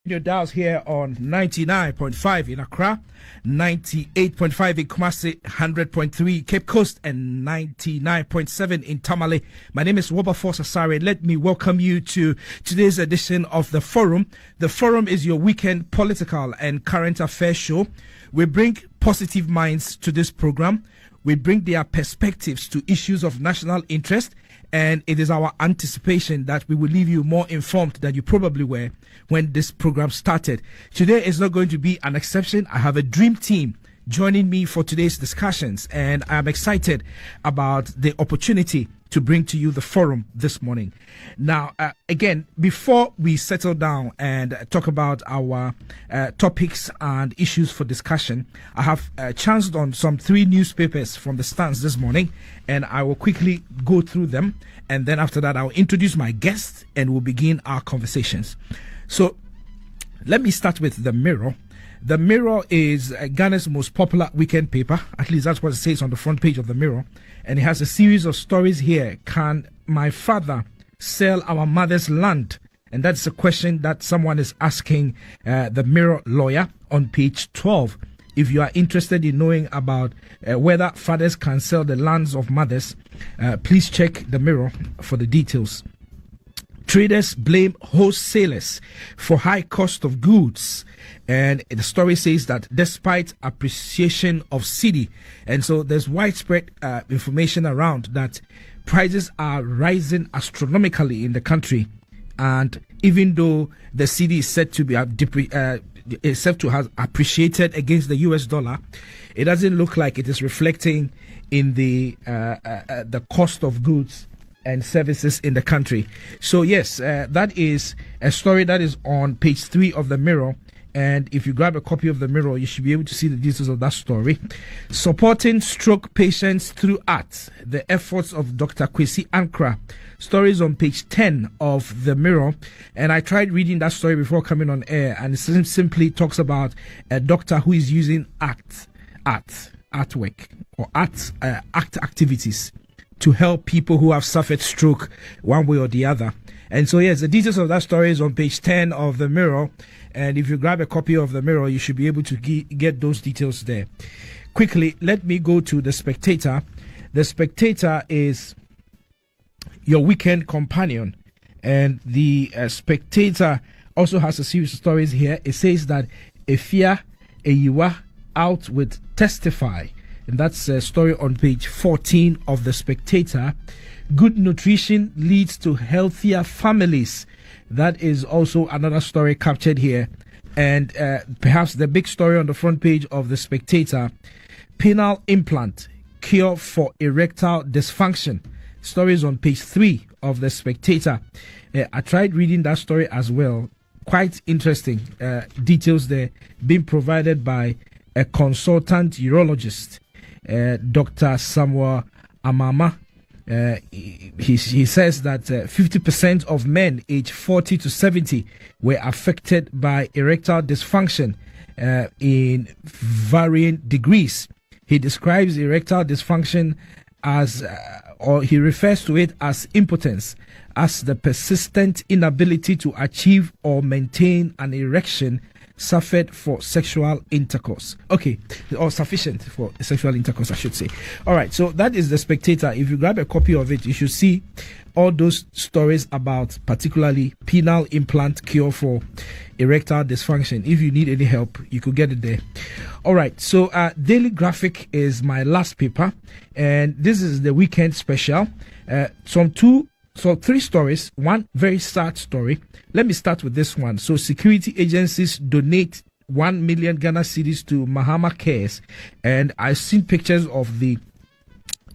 Your dials here on 99.5 in Accra, 98.5 in Kumasi, 100.3 Cape Coast, and 99.7 in Tamale. My name is Wilberforce Asare. Let me welcome you to today's edition of The Forum. The Forum is your weekend political and current affairs show. We bring positive minds to this program. We bring their perspectives to issues of national interest. And it is our anticipation that we will leave you more informed than you probably were when this program started. Today is not going to be an exception. I have a dream team joining me for today's discussions, and I'm excited about the opportunity to bring to you the forum this morning. Now, again, before we settle down and talk about our topics and issues for discussion, I have chanced on some 3 newspapers from the stands this morning, and I will quickly go through them. And then after that, I'll introduce my guests and we'll begin our conversations. So let me start with The Mirror. The Mirror is Ghana's most popular weekend paper. At least that's what it says on the front page of The Mirror. And it has a series of stories here. Can my father sell our mother's land? And that's a question that someone is asking the Mirror lawyer on page 12. If you are interested in knowing about whether fathers can sell the lands of mothers, please check The Mirror for the details. Traders blame wholesalers for high cost of goods. And the story says that despite appreciation of cedi, and so there's widespread information around that prices are rising astronomically in the country. And even though the cedi is said to be said to have appreciated against the US dollar, it doesn't look like it is reflecting in the cost of goods and services in the country. So yes, that is a story that is on page 3 of The Mirror. And if you grab a copy of The Mirror, you should be able to see the details of that story. Supporting stroke patients through art, the efforts of Dr. Kwesi Ankra. Stories on page 10 of The Mirror. And I tried reading that story before coming on air, and it simply talks about a doctor who is using artwork or act activities to help people who have suffered stroke one way or the other. And so yes, the details of that story is on page 10 of The Mirror. And if you grab a copy of The Mirror, you should be able to get those details there. Quickly, let me go to The Spectator. The Spectator is your weekend companion. And the Spectator also has a series of stories here. It says that Efia Eyiwa out with Testify. And that's a story on page 14 of The Spectator. Good nutrition leads to healthier families. That is also another story captured here. And perhaps the big story on the front page of The Spectator, penile implant, cure for erectile dysfunction. Stories on page 3 of The Spectator. I tried reading that story as well. Quite interesting details there being provided by a consultant urologist, Dr. Samuel Amama. He says that 50% of men aged 40 to 70 were affected by erectile dysfunction in varying degrees. He describes erectile dysfunction as, or he refers to it as impotence, as the persistent inability to achieve or maintain an erection suffered for sexual intercourse. Okay, or sufficient for sexual intercourse, I should say. All right, so that is The Spectator. If you grab a copy of it, you should see all those stories about particularly penile implant cure for erectile dysfunction. If you need any help, you could get it there. All right, so Daily Graphic is my last paper, and this is the weekend special. So 3 stories, one very sad story. Let me start with this one. So security agencies donate 1 million Ghana cedis to Mahama Cares. And I've seen pictures of the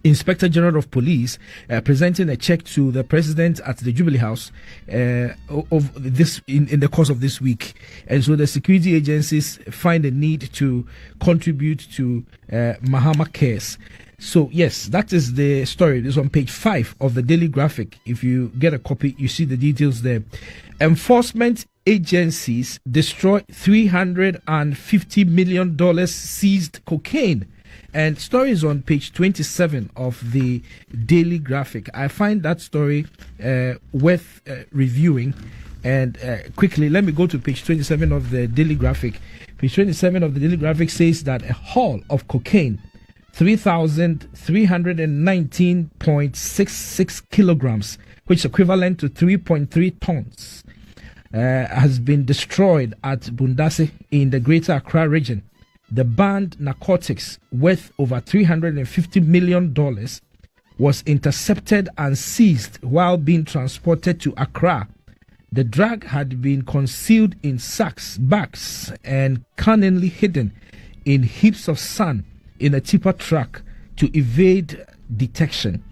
Inspector General of Police presenting a check to the president at the Jubilee House of this in the course of this week. And so the security agencies find a need to contribute to Mahama Cares. So yes, that is the story. It's on page 5 of the Daily Graphic. If you get a copy, you see the details there. Enforcement agencies destroy $350 million seized cocaine. And story is on page 27 of the Daily Graphic. I find that story worth reviewing. And quickly, let me go to page 27 of the Daily Graphic. Page 27 of the Daily Graphic says that a haul of cocaine, 3,319.66 kilograms, which is equivalent to 3.3 tons, has been destroyed at Bundase in the Greater Accra region. The banned narcotics worth over $350 million was intercepted and seized while being transported to Accra. The drug had been concealed in sacks, bags, and cunningly hidden in heaps of sand in a tipper truck to evade detection.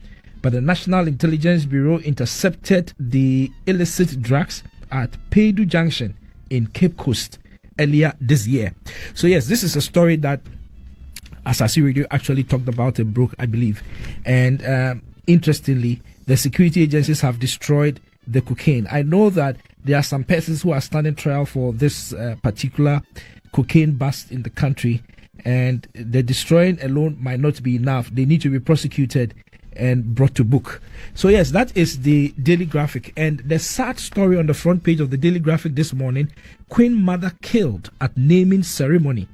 But the National Intelligence Bureau intercepted the illicit drugs at Peidu Junction in Cape Coast earlier this year. So yes, this is a story that Asaase Radio actually talked about and broke, I believe. And interestingly, the security agencies have destroyed the cocaine. I know that there are some persons who are standing trial for this particular cocaine bust in the country, and the destroying alone might not be enough. They need to be prosecuted and brought to book. So yes, that is the Daily Graphic. And the sad story on the front page of the Daily Graphic this morning: Queen Mother killed at naming ceremony.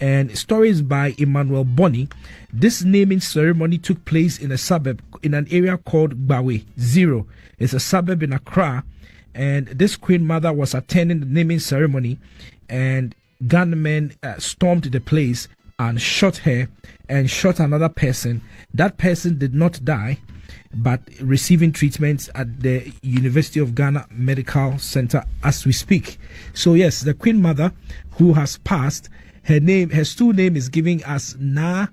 And stories by Emmanuel Boni. This naming ceremony took place in a suburb in an area called Gbawe Zero. It's a suburb in Accra, and this Queen Mother was attending the naming ceremony, and gunmen stormed the place and shot her and shot another person. That person did not die, but receiving treatment at the University of Ghana Medical Center as we speak. So yes, the Queen Mother who has passed, her stool name is giving us Na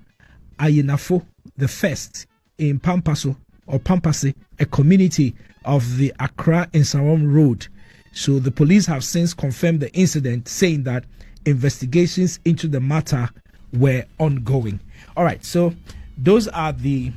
Ayinafo the First in Pampaso or Pampase, a community of the Accra Nsawam Road. So the police have since confirmed the incident, saying that investigations into the matter were ongoing. All right, so those are the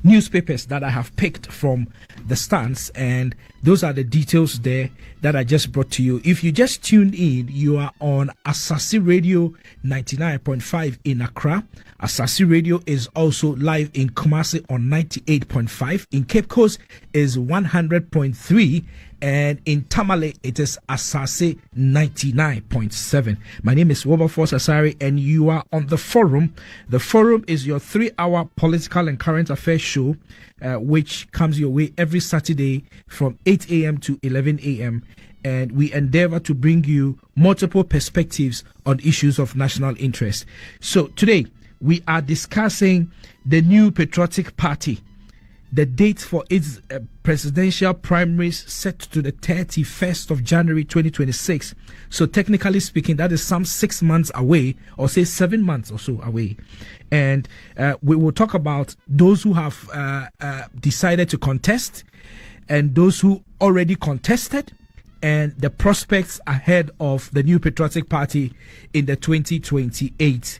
newspapers that I have picked from the stands, and those are the details there that I just brought to you. If you just tuned in, you are on Asaase Radio 99.5 in Accra. Asaase Radio is also live in Kumasi on 98.5. In Cape Coast is 100.3, and in Tamale it is Asaase 99.7. My name is Wilberforce Asare, and you are on The Forum. The Forum is your 3-hour political and current affairs show, which comes your way every Saturday from 8 a.m. to 11 a.m. And we endeavor to bring you multiple perspectives on issues of national interest. So today we are discussing the new Patriotic Party. The date for its presidential primaries set to the 31st of January 2026. So technically speaking, that is some 6 months away, or say 7 months or so away. And we will talk about those who have decided to contest, and those who already contested, and the prospects ahead of the new Patriotic Party in the 2028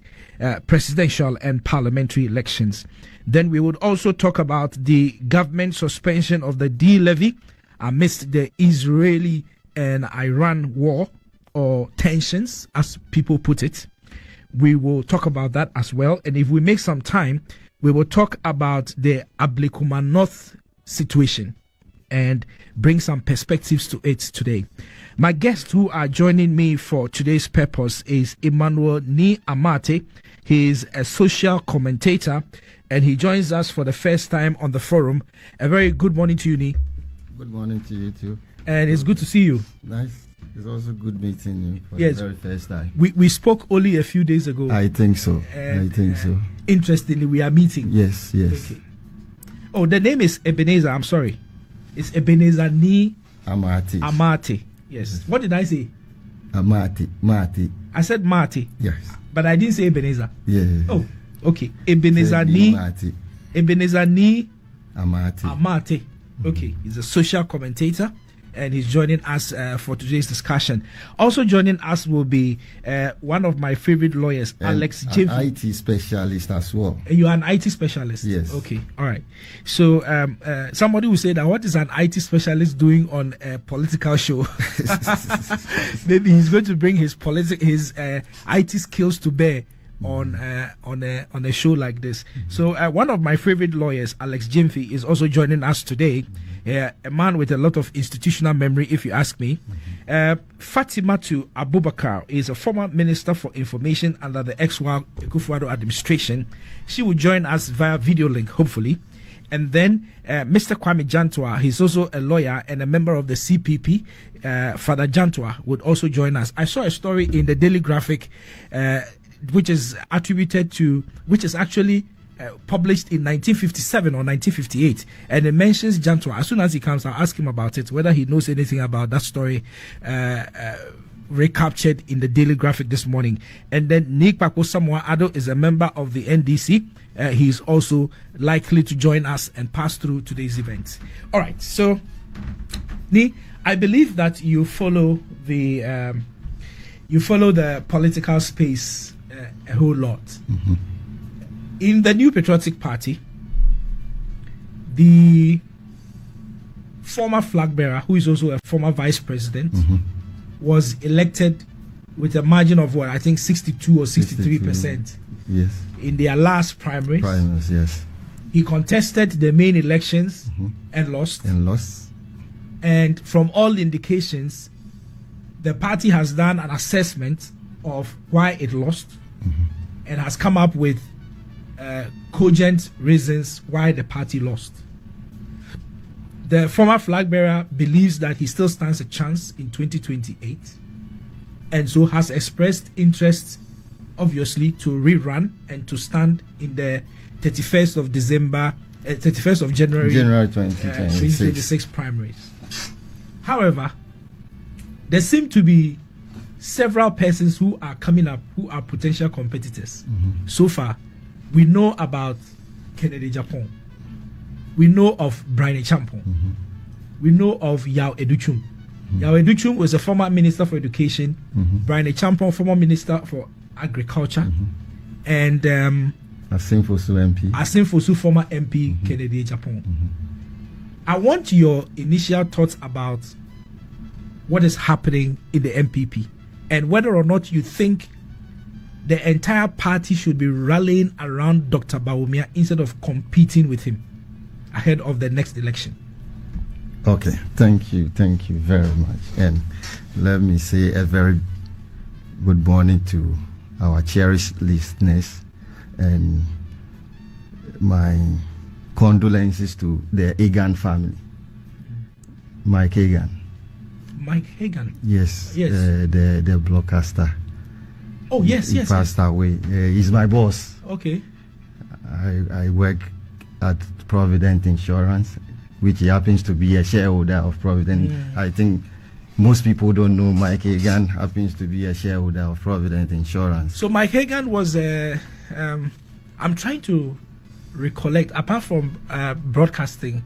presidential and parliamentary elections. Then we would also talk about the government suspension of the E-Levy amidst the Israeli and Iran war, or tensions, as people put it. We will talk about that as well. And if we make some time, we will talk about the Ablekuma North situation and bring some perspectives to it today. My guests who are joining me for today's purpose is Ebenezer Nii Amartey. He is a social commentator, and he joins us for the first time on the forum. A very good morning to you, Nii. Good morning to you too. And it's good to see you. Nice. It's also good meeting you for yes, the very first time. We spoke only a few days ago. I think so. And, I think so. Interestingly, we are meeting. Yes, yes. Okay. Oh, the name is Ebenezer. I'm sorry. It's Ebenezer Nii Amartey. Yes. What did I say? Marty. I said Marty. Yes. But I didn't say Ebenezer. Yeah. Oh, okay. Ebenezer Nii Amartey. Okay. He's a social commentator, and he's joining us for today's discussion. Also joining us will be one of my favorite lawyers, and Alex Gyamfi. An IT specialist as well. You are an IT specialist? Yes. Okay. All right. So somebody will say that what is an IT specialist doing on a political show? Maybe he's going to bring his IT skills to bear on a show like this. So one of my favorite lawyers, Alex Gyamfi, is also joining us today. a man with a lot of institutional memory, if you ask me. Fatimatu Abubakar is a former Minister for Information under the Akufo-Addo administration. She will join us via video link, hopefully. And then Mr. Kwame Jantuah, he's also a lawyer and a member of the CPP. Father Jantuah would also join us. I saw a story in the Daily Graphic, which is actually published in 1957 or 1958, and it mentions Jantuah. As soon as he comes, I'll ask him about it, whether he knows anything about that story recaptured in the Daily Graphic this morning. And then Nii Kpakpo Samoa Addo is a member of the NDC. He's also likely to join us and pass through today's event. All right, so Nii, I believe that you follow the political space a whole lot. Mm-hmm. In the New Patriotic Party, the former flag bearer, who is also a former vice president, was elected with a margin of what I think 62 or 63%. Yes. In their last primaries. Primaries, yes. He contested the main elections and lost. And from all indications, the party has done an assessment of why it lost and has come up with cogent reasons why the party lost. The former flag bearer believes that he still stands a chance in 2028 and so has expressed interest, obviously, to rerun and to stand in the 31st of January 2026 primaries. However, there seem to be several persons who are coming up who are potential competitors. So far, we know about Kennedy Japan. We know of Brian Champon. We know of Yao Educhum. Yao Educhum was a former Minister for Education. Brian Champon, former Minister for Agriculture. And Asinfosu MP. Asinfosu, former MP, Kennedy Japan. I want your initial thoughts about what is happening in the MPP and whether or not you think the entire party should be rallying around Dr. Bawumia instead of competing with him ahead of the next election. Okay, thank you very much. And let me say a very good morning to our cherished listeners and my condolences to the Hagan family. Mike Hagan. Yes. The broadcaster. Oh, yes. He passed away. He's my boss. Okay. I work at Provident Insurance, which he happens to be a shareholder of Provident. I think most people don't know Mike Hagan happens to be a shareholder of Provident Insurance. So Mike Hagan was I'm trying to recollect, apart from broadcasting,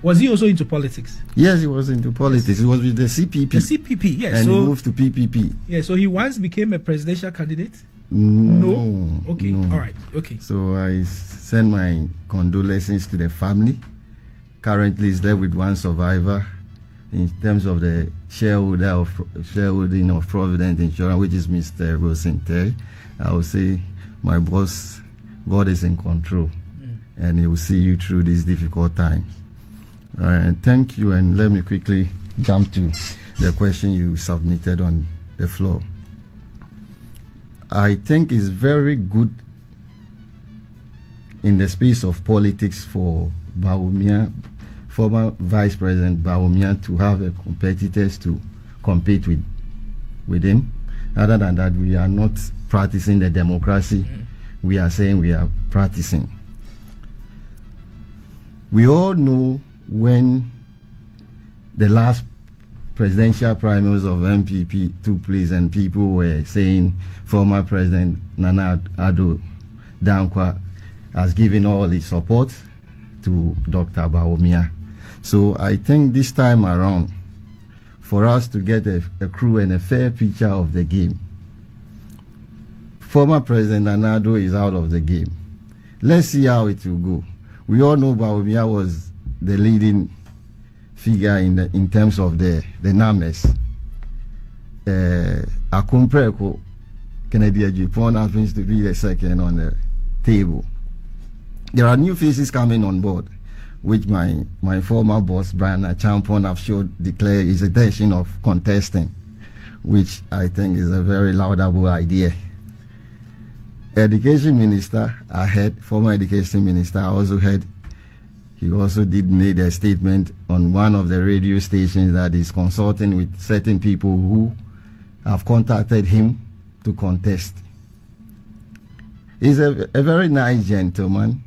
was he also into politics? Yes, he was into politics. He was with the CPP. The CPP, yes. And he moved to PPP. Yeah, so he once became a presidential candidate? No. Okay, no. All right, okay. So I send my condolences to the family. Currently, is there with one survivor in terms of the shareholding of Provident Insurance, which is Mr. Wilson Terry. I will say, my boss, God is in control, and he will see you through these difficult times. Thank you, and let me quickly jump to the question you submitted on the floor. I think it's very good in the space of politics for Bawumia, former Vice President Bawumia, to have a competitors to compete with him. Other than that, we are not practicing the democracy we are saying we are practicing. We all know when the last presidential primaries of MPP took place and people were saying former President Nana Addo Dankwa has given all his support to Dr. Bawumia. So I think this time around, for us to get a true and a fair picture of the game, former President Nana Addo is out of the game. Let's see how it will go. We all know Bawumia was the leading figure in terms of the numbers. Akumpreko, Kennedy Japan happens to be the second on the table. There are new faces coming on board, which my former boss, Brian Achampon, have declared his intention of contesting, which I think is a very laudable idea. Education Minister, I heard, former Education Minister, I also heard, he also made a statement on one of the radio stations that he's consulting with certain people who have contacted him to contest. He's a very nice gentleman.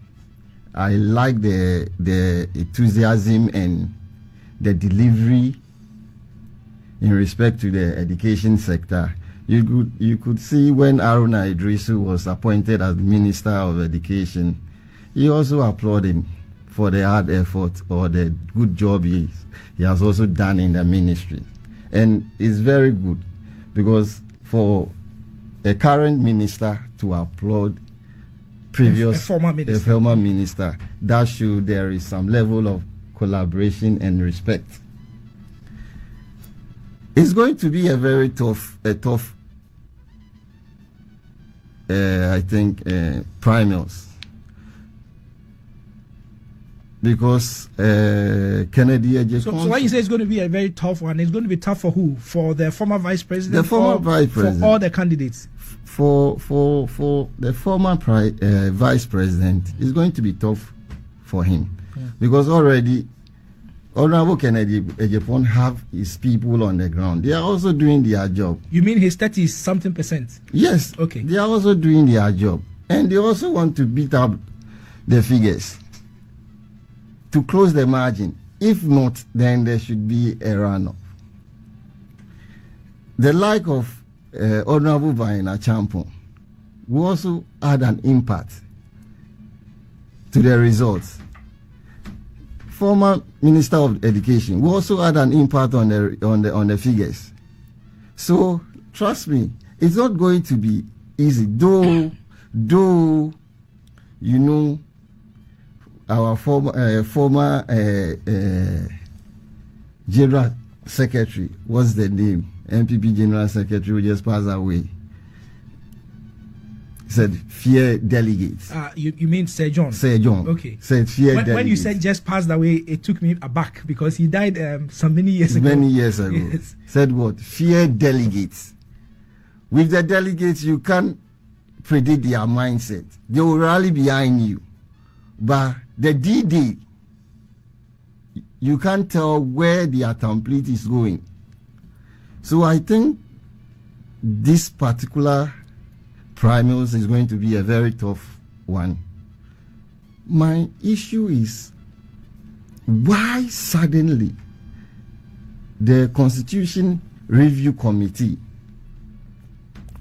I like the enthusiasm and the delivery in respect to the education sector. You could see when Aruna Idrisu was appointed as Minister of Education, he also applauded him for the hard effort or the good job he has also done in the ministry. And it's very good, because for a current minister to applaud a former minister, that shows there is some level of collaboration and respect. It's going to be a very tough, I think, primaries, because Kennedy. So when you say it's going to be a very tough one, it's going to be tough for who? For the former vice president? The former vice president. For all the candidates? For the former vice president, it's going to be tough for him, because already Honorable Kennedy Ejapon have his people on the ground. They are also doing their job. You mean his 30-something%? Yes. Okay. They are also doing their job, and they also want to beat up the figures to close the margin. If not, then there should be a runoff. The like of Honorable Vaina Champon will also add an impact to the results. Former Minister of Education will also add an impact on the figures. So trust me, it's not going to be easy. Though you know, our former General Secretary, what's the name? MPP General Secretary, who just passed away, said fear delegates. You mean Sir John? Sir John. Okay. Said fear delegates. When you said just passed away, it took me aback, because he died many years ago. Many years ago. Yes. Said what? Fear delegates. With the delegates, you can't predict their mindset. They will rally behind you. But the D-Day, you can't tell where their template is going. So I think this particular primaries is going to be a very tough one. My issue is, why suddenly the Constitution Review Committee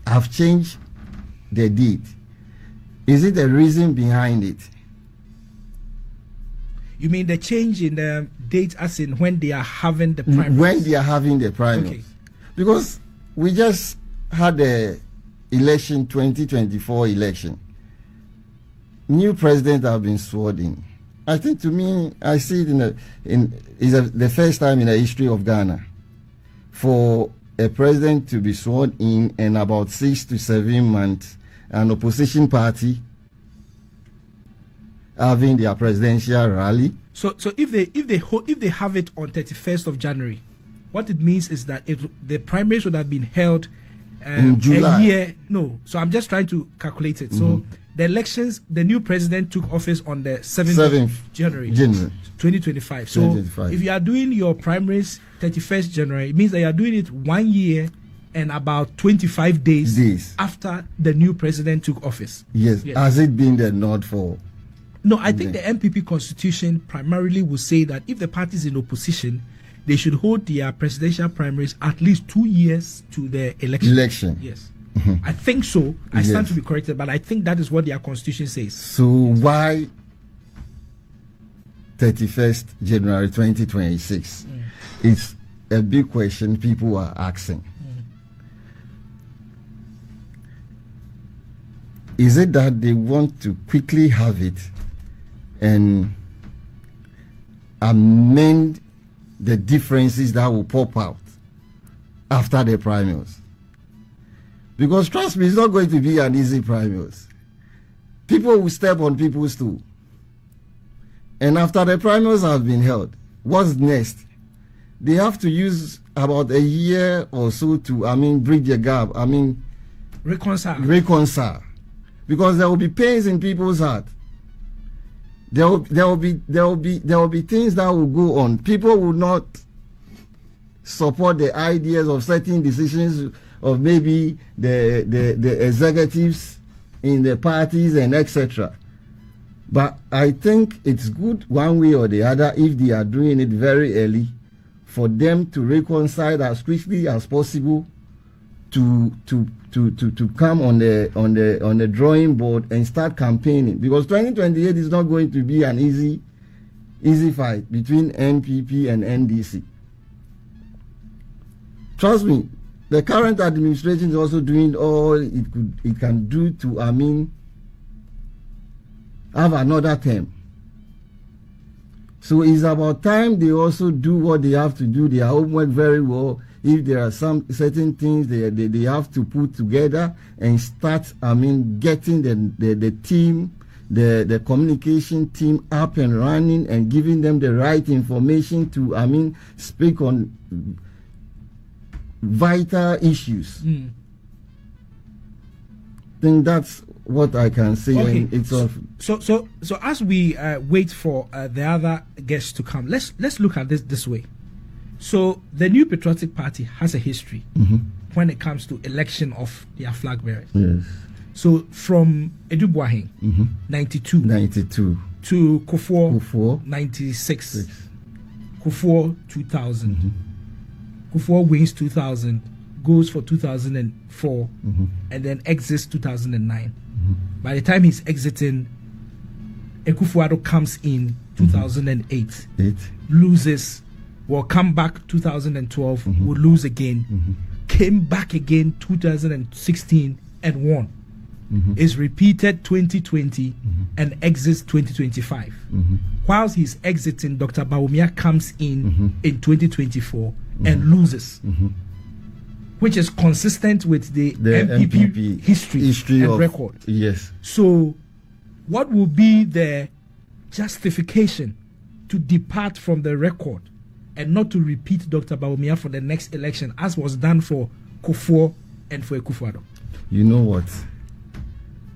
have changed the date? Is it the reason behind it? You mean the change in the date, as in when they are having the primaries? When they are having the primaries. Okay. Because we just had the election, 2024 election. New president have been sworn in. I think, to me, I see it the first time in the history of Ghana for a president to be sworn in about 6 to 7 months, an opposition party having their presidential rally. So if they have it on 31st of January, what it means is that the primaries would have been held in July. A year. No, so I'm just trying to calculate it. So the elections, the new president took office on the 7th of January 2025. So 2025. If you are doing your primaries 31st January, it means that you are doing it 1 year and about 25 days after the new president took office. Yes. Has it been the nod for? No, I think the MPP constitution primarily will say that if the party is in opposition, they should hold their presidential primaries at least 2 years to the election. Yes. I think so. I stand to be corrected, but I think that is what their constitution says. So why 31st January 2026? It's a big question people are asking. Is it that they want to quickly have it and amend the differences that will pop out after the primaries? Because trust me, it's not going to be an easy primaries. People will step on people's toes. And after the primaries have been held, what's next? They have to use about a year or so to, bridge the gap. Reconcile. Because there will be pains in people's heart. There will be things that will go on. People will not support the ideas of certain decisions of maybe the executives in the parties and etc. But I think it's good one way or the other, if they are doing it very early, for them to reconcile as quickly as possible to come on the drawing board and start campaigning, because 2028 is not going to be an easy fight between NPP and NDC. Trust me, the current administration is also doing all it can do to have another term. So it's about time they also do what they have to do, their homework very well. If there are some certain things they have to put together and start, getting the team, the communication team up and running and giving them the right information to, speak on vital issues. I think that's what I can say. Okay. And it's so as we wait for the other guests to come, let's look at this way. So the New Patriotic Party has a history when it comes to election of their flag bearers. Yes. So from Edubuahin, 92 to Kufuor, 96, Kufuor 2000, Kufuor wins 2000, goes for 2004, and then exits 2009. By the time he's exiting, Akufo-Addo comes in 2008, loses, will come back 2012, will lose again, came back again 2016 and won. Is repeated 2020 and exits 2025. Whilst he's exiting, Dr. Bawumia comes in 2024 and loses, which is consistent with the MPP history and record. Yes. So what will be the justification to depart from the record and not to repeat Dr. Bawumia for the next election, as was done for Kufuor and for Akufo-Addo? You know what?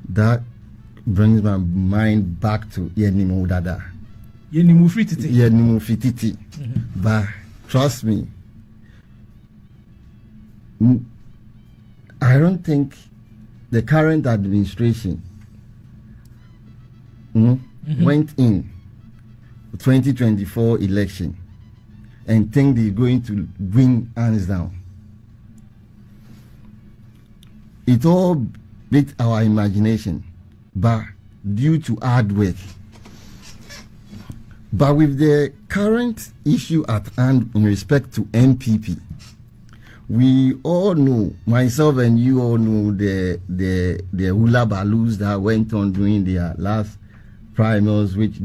That brings my mind back to Yenimu Dada. Yenimu Fititi. But trust me, I don't think the current administration went in 2024 election and think they're going to win hands down. It all beat our imagination, but due to hard work. But with the current issue at hand in respect to MPP, we all know, myself and you all know, the hula baloos that went on during their last primaries, which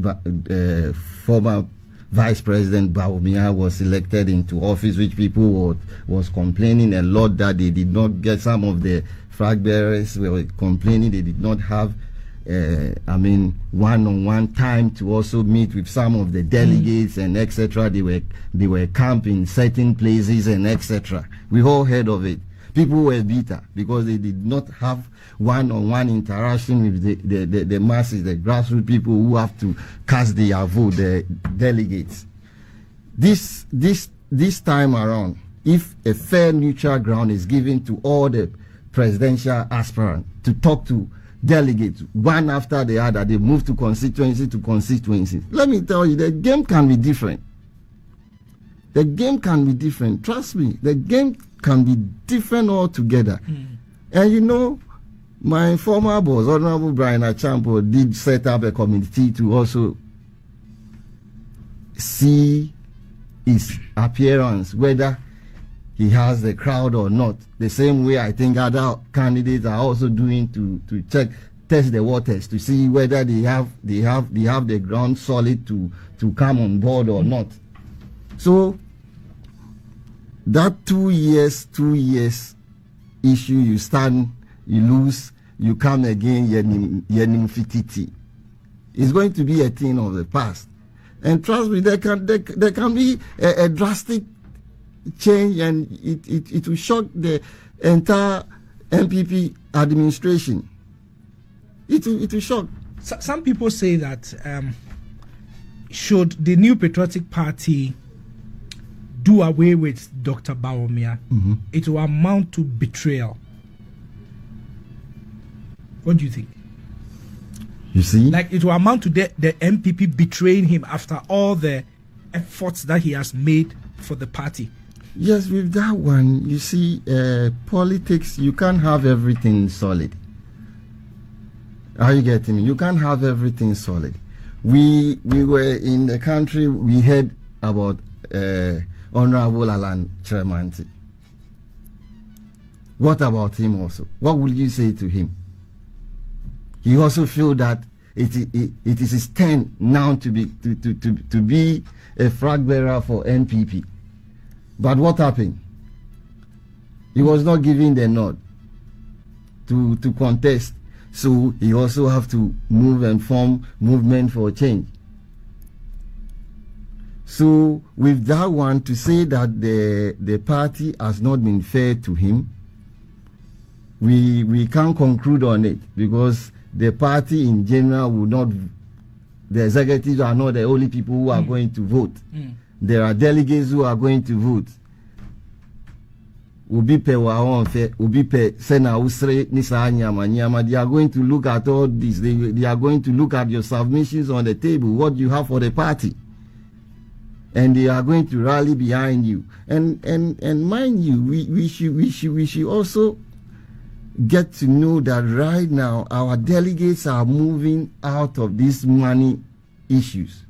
former Vice President Bawumia was elected into office, which people was complaining a lot that they did not get. Some of the flag bearers were complaining they did not have one-on-one time to also meet with some of the delegates and etc. They were camping certain places and etc. We all heard of it. People were bitter because they did not have one-on-one interaction with the masses, the grassroots people who have to cast their vote, the delegates. This time around, if a fair neutral ground is given to all the presidential aspirants to talk to delegates one after the other, they move to constituency to constituency. Let me tell you, the game can be different. The game can be different. Trust me, the game can be different altogether. And you know, my former boss, Honorable Brian Achampo, did set up a committee to also see his appearance, whether he has the crowd or not. The same way I think other candidates are also doing to test the waters to see whether they have the ground solid to come on board or not. So that 2 years issue, you stand, you lose, you come again, yenim fititi. It's going to be a thing of the past. And trust me, there can be a drastic change, and it will shock the entire MPP administration. It will shock. Some people say that should the New Patriotic Party do away with Dr. Bawumia, it will amount to betrayal. What do you think? You see? Like it will amount to the MPP betraying him after all the efforts that he has made for the party. Yes, with that one, you see, politics, you can't have everything solid. Are you getting me? You can't have everything solid. We were in the country, we heard about Honorable Alan Tremanti. What about him also? What will you say to him? He also feel that it is his turn now to be a flag bearer for NPP. But what happened? He was not given the nod to contest. So he also have to move and form movement for change. So with that one, to say that the party has not been fair to him, we can't conclude on it, because the party in general will not, the executives are not the only people who are going to vote. There are delegates who are going to vote. They are going to look at all this. They are going to look at your submissions on the table, what you have for the party, and they are going to rally behind you. And mind you, we should also get to know that right now our delegates are moving out of these money issues.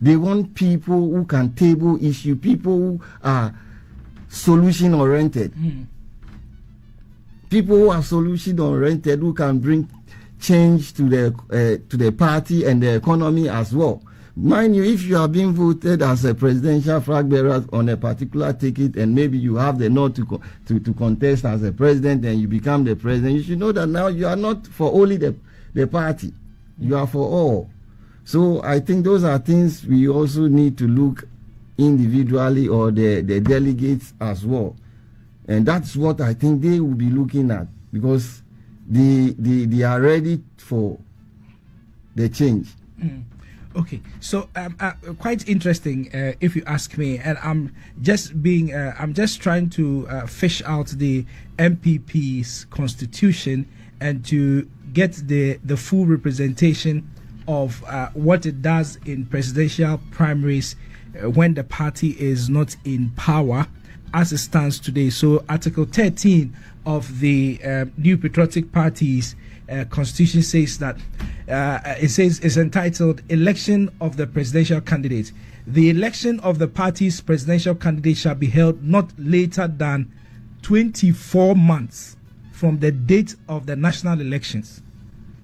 They want people who can table issue, people who are solution oriented. People who are solution oriented, who can bring change to the party and the economy as well. Mind you, if you are being voted as a presidential flag bearer on a particular ticket, and maybe you have the nod to contest as a president, and you become the president, you should know that now you are not for only the party, you are for all. So I think those are things we also need to look individually, or the delegates as well. And that's what I think they will be looking at, because they are ready for the change. Okay, so quite interesting, if you ask me, and I'm just trying to fish out the MPP's constitution and to get the full representation of what it does in presidential primaries when the party is not in power as it stands today. So Article 13 of the New Patriotic Party's constitution says that it's entitled Election of the Presidential Candidate. The election of the party's presidential candidate shall be held not later than 24 months from the date of the national elections.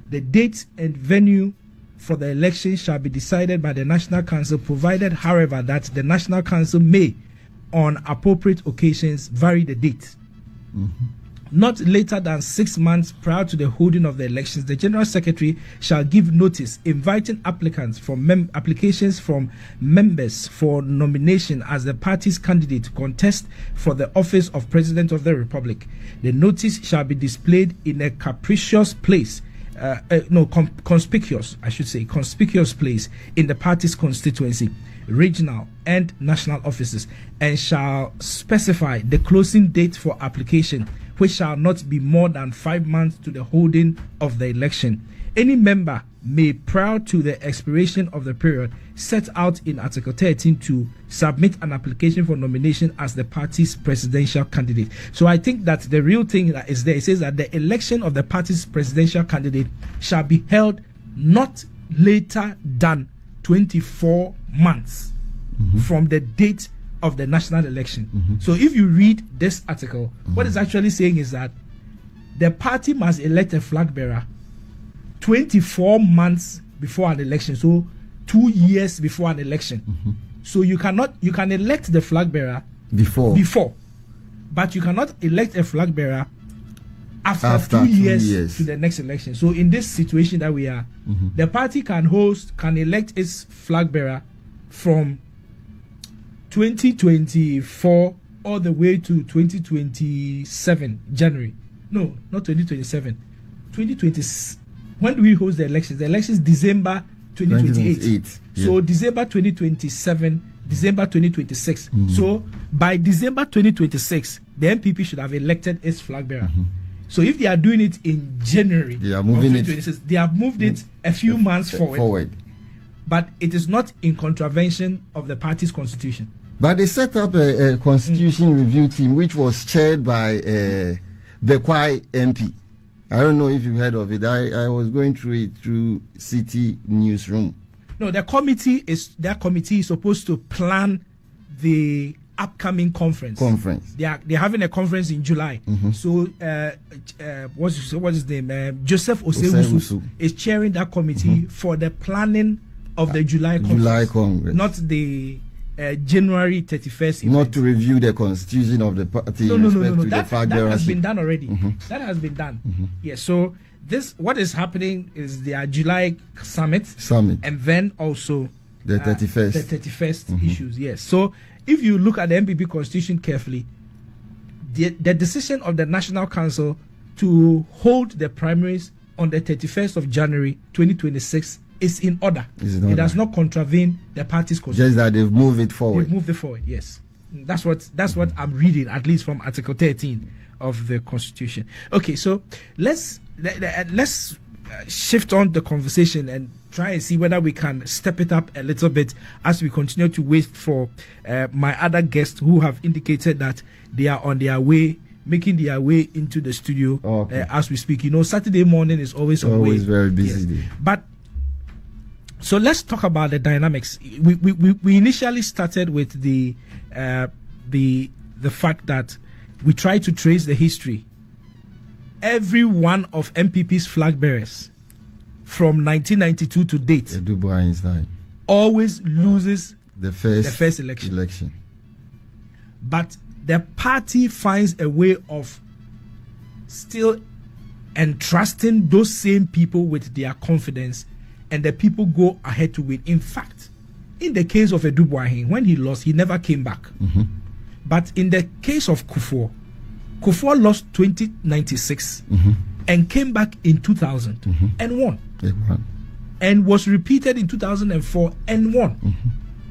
The date and venue for the election shall be decided by the National Council, provided, however, that the National Council may, on appropriate occasions, vary the date. Not later than 6 months prior to the holding of the elections, the General Secretary shall give notice inviting applicants from applications from members for nomination as the party's candidate to contest for the office of President of the Republic. The notice shall be displayed in a conspicuous place in the party's constituency, regional and national offices, and shall specify the closing date for application, which shall not be more than 5 months to the holding of the election. Any member may, prior to the expiration of the period set out in Article 13, to submit an application for nomination as the party's presidential candidate. So I think that the real thing that is there, it says that the election of the party's presidential candidate shall be held not later than 24 months from the date of the national election. So if you read this article, what it's actually saying is that the party must elect a flag bearer 24 months before an election, so 2 years before an election. So you can elect the flag bearer before, but you cannot elect a flag bearer after 2 years to the next election. So in this situation that we are, the party can elect its flag bearer from 2024 all the way to 2027 January. No, not 2027. 2020. When do we host the elections? The elections December 2028. So December 2027, December 2026. So by December 2026, the MPP should have elected its flag bearer. So if they are doing it in January, they are moving they have moved it a few months forward. But it is not in contravention of the party's constitution. But they set up a constitution review team, which was chaired by Bekwai MP. I don't know if you've heard of it. I was going through it through City Newsroom. No, their committee is supposed to plan the upcoming conference. They're having a conference in July. So what's his name? Joseph Osewusu is chairing that committee for the planning of the July Congress. Not the January 31st event. Not to review the constitution of the party. No. That has been done already. That has been done. Yes. So what is happening is their July summit, and then also the 31st. The 31st issues. Yes. So if you look at the MPP constitution carefully, the decision of the National Council to hold the primaries on the 31st of January 2026 is in order. It does not contravene the party's constitution. Just that they've moved it forward. Yes. That's what I'm reading, at least from Article 13 of the Constitution. Okay, so let's shift on the conversation and try and see whether we can step it up a little bit as we continue to wait for my other guests who have indicated that they are on their way, making their way into the studio as we speak. Saturday morning is always very busy day. But so let's talk about the dynamics. We initially started with the fact that we try to trace the history. Every one of MPP's flag bearers from 1992 to date always loses the first election. But the party finds a way of still entrusting those same people with their confidence, and the people go ahead to win. In fact, in the case of Edubuahin, when he lost, he never came back. But in the case of Kufuor lost 2096 and came back in 2000 and won. And was repeated in 2004 and won.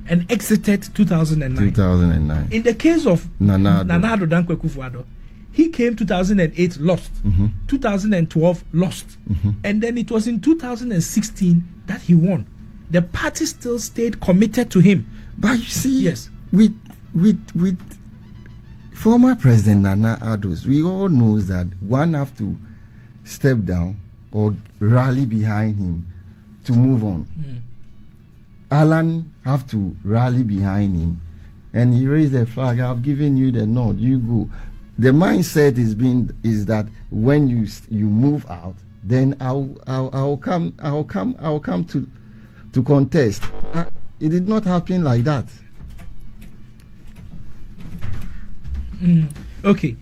And exited 2009. In the case of Nana Addo Dankwa Akufo-Addo, he came 2008, lost. 2012, lost. And then it was in 2016 that he won. The party still stayed committed to him. But you see, yes, with former President Nana Addo, we all know that one have to step down or rally behind him to move on. Alan have to rally behind him, and he raised the flag. I've given you the nod. You go. The mindset is that when you move out, then I'll come to contest. It did not happen like that. Okay.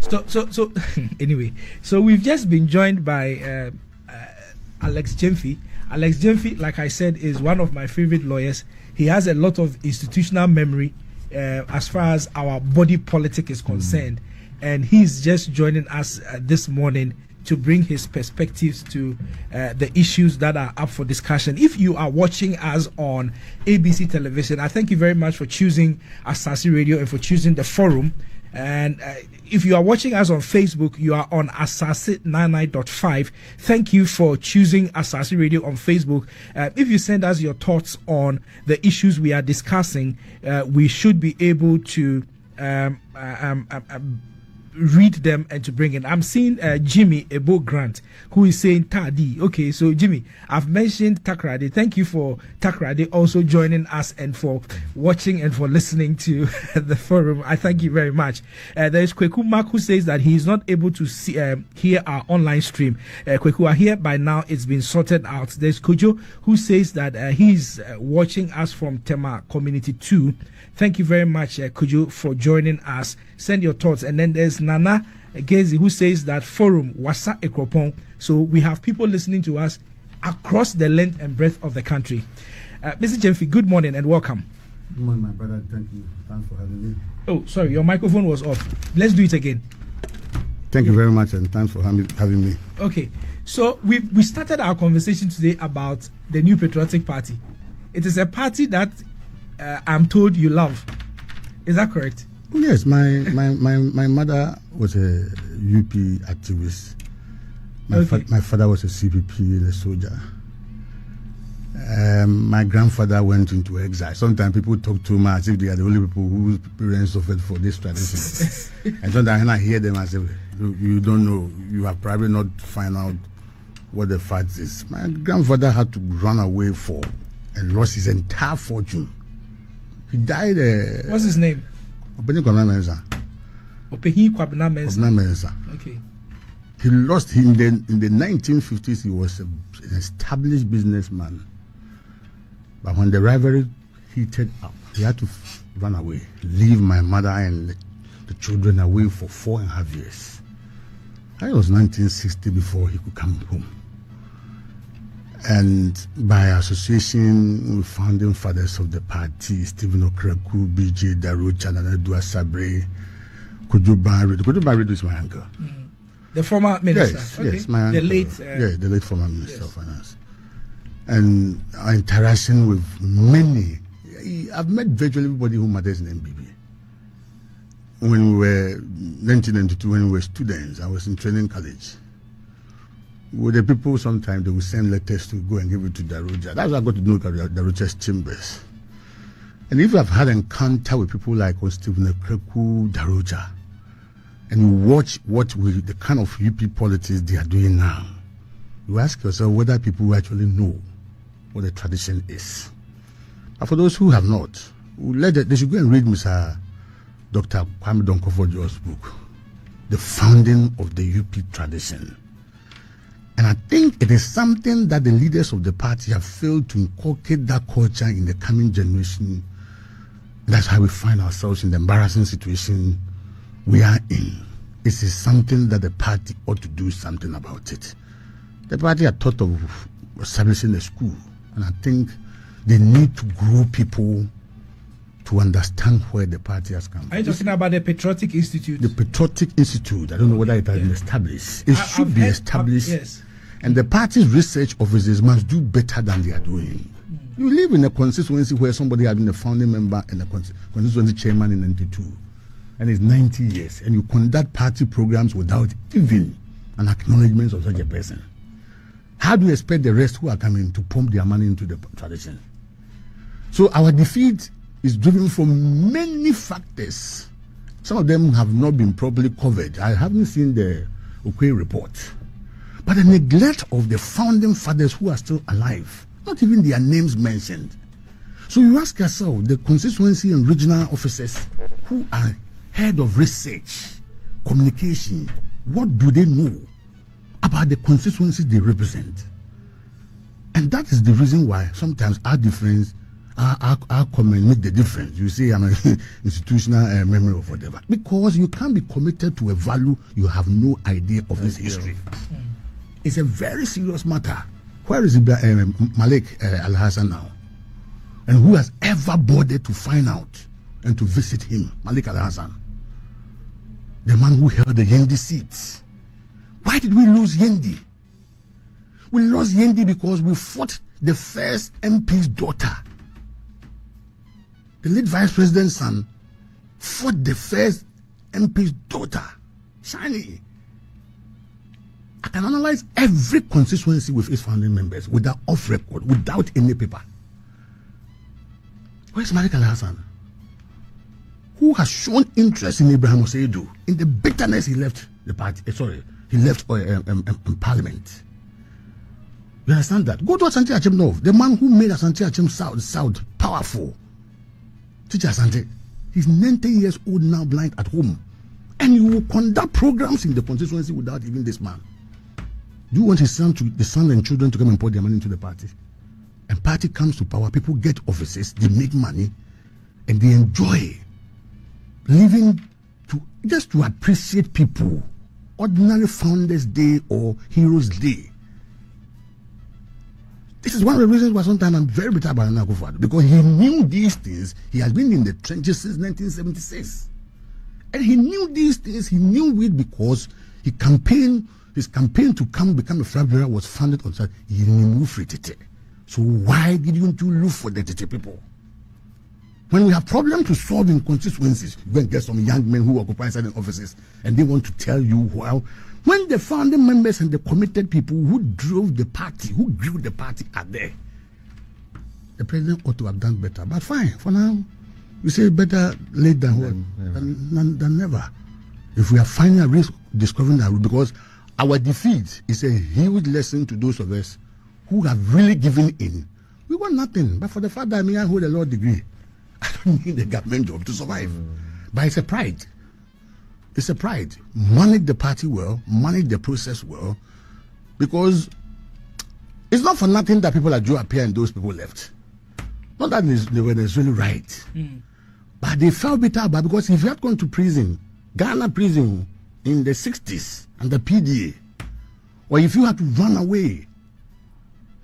So anyway, so we've just been joined by Alex Gyamfi. Alex Gyamfi, like I said, is one of my favorite lawyers. He has a lot of institutional memory as far as our body politic is concerned, and he's just joining us this morning to bring his perspectives to the issues that are up for discussion. If you are watching us on ABC television, I thank you very much for choosing Asaase Radio and for choosing the forum. And if you are watching us on Facebook, you are on Asaase 99.5. Thank you for choosing Asaase Radio on Facebook. If you send us your thoughts on the issues we are discussing, we should be able to read them and to bring in. I'm seeing Jimmy Ebo Grant, who is saying Tadi. Okay, so Jimmy, I've mentioned Takrade. Thank you for Takrade also joining us and for watching and for listening to the forum. I thank you very much. There is Kweku Mark, who says that he is not able to see, hear our online stream. Kweku are here by now. It's been sorted out. There's Kojo, who says that he's watching us from Tema Community 2. Thank you very much, Kojo, for joining us. Send your thoughts. And then there's Nana Gezi, who says that forum Wasa Ekropon. So we have people listening to us across the length and breadth of the country. Mr. Gyamfi, good morning and welcome. Good morning, my brother. Thank you. Thanks for having me. Oh, sorry, your microphone was off. Let's do it again. Thank you very much, and thanks for having me. Okay, so we started our conversation today about the New Patriotic Party. It is a party that I'm told you love. Is that correct? Oh, yes, my mother was a UP activist. My father was a CPP, a soldier. My grandfather went into exile. Sometimes people talk too much if they are the only people whose parents suffered for this tradition. And sometimes when I hear them, I say, you don't know. You have probably not found out what the fact is. My grandfather had to run away for and lost his entire fortune. He died. What's his name? Opehi Kwabena Mensa. Okay. He lost in the 1950s. He was an established businessman. But when the rivalry heated up, he had to run away, leave my mother and the children away for 4.5 years. It was 1960 before he could come home. And by association with founding fathers of the party, Stephen Okreku, B.J. Darucha, Nanadu Asabre, Kojo Banredu is my uncle. Mm. The former minister? Yes, okay. yes, my uncle. The late former minister of finance. And our interaction with many, I've met virtually everybody who matters in MBB. When we were 1992, when we were students, I was in training college. With the people, sometimes they would send letters to go and give it to Daruja. That's how I got to know Daruja's chambers. And if I've had an encounter with people like Stephen Okreku, Daruja, and you watch the kind of UP politics they are doing now, you ask yourself whether people actually know what the tradition is. But for those who have not, they should go and read Mr. Dr. Kwame Jantuah's book, The Founding of the UP Tradition. And I think it is something that the leaders of the party have failed to inculcate that culture in the coming generation. That's how we find ourselves in the embarrassing situation we are in. It is something that the party ought to do something about it. The party had thought of establishing a school, and I think they need to grow people to understand where the party has come from. Are you talking about the Patriotic Institute? The Patriotic Institute. I don't know whether it has been established. It should be established. Yes. And the party's research officers must do better than they are doing. You live in a constituency where somebody has been a founding member and a constituency chairman in 92, and it's 90 years, and you conduct party programs without even an acknowledgement of such a person. How do you expect the rest who are coming to pump their money into the tradition? So our defeat is driven from many factors. Some of them have not been properly covered. I haven't seen the Okwe report. But the neglect of the founding fathers who are still alive, not even their names mentioned. So you ask yourself, the constituency and regional officers who are head of research, communication, what do they know about the constituencies they represent? And that is the reason why sometimes our difference, our comment make the difference. You say I'm an institutional memory or whatever. Because you can't be committed to a value you have no idea of its history. It's a very serious matter. Where is Malik Al-Hassan now? And who has ever bothered to find out and to visit him? Malik Al-Hassan, the man who held the Yendi seats. Why did we lose Yendi? We lost Yendi because we fought the first MP's daughter. The late vice president's son fought the first MP's daughter, Shani. I can analyze every constituency with its founding members without off record, without any paper. Where's Malik Al-Hassan? Who has shown interest in Ibrahim Oseidu in the bitterness he left the party? He left Parliament. You understand that? Go to Asante Achem North, the man who made Asante Achem South powerful. Teacher Asante, he's 90 years old now, blind at home. And you will conduct programs in the constituency without even this man. Do you want the son and children to come and pour their money into the party? And party comes to power, people get offices, they make money, and they enjoy living just to appreciate people. Ordinary Founders Day or Heroes Day. This is one of the reasons why sometimes I'm very bitter about Nana Akufo-Addo, because he knew these things. He has been in the trenches since 1976. And he knew these things. He knew it because his campaign to become a flag bearer was founded on that. He knew free Tete. So why didn't you look for the Tete people? When we have problems to solve in constituencies, you go and get some young men who occupy certain offices and they want to tell you how. When the founding members and the committed people who drove the party, who grew the party are there, the president ought to have done better. But fine, for now, you say better late than never. If we are finding a risk, discovering that, because our defeat is a huge lesson to those of us who have really given in. We want nothing, but for the fact that I hold a law degree, I don't need a government job to survive. But it's a pride. It's a pride. Manage the party well, manage the process well, because it's not for nothing that people like Joe appear and those people left. Not that they were necessarily right. But they felt bitter about, because if you had gone to prison, Ghana prison in the 60s and the PDA, or if you had to run away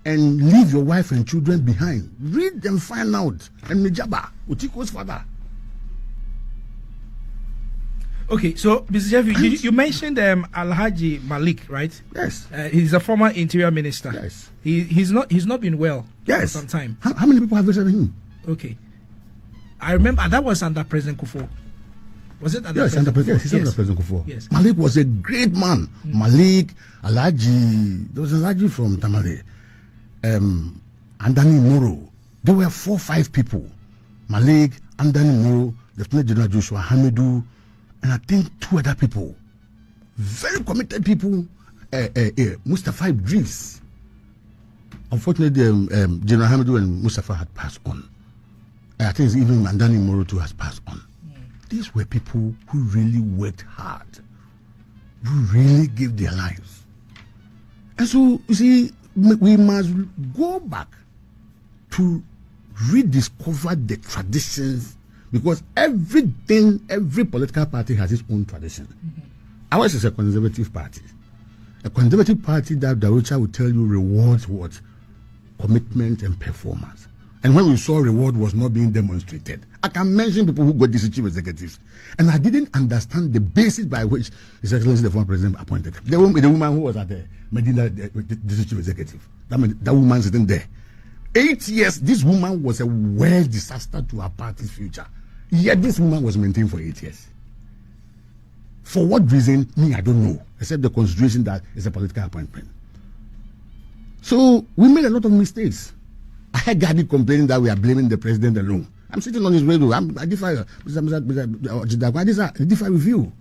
and leave your wife and children behind, read and find out. And Mijaba, Utiko's father. Okay, so Mr. Gyamfi, you mentioned Alhaji Malik, right? Yes. He's a former interior minister. Yes. He's not been well yes. for some time. How many people have visited him? Okay. I remember that was under President Kufuor. Was it under President Kufuor? Yes, under President Kufuor. Yes. Malik was a great man. Malik, Alhaji, there was Alhaji from Tamale, Andani Moro. There were 4 or 5 people. Malik, Andani Moro, Lieutenant General Joshua Hamidu, and I think 2 other people. Very committed people. Mustafa Idris. Unfortunately, General Hamidu and Mustafa had passed on. I think even Andani Moro too has passed on. These were people who really worked hard, who really gave their lives. And so, you see, we must go back to rediscover the traditions, because every political party has its own tradition. Ours is a conservative party. A conservative party that Darocha will tell you rewards what? Commitment and performance. And when we saw reward was not being demonstrated, I can mention people who got these chief executives. And I didn't understand the basis by which His Excellency the former president appointed. The woman who was at the Medina, the chief executive, that woman sitting there. 8 years, this woman was a world disaster to our party's future. Yet this woman was maintained for 8 years. For what reason? I don't know. Except the consideration that it's a political appointment. So we made a lot of mistakes. I heard Gadi complaining that we are blaming the president alone. I'm sitting on his radio. I differ with you.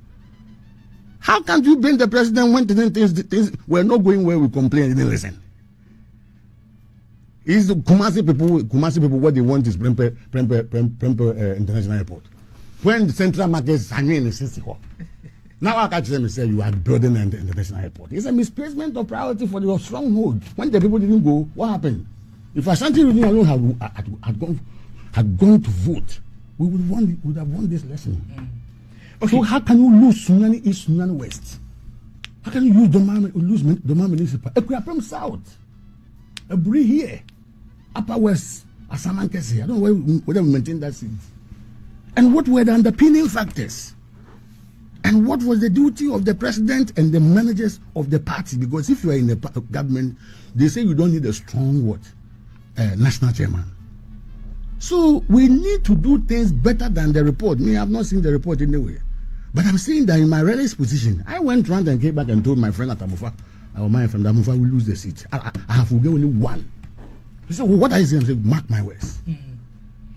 How can you blame the president when things were not going well? We complain and didn't listen. Is the Kumasi people what they want is Prempeh International Airport. When the central market is hanging in the city hall. Now I catch them and say you are building an international airport. It's a misplacement of priority for the stronghold. When the people didn't go, what happened? If Ashanti Union alone had gone to vote, we would have won this lesson. Okay. So how can you lose Sunyani East, Sunyani West? How can you lose Doma Municipal? Equiapem South, Eburi here, Upper West, Asamankese. I don't know whether we maintain that seat. And what were the underpinning factors? And what was the duty of the president and the managers of the party? Because if you are in the government, they say you don't need a strong what? National chairman. So we need to do things better than the report. I have not seen the report anyway. But I'm saying that in my rally's position, I went round and came back and told my friend at Amufa, our man from Amufa will lose the seat. I have to get only one. He said, well, what are you saying? I said, mark my words.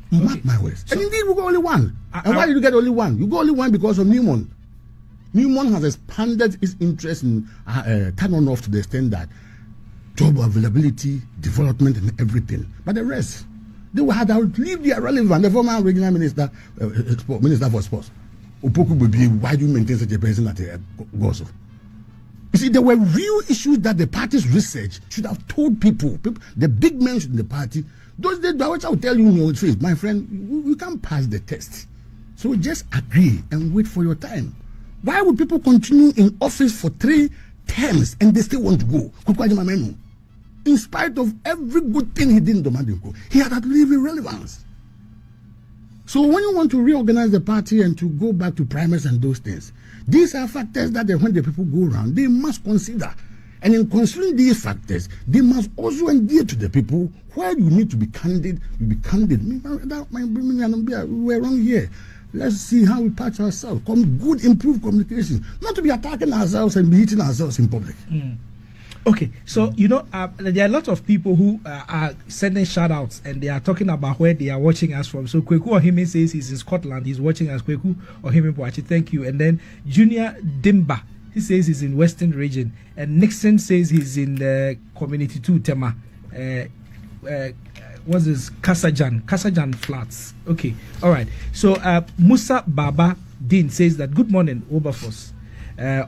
Mark my words. So, and indeed, we got only one. And why did you get only one? You got only one because of Newmont. Newmont has expanded its interest in Canon off to the extent that job availability, development, and everything. But the rest, they had outlived their relevance. The former regional minister, minister for sports, Opoku Bibi, why do you maintain such a person at Goso? You see, there were real issues that the party's research should have told people, the big men in the party. Those days, I will tell you in your face, my friend, you can't pass the test. So just agree and wait for your time. Why would people continue in office for 3 terms and they still want to go? in spite of every good thing he did in Domandinko, he had living relevance. So when you want to reorganize the party and to go back to primaries and those things, these are factors that when the people go around, they must consider. And in considering these factors, they must also engage to the people where you need to be candid, you be candid. We're wrong here. Let's see how we patch ourselves. Good, improved communication. Not to be attacking ourselves and be hitting ourselves in public. Okay, so there are a lot of people who are sending shout outs and they are talking about where they are watching us from. So Kweku Ohime says he's in Scotland, he's watching us. Kweku Ohime Boachi, thank you. And then Junior Dimba, he says he's in Western region. And Nixon says he's in Community 2 Tema. What's this? Kasajan Flats. Okay, all right. So Musa Baba Dean says that good morning, Wilberforce.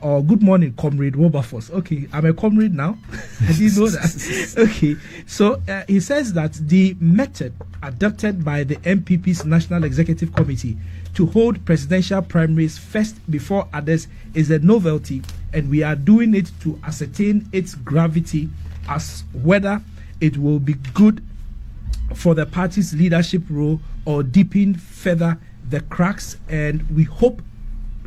Or good morning, Comrade Wilberforce. Okay, I'm a comrade now. I didn't know that. Okay, so he says that the method adopted by the MPP's National Executive Committee to hold presidential primaries first before others is a novelty, and we are doing it to ascertain its gravity as whether it will be good for the party's leadership role or deepen further the cracks, and we hope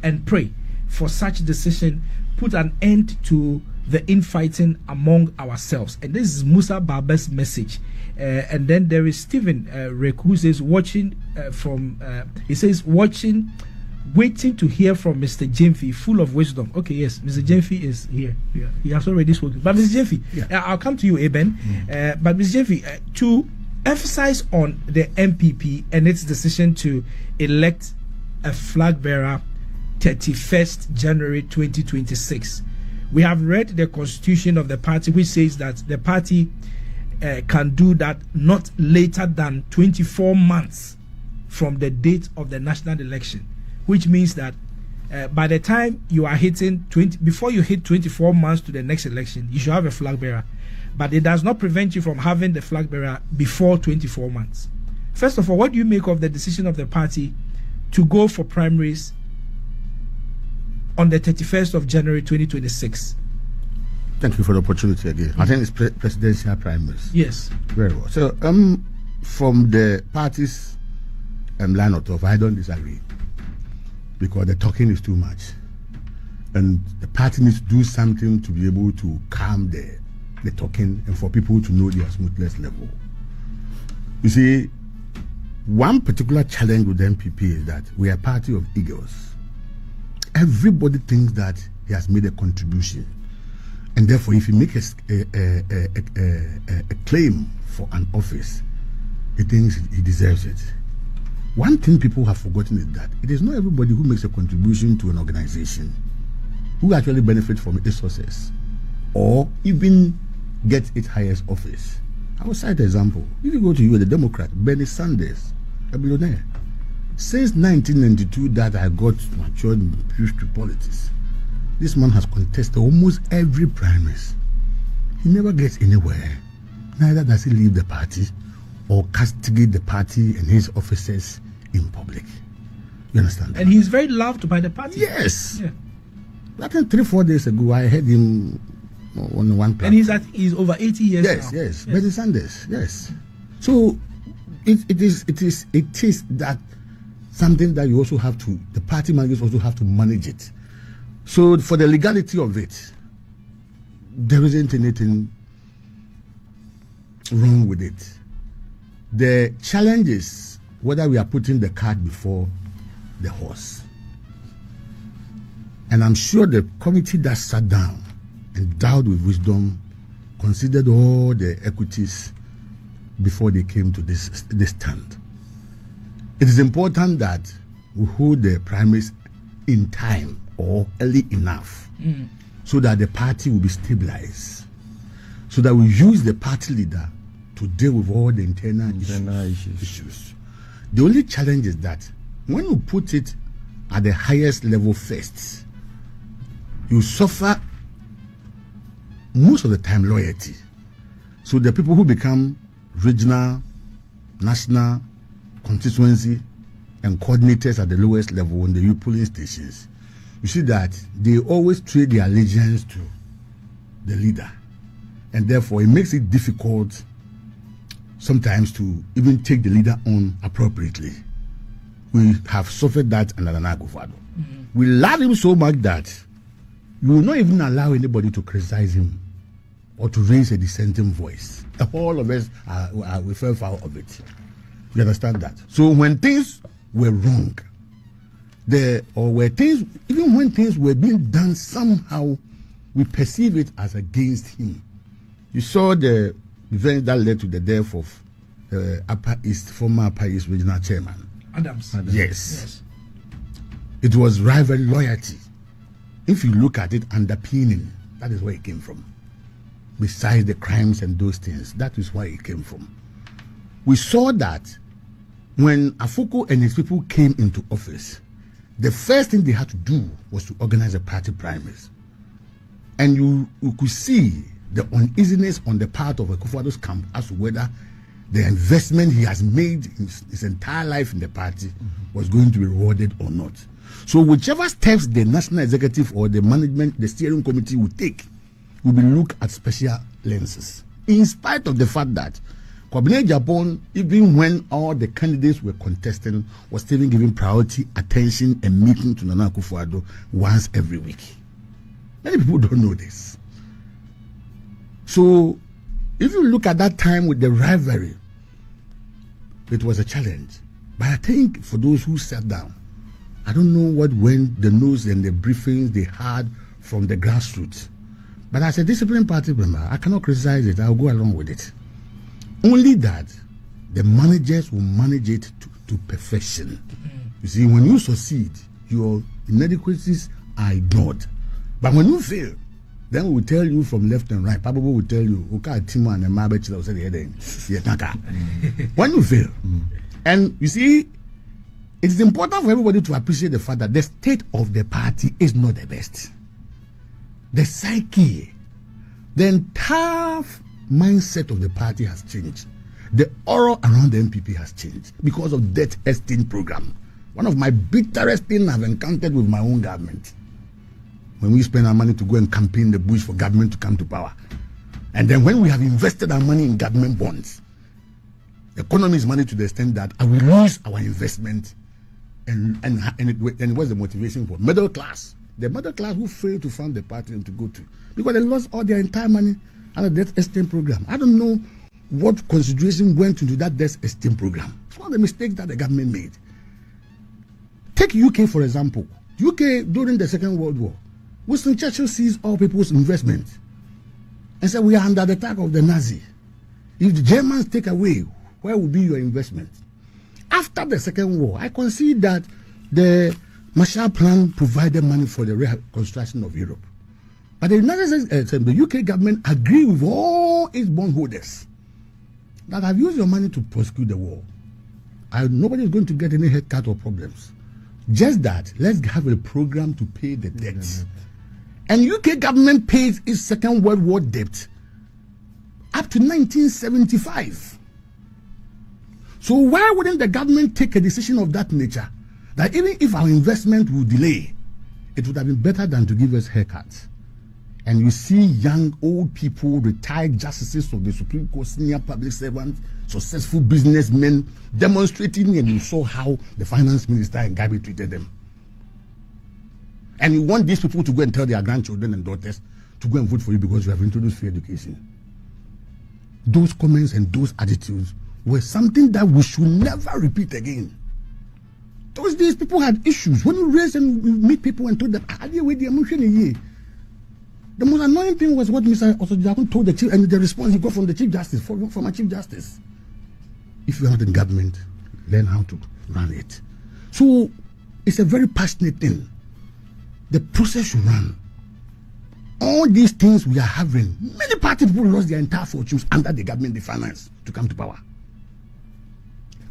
and pray for such decision put an end to the infighting among ourselves. And this is Musa Baba's message. And then there is Stephen Reku, who says watching waiting to hear from Mr. Gyamfi, full of wisdom. Okay, yes, Mr. Gyamfi is here. Yeah, he has already spoken. But Mr. Gyamfi, I'll come to you, Eben. But Mr. Gyamfi, to emphasize on the MPP and its decision to elect a flag bearer 31st January 2026. We have read the constitution of the party, which says that the party can do that not later than 24 months from the date of the national election, which means that by the time you are hitting before you hit 24 months to the next election, you should have a flag bearer. But it does not prevent you from having the flag bearer before 24 months. First of all, what do you make of the decision of the party to go for primaries on the 31st of January 2026? Thank you for the opportunity again. I think it's presidential primaries. Yes. Very well. So, from the party's line of thought, I don't disagree, because the talking is too much, and the party needs to do something to be able to calm the talking and for people to know their smoothness level. You see, one particular challenge with the MPP is that we are a party of egos. Everybody thinks that he has made a contribution, and therefore if he makes a claim for an office, he thinks he deserves it. One thing people have forgotten is that it is not everybody who makes a contribution to an organization who actually benefits from its success or even gets its highest office. I will cite an example. If you go to the Democrat, Bernie Sanders, a billionaire. Since 1992 that I got matured and used to politics, this man has contested almost every primaries. He never gets anywhere. Neither does he leave the party or castigate the party and his officers in public. You understand? And he's very loved by the party. Yes. Yeah. I think 3-4 days ago, I heard him on one platform. And he's over 80 years now. Yes. Bernie Sanders, yes. So it is that something that you also have to, the party managers also have to manage it. So for the legality of it, there isn't anything wrong with it. The challenge is whether we are putting the cart before the horse. And I'm sure the committee that sat down, endowed with wisdom, considered all the equities before they came to this stand. It is important that we hold the primaries in time or early enough so that the party will be stabilized, so that we use the party leader to deal with all the internal issues. The only challenge is that when you put it at the highest level first, you suffer most of the time loyalty. So the people who become regional, national, constituency, and coordinators at the lowest level in the polling stations, you see that they always trade their allegiance to the leader. And therefore, it makes it difficult sometimes to even take the leader on appropriately. We have suffered that under Nana Akufo-Addo. We love him so much that we will not even allow anybody to criticize him or to raise a dissenting voice. All of us we fell foul of it. You understand that? So when things were wrong, even when things were being done somehow, we perceive it as against him. You saw the event that led to the death of former Upper East Regional Chairman Adams. Yes. It was rivalry loyalty. If you look at it, underpinning, that is where it came from. Besides the crimes and those things, that is where it came from. We saw that when Afoko and his people came into office, the first thing they had to do was to organize a party primaries. And you could see the uneasiness on the part of Akufo-Addo's camp as to whether the investment he has made in his entire life in the party was going to be rewarded or not. So whichever steps the National Executive or the management, the steering committee will take, will be looked at special lenses. In spite of the fact that Kwame Jantuah, even when all the candidates were contesting, was still giving priority, attention, and meeting to Nana Akufo-Addo once every week. Many people don't know this. So, if you look at that time with the rivalry, it was a challenge. But I think for those who sat down, I don't know what went the news and the briefings they had from the grassroots. But as a disciplined party member, I cannot criticize it. I'll go along with it. Only that the managers will manage it to perfection. You see, when you succeed, your inadequacies are ignored. But when you fail, then we will tell you from left and right. Papa will tell you, okay, Timo and Mabe will say when you fail. And you see, it is important for everybody to appreciate the fact that the state of the party is not the best. The psyche, the entire mindset of the party has changed. The aura around the MPP has changed because of debt estate program. One of my bitterest things I've encountered with my own government. When we spend our money to go and campaign the bush for government to come to power. And then when we have invested our money in government bonds, the economy is money to the extent that we lose our investment. And what's the motivation for? Middle class. The middle class who failed to fund the party and to go to. Because they lost all their entire money under the debt estate program. I don't know what consideration went into that debt estate program. It's one of the mistakes that the government made. Take UK, for example. UK, during the Second World War, Winston Churchill seized all people's investment and said, we are under the attack of the Nazi. If the Germans take away, where will be your investment? After the Second War, I concede that the Marshall Plan provided money for the reconstruction of Europe. But the United States, the UK government agreed with all its bondholders that have used your money to prosecute the war. Nobody is going to get any haircut or problems. Just that, let's have a program to pay the debts. And UK government paid its Second World War debt up to 1975. So why wouldn't the government take a decision of that nature? That even if our investment will delay, it would have been better than to give us haircuts. And you see young, old people, retired justices of the Supreme Court, senior public servants, successful businessmen demonstrating, and you saw how the finance minister and Gabi treated them. And you want these people to go and tell their grandchildren and daughters to go and vote for you because you have introduced free education. Those comments and those attitudes were something that we should never repeat again. Those days people had issues. When you raise and meet people and told them, the most annoying thing was what Mr. Osojakun told the chief, and the response he got from the Chief Justice, from a Chief Justice. If you are not in government, learn how to run it. So it's a very passionate thing. The process should run. All these things we are having, many party people lost their entire fortunes under the government, the finance, to come to power.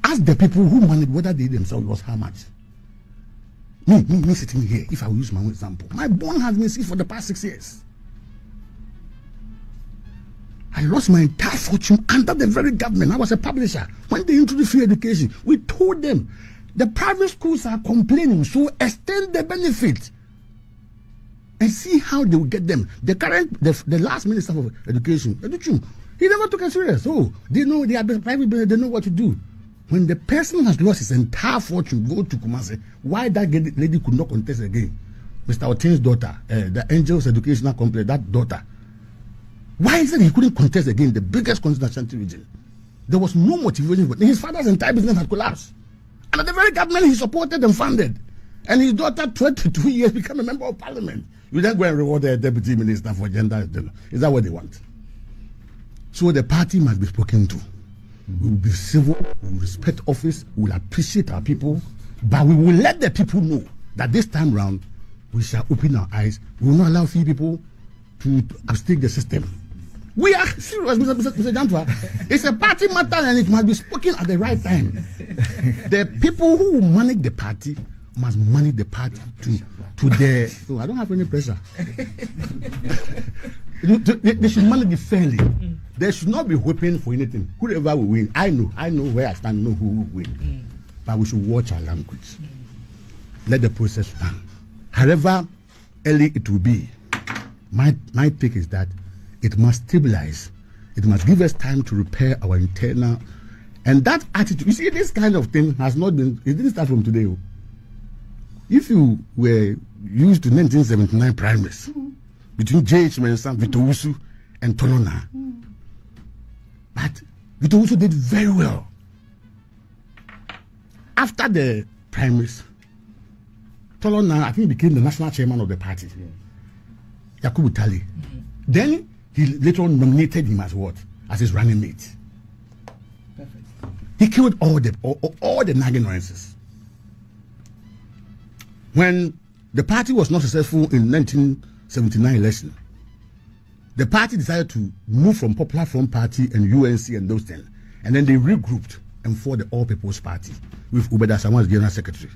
Ask the people who manage whether they themselves lost how much. Me sitting here, if I will use my own example, my bond has been seized for the past 6 years. I lost my entire fortune under the very government. I was a publisher. When they introduced free education, we told them the private schools are complaining, so extend the benefit. and see how they will get them. The last minister of education, he never took it serious. Oh, they know they are private, they know what to do. When the person has lost his entire fortune, go to Kumasi, why that lady could not contest again? Mr. Oteen's daughter, the Angels Educational Complex, that daughter. Why is it he couldn't contest again, the biggest constituency region? There was no motivation for it. His father's entire business had collapsed. And the very government he supported and funded. And his daughter, 22 years, became a member of parliament. You then go and reward the deputy minister for gender. Is that what they want? So the party must be spoken to. We will be civil, we will respect office, we will appreciate our people, but we will let the people know that this time round we shall open our eyes. We will not allow few people to upstake the system. We are serious, Mr. Jantuah. It's a party matter and it must be spoken at the right time. The people who will manage the party must manage the party to their. Oh, I don't have any pressure. They should manage it fairly. There should not be hoping for anything. Whoever will win, I know where I stand, know who will win. But we should watch our language. Let the process run. However early it will be, my take is that it must stabilize. It must give us time to repair our internal. And that attitude, you see, this kind of thing has not been, it didn't start from today. If you were used to 1979 primaries between J.H. Mensah, Victor Usu, and Tolona, but Victor Usu did very well. After the primaries, Tolona, I think, became the national chairman of the party. Yakubu Tali. Then he later on nominated him as what? As his running mate. Perfect. He killed all the nagging noises. When the party was not successful in 1979 election, the party decided to move from Popular Front Party and UNC and those things. And then they regrouped and formed the All People's Party with Ubeda Samoa as General Secretary.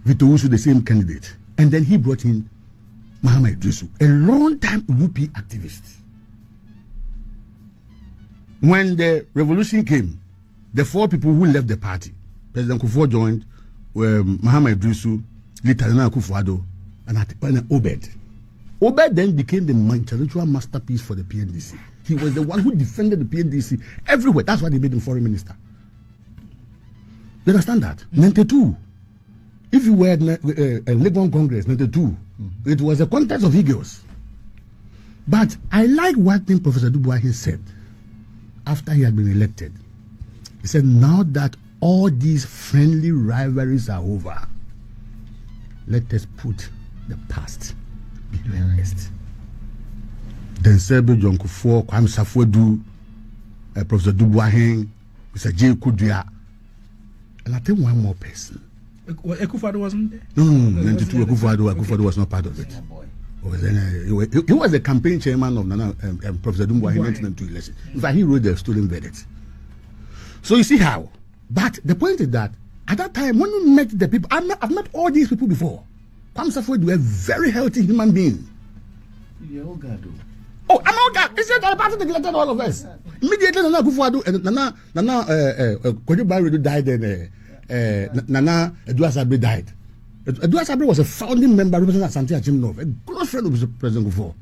Victor Usu, the same candidate. And then he brought in Mahamed Idrisu, a long-time UP activist. When the revolution came, the four people who left the party, President Kufuor joined, were Mahamed Idrisu, Lieutenant Akufo-Addo, and Obed. Obed then became the intellectual masterpiece for the PNDC. He was the one who defended the PNDC everywhere. That's why they made him foreign minister. You understand that? 92. If you were at Legon Congress, 92, it was a contest of egos. But I like what Professor Dubois said after he had been elected. He said, now that all these friendly rivalries are over, let us put the past behind us. Then Sebe John Kufuor, Kwame Safoedu, Professor Dubois, Mr. J. Kudria, and I think one more person. Akufo-Addo wasn't there? No, 92. Akufo-Addo was not part of it. He was the campaign chairman of Nana Professor Dubois in 1992 election. In fact, he wrote the stolen verdict. So you see how. But the point is that at that time, when we met the people, I've met all these people before. Kwame Safoedu were a very healthy human being. You're all God. Oh, I'm all God. It's just the party that elected all of us. Immediately, Nana Akufo-Addo and Nana Kojo Bayero died, and Nana Edward Sabre died. Edward Sabre was a founding member representing Asante Achim North, a close friend of President Kufuor.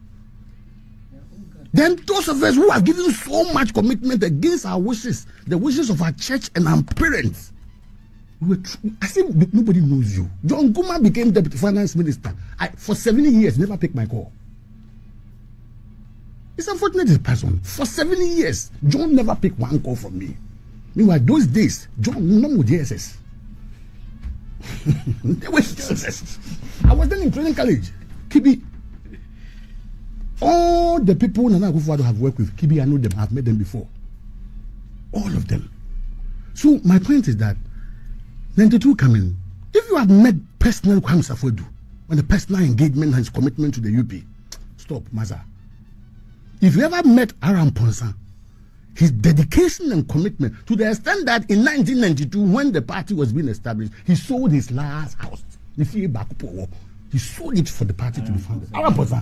Then those of us who have given so much commitment against our wishes, the wishes of our church and our parents, I think nobody knows you. John Guma became deputy finance minister. For 70 years, never picked my call. It's unfortunate this person. For 70 years, John never picked one call from me. Meanwhile, those days, John no more JSS. They were JSS. I was then in training college. Kibi. All the people Nana Akufo-Addo have worked with, Kibi, I know them, I've met them before. All of them. So my point is that 92 coming, if you have met personal Kwame Safoedu, on the personal engagement and his commitment to the UP, stop, Maza. If you ever met Aram Ponsa, his dedication and commitment to the extent that in 1992, when the party was being established, he sold his last house. He sold it for the party to be founded. Aram Ponsa,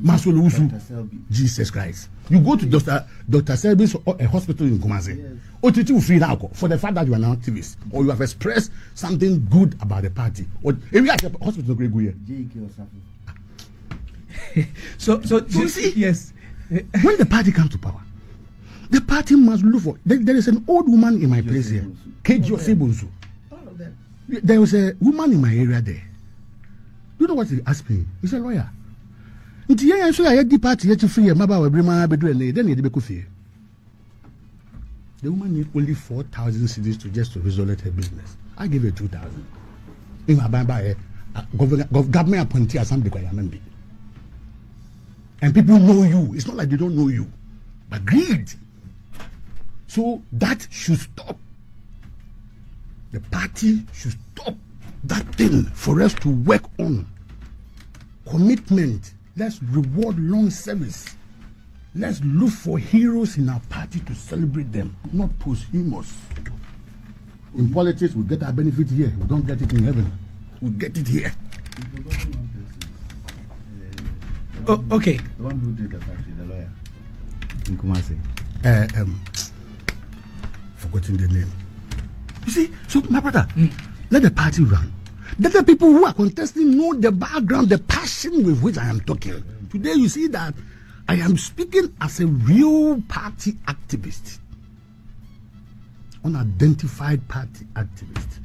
Masolusu, Jesus Christ. You go to Dr. Selby's hospital in Kumasi. OTT will free now for the fact that you are an activist or you have expressed something good about the party. Or if you are at the hospital, So you see, yes. When the party comes to power, the party must look for. There is an old woman in my place here, Kejo Sebunzu. There was a woman in my area there. You know what he asked me? He's a lawyer. The woman needs only 4,000 cedis to resolve her business. I give her 2,000. In my government appointee as some requirement. And people know you. It's not like they don't know you. But greed. So that should stop. The party should stop that thing for us to work on. Commitment. Let's reward long service. Let's look for heroes in our party to celebrate them, not posthumous. In politics, we get our benefit here. We don't get it in heaven. We get it here. Oh, okay. The one who did the factory, the lawyer. In Kumasi. Forgetting the name. You see, so my brother, let the party run. Let the people who are contesting know the background, the passion with which I am talking. Today you see that I am speaking as a real party activist. Unidentified party activist.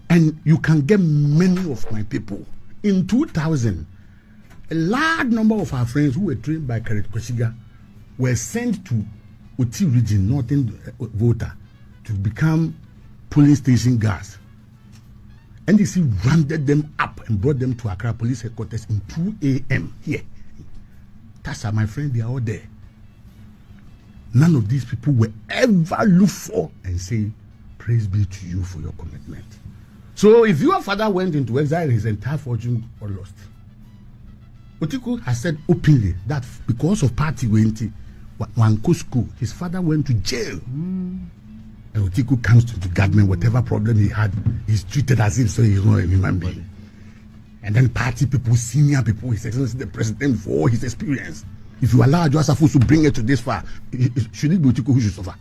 And you can get many of my people. In 2000, a large number of our friends who were trained by Karet Kwesiga were sent to Oti region, Northern Volta, to become polling station guards. NDC rounded them up and brought them to Accra Police Headquarters in 2 a.m. here. Tasha, my friend, they are all there. None of these people will ever look for and say, praise be to you for your commitment. So if your father went into exile, his entire fortune was lost. Otiko has said openly that because of party Wenti, Wanko school, his father went to jail. And Otiko comes to the government, whatever problem he had, he's treated as if so he's not a human being. And then party people, senior people, His Excellency the President, for all his experience. If you allow Adwoa Safu to bring it to this far, should it be Otiko who should suffer?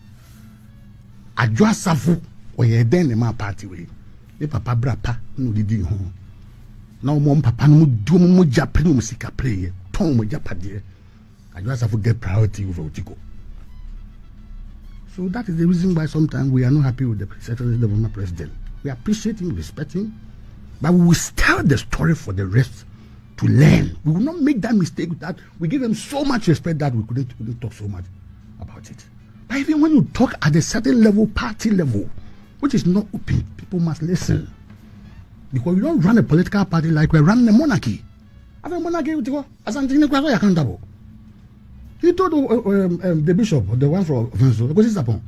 Adwoa Safu, or ye then the party way. The papa brapa, no didi home. Now mom papa no do mo Japan musika play, ton mo Japadie. Adwoa Safu get priority over Otiko. So that is the reason why sometimes we are not happy with the former president. We appreciate him, respect him, but we will tell the story for the rest to learn. We will not make that mistake that we give them so much respect that we couldn't talk so much about it. But even when you talk at a certain level, party level, which is not open, people must listen. Because you don't run a political party like we're running a monarchy. I have a monarchy as I'm accountable. He told the bishop, the one from Venzo, because it's upon.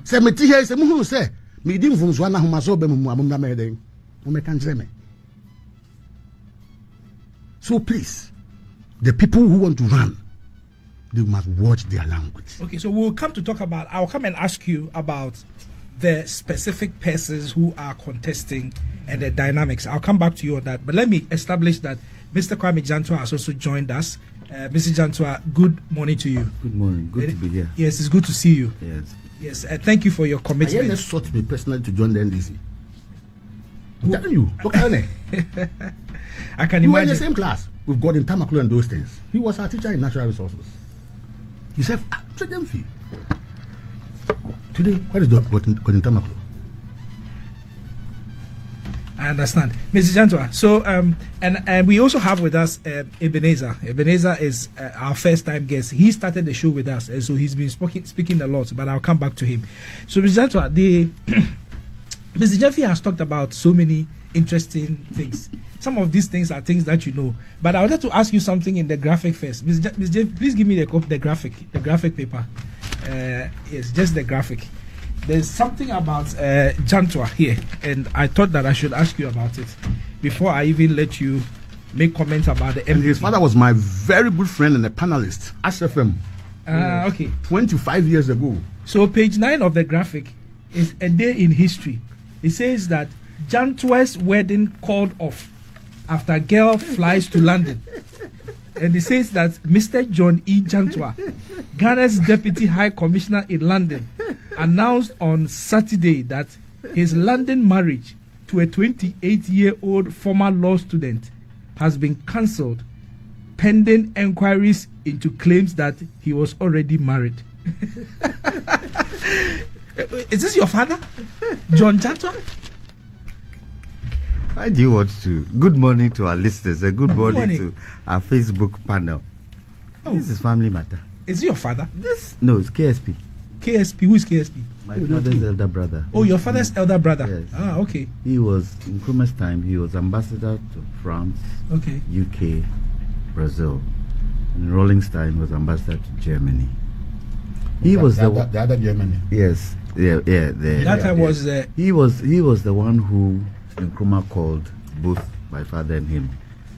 Say, me here is a muhu say, me dim from Zwana who must obey Mumma Meding, who may can say me. So please, the people who want to run, they must watch their language. Okay, so we'll come to talk about, I'll come and ask you about the specific persons who are contesting and the dynamics. I'll come back to you on that. But let me establish that Mr. Kwame Jantuah has also joined us. Mr. Jantuah, good morning to you. Good morning. Good to be here. Yes, it's good to see you. Yes. Yes, thank you for your commitment. I sought me personally to join the NDC. I'm telling you, look at it. I can we imagine. were in the same class with Gordon Tamakulu and those things. He was our teacher in natural resources. He said, Gyamfi. Today, where is Gordon Tamakulu? I understand. Mrs. Jantuah, so, and we also have with us Ebenezer. Ebenezer is our first time guest. He started the show with us, and so he's been speaking a lot, but I'll come back to him. So, Mrs. Jantuah, Mr. Gyamfi has talked about so many interesting things. Some of these things are things that you know, but I wanted to ask you something in the graphic first. Ms. Gyamfi, please give me the graphic paper. Yes, just the graphic. There's something about Jantuah here, and I thought that I should ask you about it before I even let you make comments about the And his father was my very good friend and a panelist, SFM. Okay. 25 years ago. So page 9 of the graphic is a day in history. It says that Jantuah's wedding called off after girl flies to London. And it says that Mr. John E. Jantuah, Ghana's Deputy High Commissioner in London, announced on Saturday that his London marriage to a 28-year-old former law student has been cancelled pending enquiries into claims that he was already married. Is this your father, John Jantuah? Why do you want to? Good morning to our listeners. A good morning to our Facebook panel. Oh. This is family matter. Is it your father? No, it's KSP. KSP? Who is KSP? My father's elder brother. Oh, your father's elder brother. Yes. Ah, okay. He was, in Nkrumah's time, he was ambassador to France, okay, UK, Brazil. In Rawlings' time, he was ambassador to Germany. He was the other Germany. Yes, yeah. That time was. He was the one who Nkrumah called both my father and him,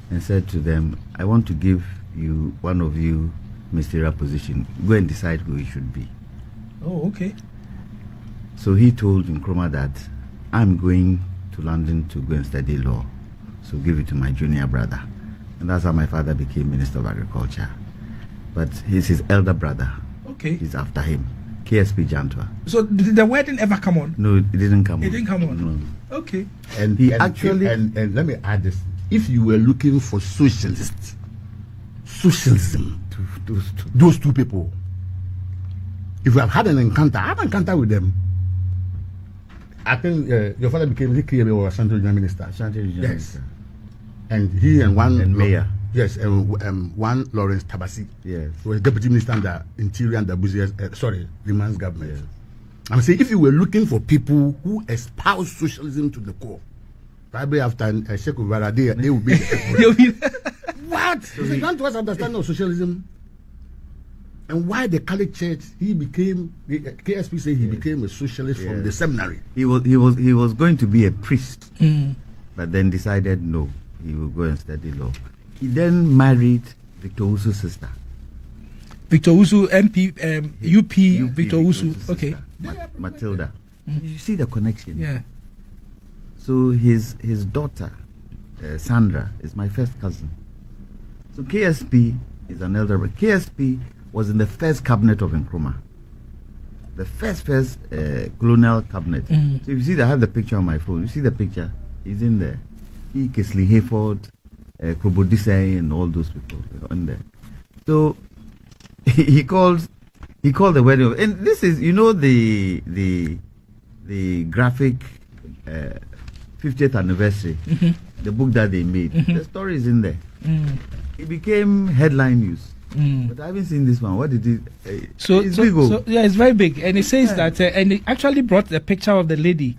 and said to them, "I want to give you one of you ministerial position. Go and decide who it should be." Oh, okay. So he told Nkrumah that I'm going to London to go and study law, so give it to my junior brother, and that's how my father became Minister of Agriculture. But he's his elder brother. Okay. He's after him, KSP Jantuah. So did the wedding ever come on? No, it didn't come on. It didn't come on. No. Okay. And let me add this: if you were looking for socialism, those two people, if you have had an encounter, I had an encounter with them. I think your father became the KMA or Asante Regional Minister. Asante Regional Minister. And he and one mayor. Yes, and one Lawrence Tabasi. Yes. Who was deputy minister under Interior and the man's government. Yes. I'm saying if you were looking for people who espouse socialism to the core, probably after Sheikh Uvara, they would be what? So you want to understand of socialism and why the Catholic Church KSP say he became a socialist from the seminary. He was going to be a priest, but then decided no, he will go and study law. He then married Victor Usu's sister. Victor Usu, MP, UP Victor Usu. Okay. Matilda. You see the connection? Yeah. So his daughter, Sandra, is my first cousin. So KSP is an elder. KSP was in the first cabinet of Nkrumah. The first colonial cabinet. So you see, I have the picture on my phone. You see the picture? He's in there. He, Kesley Hayford, Kobodisei, and all those people in there. So he called the wedding, and this is, you know, the graphic 50th anniversary, the book that they made. The story is in there. It became headline news. But I haven't seen this one. What did it? It's big. Yeah, it's very big, and it says that, and it actually brought the picture of the lady,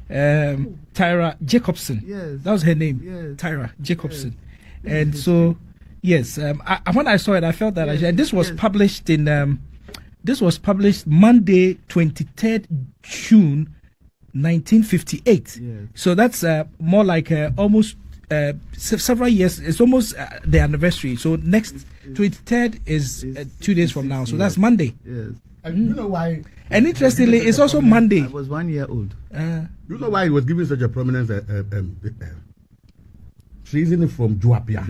Tyra Jacobson. Yes, that was her name. Yes. Tyra Jacobson, and so yes, when I saw it, I felt that. And this was published in. This was published Monday, 23rd June, 1958. Yes. So that's more like almost several years. It's almost the anniversary. So next 23rd is 2 days from now. So that's Monday. Yes. And you know why? And interestingly, it's also Monday. I was 1 year old. You know why he was given such a prominence? Treason from Joapia.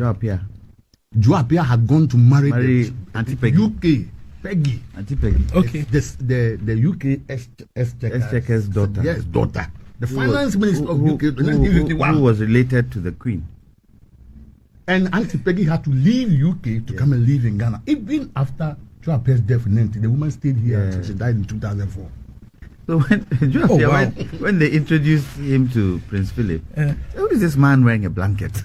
Joapia had gone to marry Auntie Peggy. UK. Peggy. Auntie Peggy. Okay. The UK Exchequer's daughter. Yes, daughter. The finance minister of UK. Who was related to the Queen. And Auntie Peggy had to leave UK to come and live in Ghana. Even after Joapia's death in 1990, the woman stayed here until she died in 2004. So when they introduced him to Prince Philip, who is this man wearing a blanket?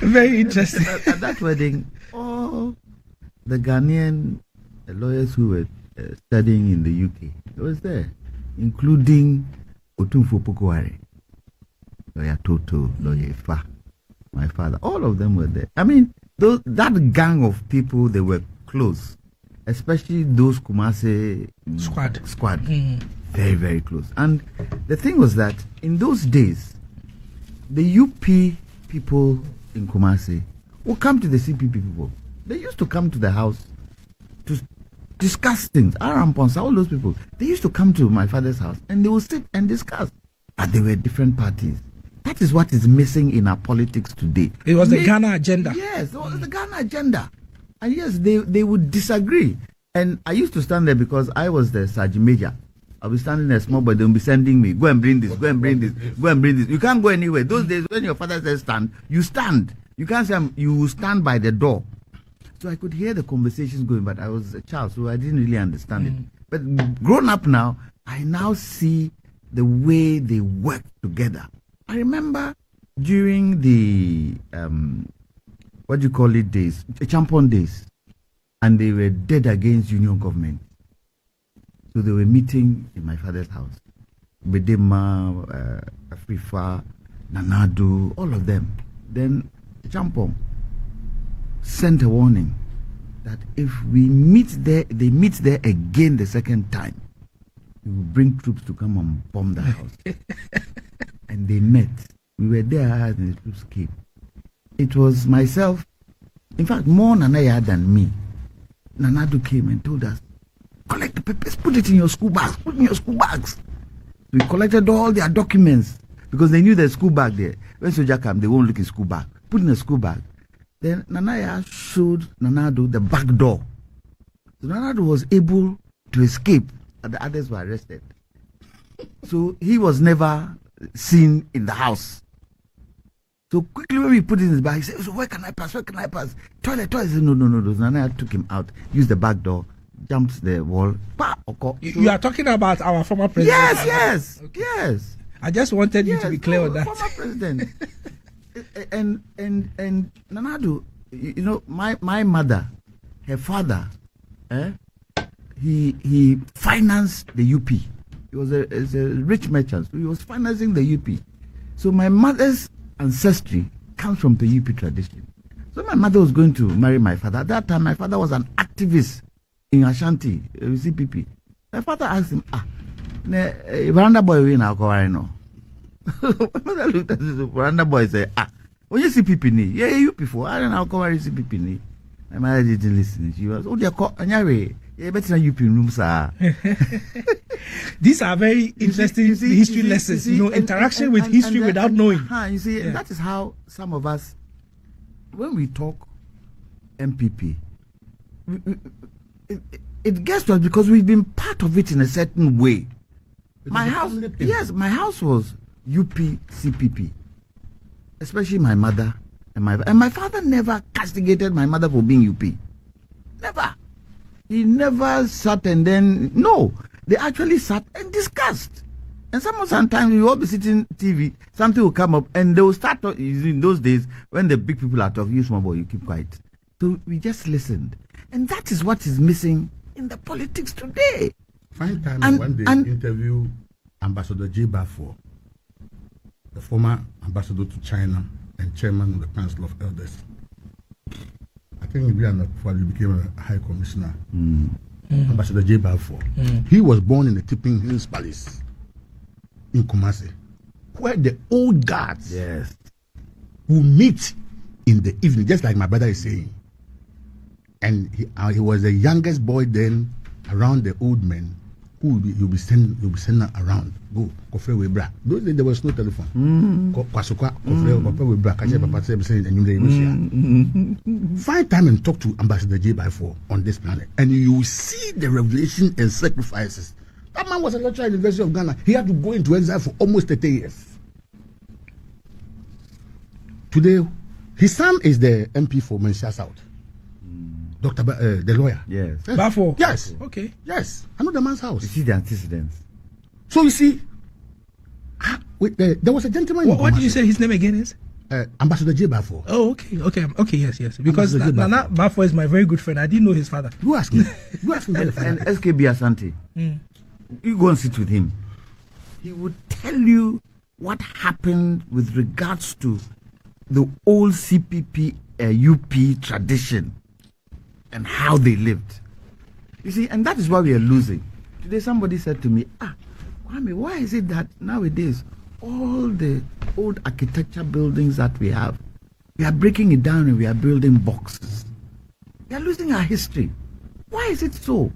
Very interesting. At that wedding, all the Ghanaian lawyers who were studying in the UK, they was there, including Otumfo Pokuware, Lawyer Toto, Lawyer Ifa, my father. All of them were there. I mean, that gang of people, they were close, especially those Kumasi squad. Very, very close. And the thing was that in those days, the UP people in Kumasi would come to the CPP people. They used to come to the house to discuss things. Aramponsa, all those people, they used to come to my father's house and they would sit and discuss. But they were different parties. That is what is missing in our politics today. It was the Ghana agenda. Yes, it was the Ghana agenda. And yes, they would disagree. And I used to stand there because I was the Sergeant Major I'll be standing there small, but they'll be sending me, go and bring this, go and bring this, go and bring this. You can't go anywhere. Those days, when your father says stand, you stand. You can't say, you will stand by the door. So I could hear the conversations going, but I was a child, so I didn't really understand it. But grown up now, I now see the way they work together. I remember during the, days, Champon days, and they were dead against union government. So they were meeting in my father's house. Bedema, Afrifa, Nanado, all of them. Then Champon sent a warning that if we meet there, they meet there again the second time, we will bring troops to come and bomb the house. And they met. We were there and the troops came. It was myself, in fact, more Nanaya than me. Nanado came and told us, collect the papers, put it in your school bags, put it in your school bags. We collected all their documents because they knew there's school bag there. When soldier come, they won't look in school bag. Put in a school bag. Then Nanaya showed Nanado the back door. So Nanado was able to escape, and the others were arrested. So he was never seen in the house. So quickly when we put it in his bag, he said, so where can I pass? Where can I pass? Toilet. He said, no. Nanaya took him out, used the back door, jumped the wall. You are talking about our former president? Yes, okay. Yes. I just wanted you to be clear on that. Former president. and Nanado, you know, my mother, her father, he financed the UP. He was a rich merchant, so he was financing the UP. So my mother's ancestry comes from the UP tradition. So my mother was going to marry my father. At that time, my father was an activist in Ashanti, CPP. My father asked him, veranda boy we now go no. My mother looked at the veranda boy and said, when you see CPP ni, yeah, you before, I don't know how CPP ni. My mother didn't listen. She was, they call anyway. Yeah, better than UP room, sir. These are very interesting history lessons, interaction with history without knowing. You see, and that is how some of us, when we talk MPP, it gets to us because we've been part of it in a certain way. My house was UP CPP, especially my mother and my father never castigated my mother for being UP. Never. He never sat and then, no, they actually sat and discussed. And sometimes we will be sitting TV, something will come up and they will start talking. In those days, when the big people are talking, you small boy, you keep quiet. So we just listened. And that is what is missing in the politics today. Fine time when they interview Ambassador J. Balfour, the former ambassador to China and chairman of the Council of Elders. I think before he became a high commissioner, Ambassador J. Balfour. He was born in the Tipping Hills Palace in Kumasi, where the old guards who meet in the evening, just like my brother is saying. And he was the youngest boy then around the old men who you'll be sending around. Go, Kofre Webra. Those days there was no telephone. Kwasuka, Kofre Webra, Kache Papa saying, and find time and talk to Ambassador J. Balfour on this planet, and you will see the revelation and sacrifices. That man was a lecturer at the University of Ghana. He had to go into exile for almost 30 years. Today, his son is the MP for Mensia South. Dr. The lawyer. Yes. Balfour. Yes. Okay. Yes. I know the man's house. You see the antecedents. So you see, there was a gentleman. What did you say his name again is? Ambassador J. Balfour. Oh, okay, yes. Because Nana Balfour is my very good friend. I didn't know his father. Who asked me? And SKB Asante. You go and sit with him. He would tell you what happened with regards to the old CPP UP tradition and how they lived. You see, and that is why we are losing. Today somebody said to me, Kwame, why is it that nowadays all the old architecture buildings that we have, we are breaking it down and we are building boxes? We are losing our history. Why is it so?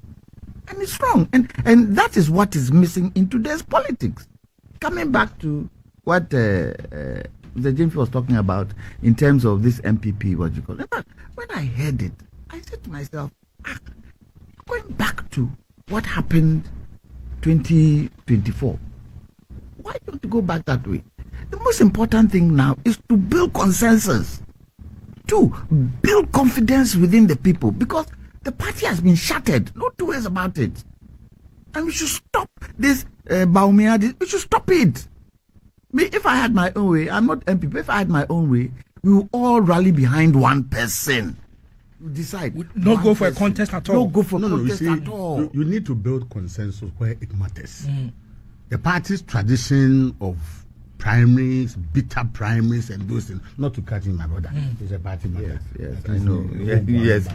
And it's wrong. And that is what is missing in today's politics. Coming back to what the Gyamfi was talking about in terms of this MPP, what you call it. When I heard it, I said to myself, going back to what happened 2024. Why don't you go back that way? The most important thing now is to build consensus. 2, build confidence within the people, because the party has been shattered. No 2 ways about it. And we should stop this Baumia. We should stop it. If I had my own way, I'm not MPP. If I had my own way, we will all rally behind one person. You decide. Not go for a contest at all. Don't go for a contest you see, at all. You need to build consensus where it matters. The party's tradition of primaries, bitter primaries, and those things. Not to cut in, my brother. It's a party matter. Yes, I know. Yes.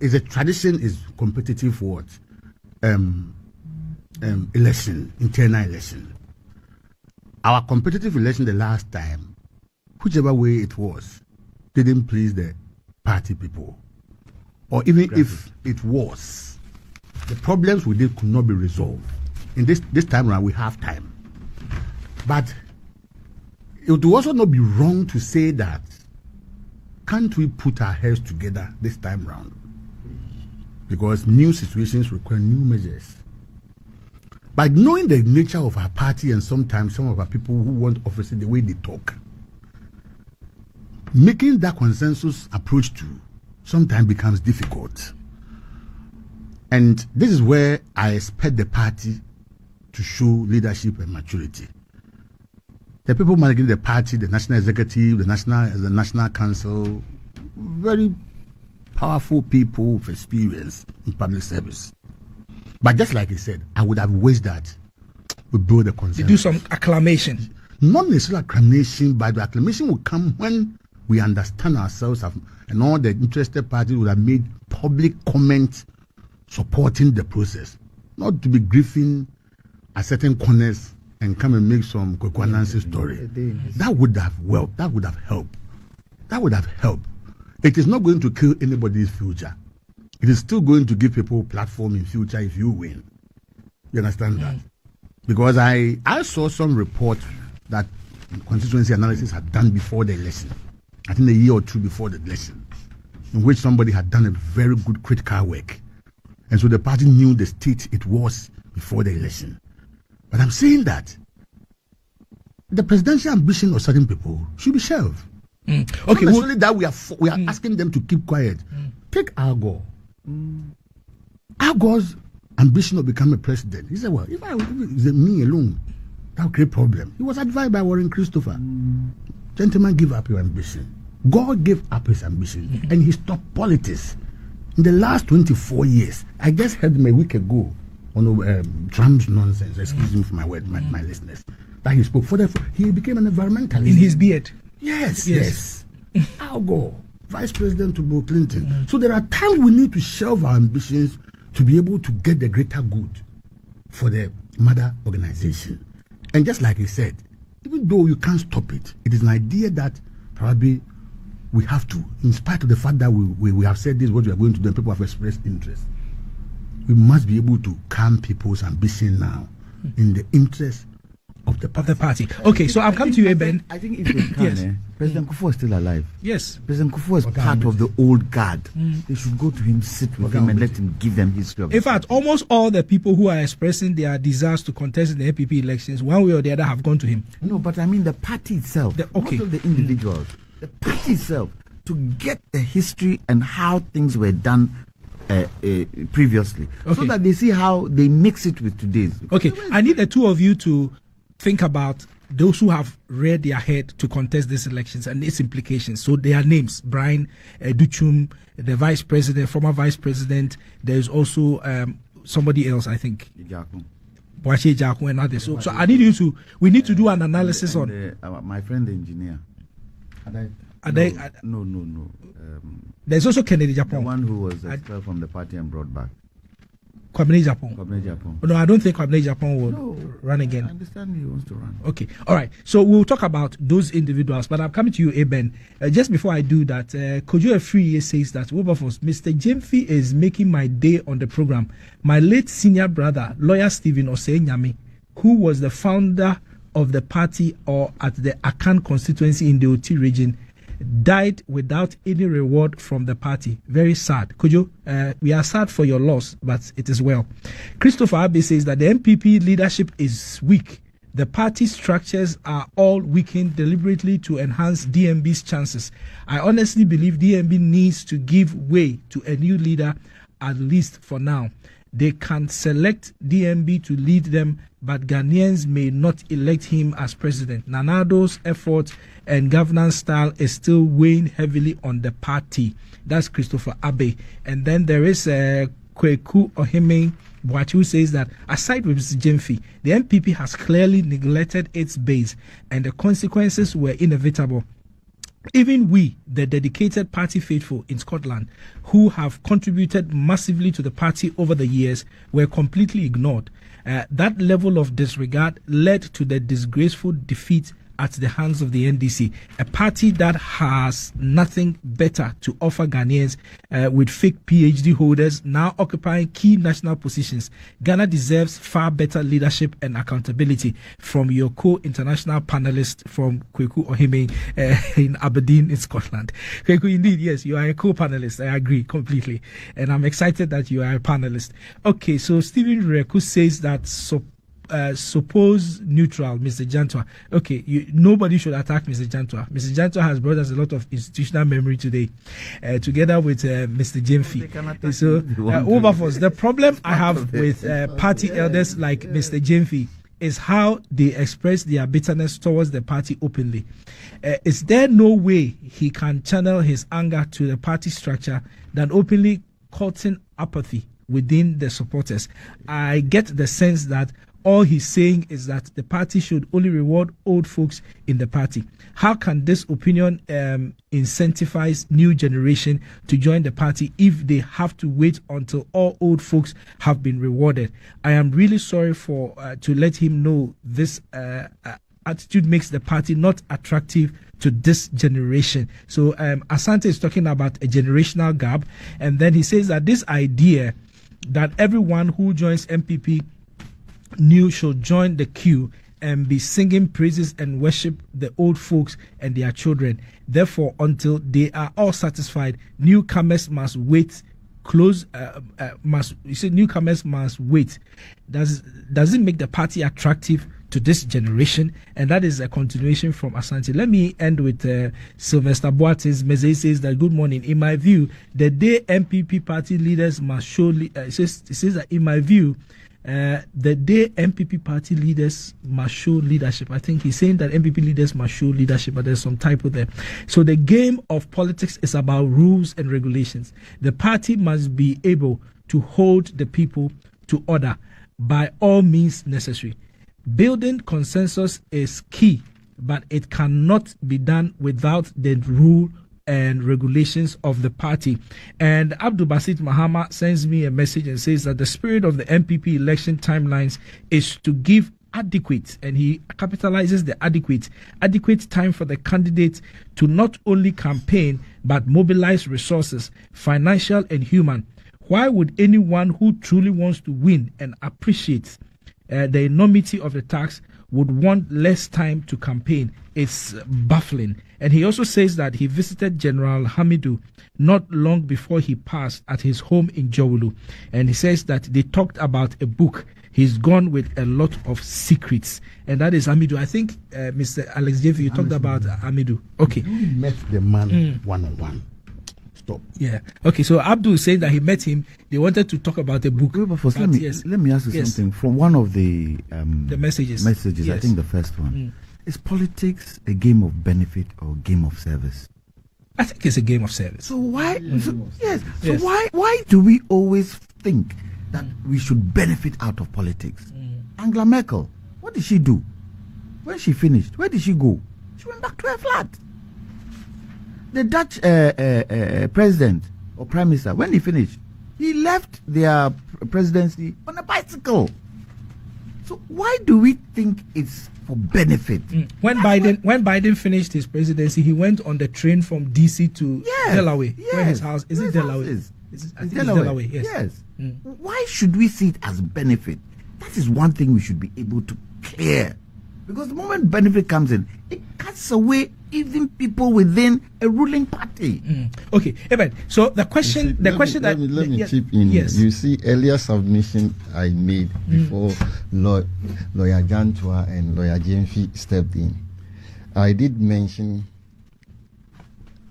It's a tradition. Is competitive what? Election, internal election. Our competitive election the last time, whichever way it was, didn't please the party people. Or even if it was, the problems with it could not be resolved. In this time around, we have time. But it would also not be wrong to say that, can't we put our heads together this time around? Because new situations require new measures. By knowing the nature of our party and sometimes some of our people who want office, the way they talk, making that consensus approach to sometimes becomes difficult. And this is where I expect the party to show leadership and maturity. The people managing the party, the national executive, the national council, very powerful people with experience in public service. But just like he said, I would have wished that we build a consensus. You do some acclamation. Not necessarily acclamation, but the acclamation will come when we understand ourselves, and all the interested parties would have made public comment supporting the process. Not to be griefing at certain corners and come and make some Kwekwanansi story. That would have helped. That would have helped. That would have helped. It is not going to kill anybody's future. It is still going to give people a platform in future if you win. You understand that? Because I saw some report that constituency analysis had done before the election. I think a year or 2 before the election, in which somebody had done a very good critical work. And so the party knew the state it was before the election. But I'm saying that the presidential ambition of certain people should be shelved. Okay, not necessarily that we are asking them to keep quiet. Take Al Gore. Al Gore's ambition of becoming a president. He said, well, if it's me alone, that would create a problem. He was advised by Warren Christopher. Gentlemen, give up your ambition. God gave up his ambition and he stopped politics. In the last 24 years, I just heard him a week ago on Trump's nonsense, excuse me for my word, my listeners, that he spoke for he became an environmentalist. In his beard. Yes. Al Gore, Vice President to Bill Clinton. So there are times we need to shelve our ambitions to be able to get the greater good for the mother organization. And just like he said, even though you can't stop it, it is an idea that probably we have to, in spite of the fact that we have said this, what we are going to do, and people have expressed interest. We must be able to calm people's ambition now in the interest of the party. Okay, so I'll come to you, Eben. I think if they can, Yes. President Kufuor is still alive. Yes. President Kufuor is part of the old guard. They should go to him, sit with him, and let him give them history of In fact, almost all the people who are expressing their desires to contest in the APP elections, one way or the other, have gone to him. No, but I mean the party itself, not of the individuals. The party itself, to get the history and how things were done previously, so that they see how they mix it with today's. Okay, I need the two of you to think about those who have read their head to contest these elections and its implications. So their names: Brian Duchum, the vice president, former vice president. There's also somebody else, I think. Boache Jaku and others. So I need you to. We need to do an analysis on my friend, the engineer. No. There's also Kennedy Japan. The one who was expelled from the party and brought back. Kwame Japan. No, I don't think Kwame Japan will run again. I understand he wants to run. Okay, all right. So we'll talk about those individuals, but I'm coming to you, Eben. Just before I do that, Kojo Efriye says that Wilberforce, Mr. Gyamfi is making my day on the program. My late senior brother, lawyer Stephen Osei-Nyame, who was the founder of the party or at the Akan constituency in the Oti region, died without any reward from the party. Very sad. Kojo, we are sad for your loss, but it is well. Christopher Abbey says that the MPP leadership is weak. The party structures are all weakened deliberately to enhance DMB's chances. I honestly believe DMB needs to give way to a new leader, at least for now. They can select DMB to lead them, but Ghanaians may not elect him as president. Nana Addo's effort and governance style is still weighing heavily on the party. That's Christopher Abbey. And then there is Kweku Ohime, who says that aside with Mr. Gyamfi, the MPP has clearly neglected its base and the consequences were inevitable. Even we, the dedicated party faithful in Scotland, who have contributed massively to the party over the years, were completely ignored. That level of disregard led to the disgraceful defeat at the hands of the NDC, a party that has nothing better to offer Ghanaians, with fake PhD holders now occupying key national positions. Ghana deserves far better leadership and accountability from your co-international panelist from Kweku Ohime in Aberdeen in Scotland. Kweku, indeed, yes, you are a co-panelist. I agree completely. And I'm excited that you are a panelist. Okay, so Stephen Reku says that suppose neutral Mr. Jantuah. Okay, nobody should attack Mr. Jantuah. Mr. Jantuah has brought us a lot of institutional memory today, together with Mr. Gyamfi. So, Wilberforce, the problem I have with party elders like Mr. Gyamfi is how they express their bitterness towards the party openly. Is there no way he can channel his anger to the party structure than openly courting apathy within the supporters? I get the sense that all he's saying is that the party should only reward old folks in the party. How can this opinion incentivize new generation to join the party if they have to wait until all old folks have been rewarded? I am really sorry to let him know this attitude makes the party not attractive to this generation. So Asante is talking about a generational gap, and then he says that this idea that everyone who joins MPP new should join the queue and be singing praises and worship the old folks and their children. Therefore, until they are all satisfied, newcomers must wait. Newcomers must wait. Does it make the party attractive to this generation? And that is a continuation from Asante. Let me end with Sylvester Boate's message. Says that, good morning. In my view, the day MPP party leaders must show. It says that in my view, the day MPP party leaders must show leadership. I think he's saying that MPP leaders must show leadership, but there's some typo there. So the game of politics is about rules and regulations. The party must be able to hold the people to order by all means necessary. Building consensus is key, but it cannot be done without the rule and regulations of the party. And Abdul Basit Mahama sends me a message and says that the spirit of the MPP election timelines is to give adequate, and he capitalizes the adequate time for the candidate to not only campaign but mobilize resources, financial and human. Why would anyone who truly wants to win and appreciates the enormity of the tax would want less time to campaign? It's baffling. And he also says that he visited General Hamidu not long before he passed at his home in Jowulu. And he says that they talked about a book. He's gone with a lot of secrets. And that is Hamidu. I think, Mr. Alex Gyamfi, you talked about Hamidu. Okay. You met the man one-on-one. Stop. Yeah. Okay, so Abdul said that he met him. They wanted to talk about a book. Let me ask you something. From one of the messages. Yes. I think the first one. Is politics a game of benefit or a game of service? I think it's a game of service. So why? Why do we always think that we should benefit out of politics? Angela Merkel, what did she do? When she finished, where did she go? She went back to her flat. The Dutch president or prime minister, when he finished, he left their presidency on a bicycle. So why do we think it's for benefit? When Biden finished his presidency, he went on the train from DC to Delaware, where his house is. It Delaware? It's Delaware. Yes. Why should we see it as benefit? That is one thing we should be able to clear, because the moment benefit comes in, it cuts away even people within a ruling party. Okay, Eben. So the question, let me chip in. Yes. You see, earlier submission I made before lawyer Jantuah and lawyer Gyamfi stepped in, I did mention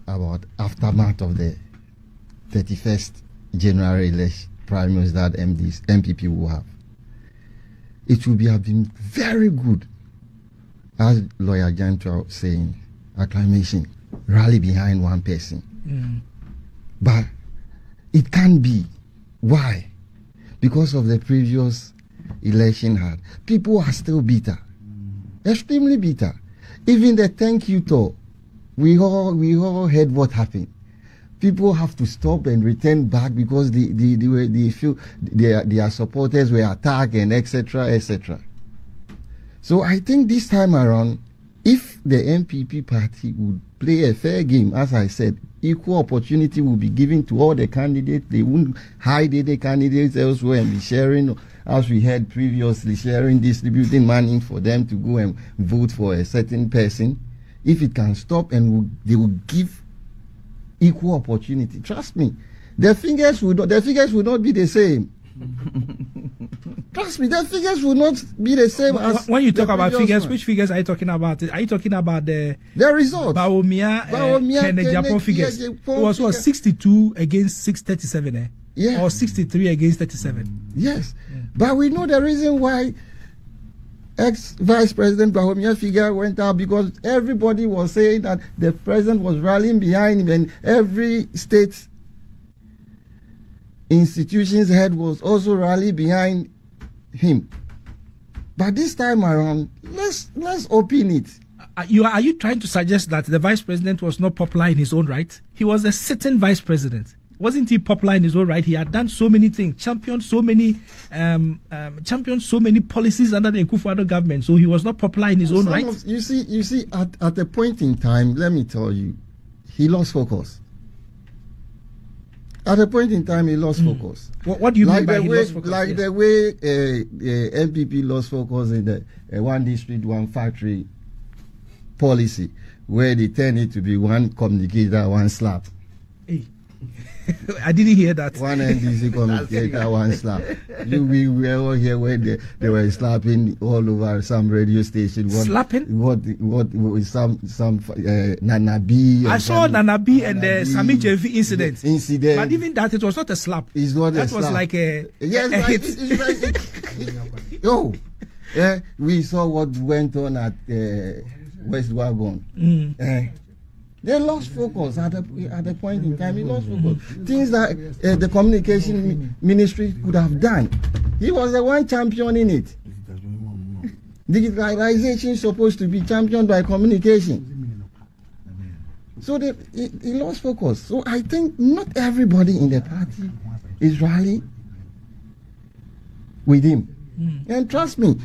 about aftermath of the 31st January election primaries that MPP will have. It would have been very good, as lawyer Jantuah was saying, acclamation, rally behind one person. But it can't be. Why? Because of the previous election people are still bitter, extremely bitter. Even the thank you tour, we all heard what happened. People have to stop and return back because they feel their supporters were attacked and etc. etc. So I think this time around, if the MPP party would play a fair game, as I said, equal opportunity will be given to all the candidates. They won't hide the candidates elsewhere and be sharing, as we had previously, distributing money for them to go and vote for a certain person. If it can stop and they will give equal opportunity, trust me, the figures will not be the same. Trust me, the figures will not be the same as when you talk about figures. One. Which figures are you talking about? Are you talking about the results? Bawumia Kennedy Japan figures? It was 62 against 637, Yeah. or 63 against 37. Yes, but we know the reason why ex-Vice President Bawumia figure went out, because everybody was saying that the president was rallying behind him, and every state institution's head was also rallying behind him. But this time around, let's open it. Are you trying to suggest that the vice president was not popular in his own right? He was a sitting vice president. Wasn't he popular in his own right? He had done so many things, championed so many policies under the Akufo-Addo government. So he was not popular in his own right. You see, at a point in time, let me tell you, he lost focus. At a point in time, he lost focus. What do you mean by he lost focus? Like the way MPP lost focus in the one district, one factory policy, where they turned it to be one communicator, one slap. Hey. I didn't hear that. One NDC communicator, one slap. We were all here when they were slapping all over some radio station. Slapping? What some Nana B. I saw Nana B and the Sami Gyamfi incident. But even that, it was not a slap. It's not that a slap. Was like a hit. Yo, we saw what went on at West Wagon. They lost focus at a point in time. He lost focus. Things that the communication ministry could have done. He was the one championing it. Digitalization is supposed to be championed by communication. So he lost focus. So I think not everybody in the party is rallying with him. And trust me,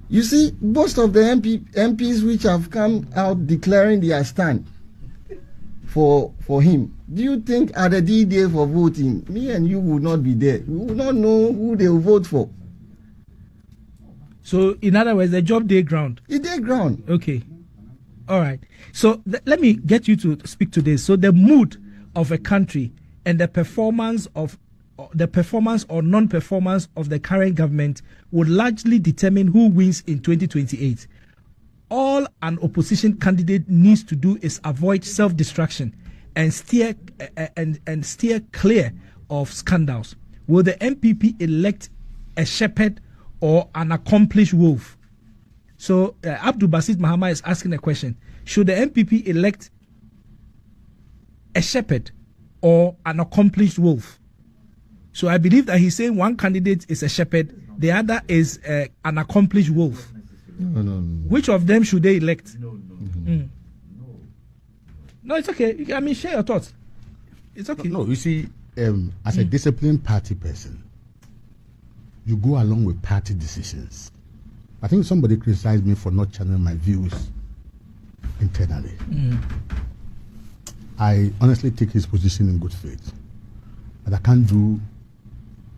you see, most of the MPs which have come out declaring their stand for him, do you think at the D-Day for voting, me and you would not be there? We would not know who they will vote for. So, in other words, the job day ground. It day ground. Okay. All right. So, let me get you to speak to this. So, the mood of a country and the performance or non-performance of the current government would largely determine who wins in 2028. All an opposition candidate needs to do is avoid self-destruction and steer clear of scandals. Will the MPP elect a shepherd or an accomplished wolf? So Abdul Basit Mahama is asking a question. Should the MPP elect a shepherd or an accomplished wolf? So I believe that he's saying one candidate is a shepherd, the other is an accomplished wolf. No. Which of them should they elect? No, it's okay. I mean, share your thoughts. It's okay. No, you see, as a disciplined party person, you go along with party decisions. I think somebody criticized me for not channeling my views internally. I honestly take his position in good faith. But I can't do,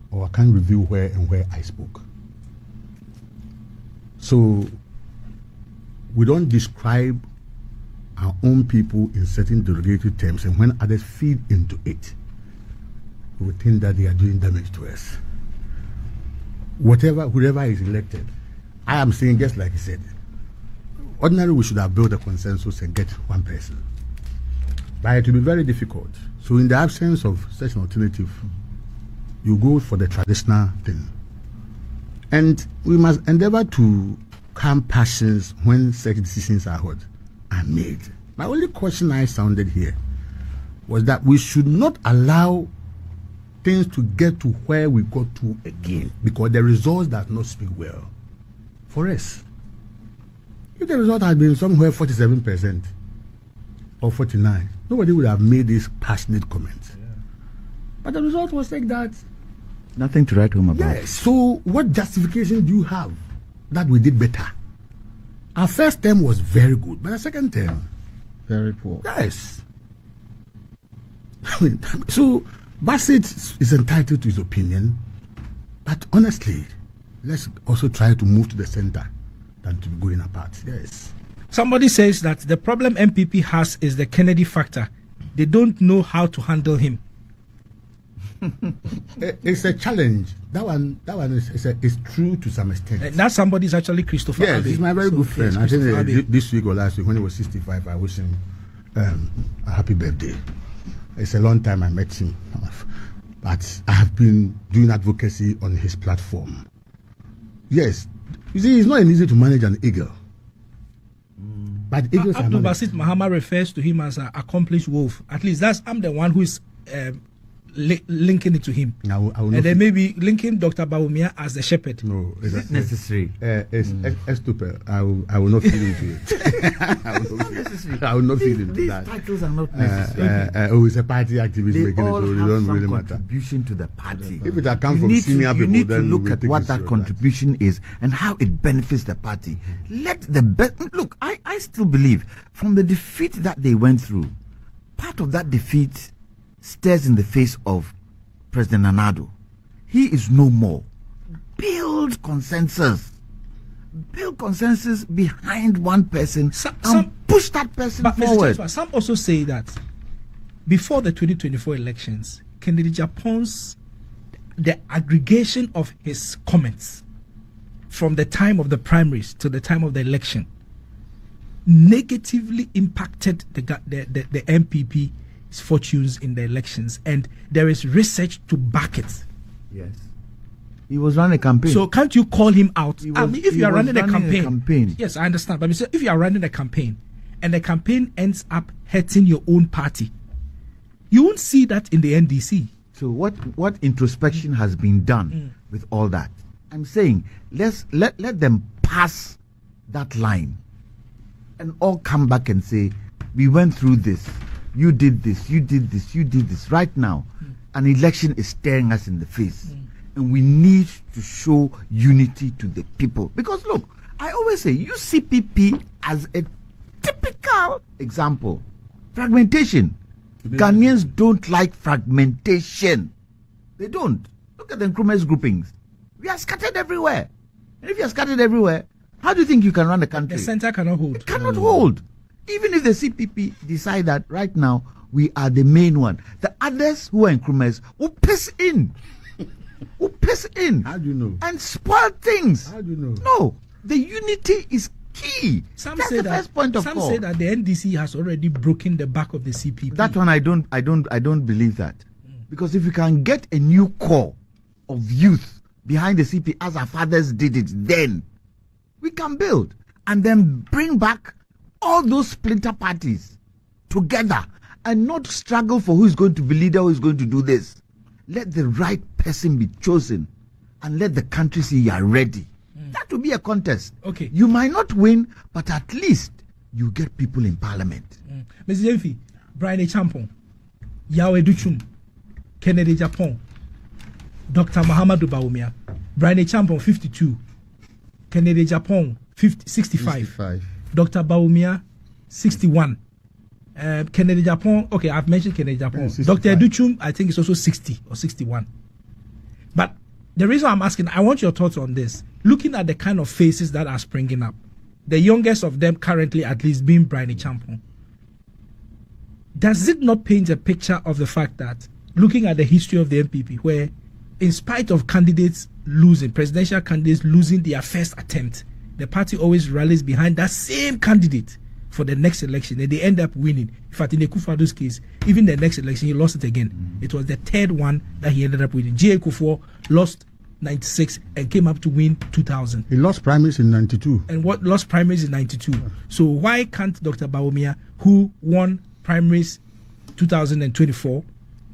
or I can't review where I spoke. So we don't describe our own people in certain derogatory terms, and when others feed into it, we would think that they are doing damage to us. Whoever is elected, I am saying, just like he said, ordinarily we should have built a consensus and get one person. But it will be very difficult. So in the absence of such an alternative, you go for the traditional thing. And we must endeavor to calm passions when such decisions are made. My only question I sounded here was that we should not allow things to get to where we got to again, because the results does not speak well for us. If the result had been somewhere 47% or 49%, nobody would have made this passionate comment. Yeah. But the result was like that. Nothing to write home about. Yes. So what justification do you have that we did better? Our first term was very good, but the second term, very poor. Yes. So Bassett is entitled to his opinion, but honestly, let's also try to move to the center than to be going apart. Yes. Somebody says that the problem MPP has is the Kennedy factor. They don't know how to handle him. It's a challenge. That one is true to some extent. That somebody is actually Christopher. Yes, he's my very good friend. Yes, I think this week or last week when he was 65, I wish him a happy birthday. It's a long time I met him, but I have been doing advocacy on his platform. Yes, you see, it's not easy to manage an eagle. But eagles Abdul Basit Mahama refers to him as an accomplished wolf. At least I'm the one who is linking it to him. I will and then maybe linking Dr. Bawumia as the shepherd. No, is it necessary? It's stupid. I will not feed into it. I will not feed into that. These titles are not necessary. It's a party activist making it, so they don't really matter. Contribution to the party. If it had come from senior people, you need then to look at what that contribution is and how it benefits the party. Look, I still believe from the defeat that they went through, part of that defeat stares in the face of President Nana Addo. He is no more. Build consensus. Build consensus behind one person and push that person forward. Mr. Some also say that before the 2024 elections, Kennedy Japan's the aggregation of his comments from the time of the primaries to the time of the election negatively impacted the MPP fortunes in the elections, and there is research to back it. Yes, he was running a campaign. So can't you call him out? If you are running a campaign, yes, I understand. But if you are running a campaign and the campaign ends up hurting your own party, you won't see that in the NDC. So what introspection has been done with all that? I'm saying let them pass that line and all come back and say, we went through this. You did this, you did this, you did this. Right now, an election is staring us in the face. And we need to show unity to the people. Because look, I always say, use CPP as a typical example. Fragmentation. Ghanaians don't like fragmentation. They don't. Look at the Nkrumah's groupings. We are scattered everywhere. And if you are scattered everywhere, how do you think you can run the country? The center cannot hold. It cannot hold. Even if the CPP decide that right now we are the main one, the others who are Nkrumahs will piss in. How do you know? And spoil things. How do you know? No, the unity is key. That's the first point of call. Some say that the NDC has already broken the back of the CPP. That one I don't believe that. Because if we can get a new core of youth behind the CP as our fathers did it then, we can build and then bring back all those splinter parties together and not struggle for who is going to be leader, who is going to do this. Let the right person be chosen and let the country see you are ready. That will be a contest. Okay. You might not win, but at least you get people in parliament. Mr. Gyamfi, Brian Champon, Yahweh Duchum, Kennedy Japan, Dr. Mahamadou Bawumia, Brian Champon 52, Kennedy Japan 65. Dr. Bawumia, 61. Kennedy Japan, okay, I've mentioned Kennedy Japan. Dr. Duchum, I think, is also 60 or 61. But the reason I'm asking, I want your thoughts on this. Looking at the kind of faces that are springing up, the youngest of them currently at least being Brian Champon. does it not paint a picture of the fact that, looking at the history of the MPP, where in spite of candidates losing, presidential candidates losing their first attempt, the party always rallies behind that same candidate for the next election, and they end up winning. In fact, in Akufo-Addo's case, even the next election, he lost it again. It was the third one that he ended up winning. J. Akufo lost 96 and came up to win 2000. He lost primaries in 92. And what lost primaries in 92. So why can't Dr. Bawumia, who won primaries 2024,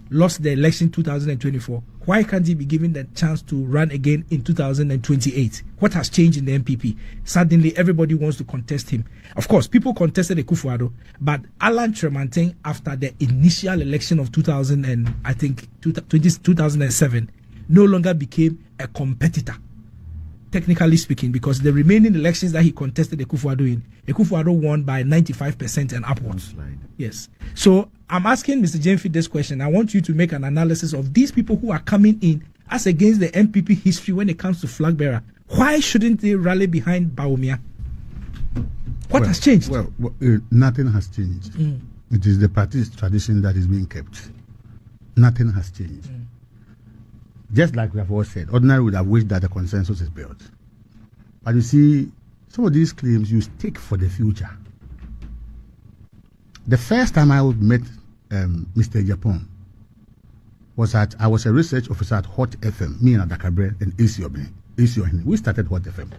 lost the election 2024, why can't he be given the chance to run again in 2028? What has changed in the MPP? Suddenly, everybody wants to contest him. Of course, people contested Akufo-Addo, but Alan Tremantin, after the initial election of 2007, no longer became a competitor, technically speaking, because the remaining elections that he contested Akufo-Addo in, Akufo-Addo won by 95% and upwards. Yes. So I'm asking Mr. Gyamfi this question. I want you to make an analysis of these people who are coming in as against the MPP history when it comes to flag bearer. Why shouldn't they rally behind Bawumia? What has changed? Nothing has changed. It is the party's tradition that is being kept. Nothing has changed. Just like we have all said, ordinary would have wished that the consensus is built. But you see, some of these claims you stake for the future. The first time I met Mr. Japan was I was a research officer at Hot FM, me and Adakabre and AC Ohene. We started Hot FM.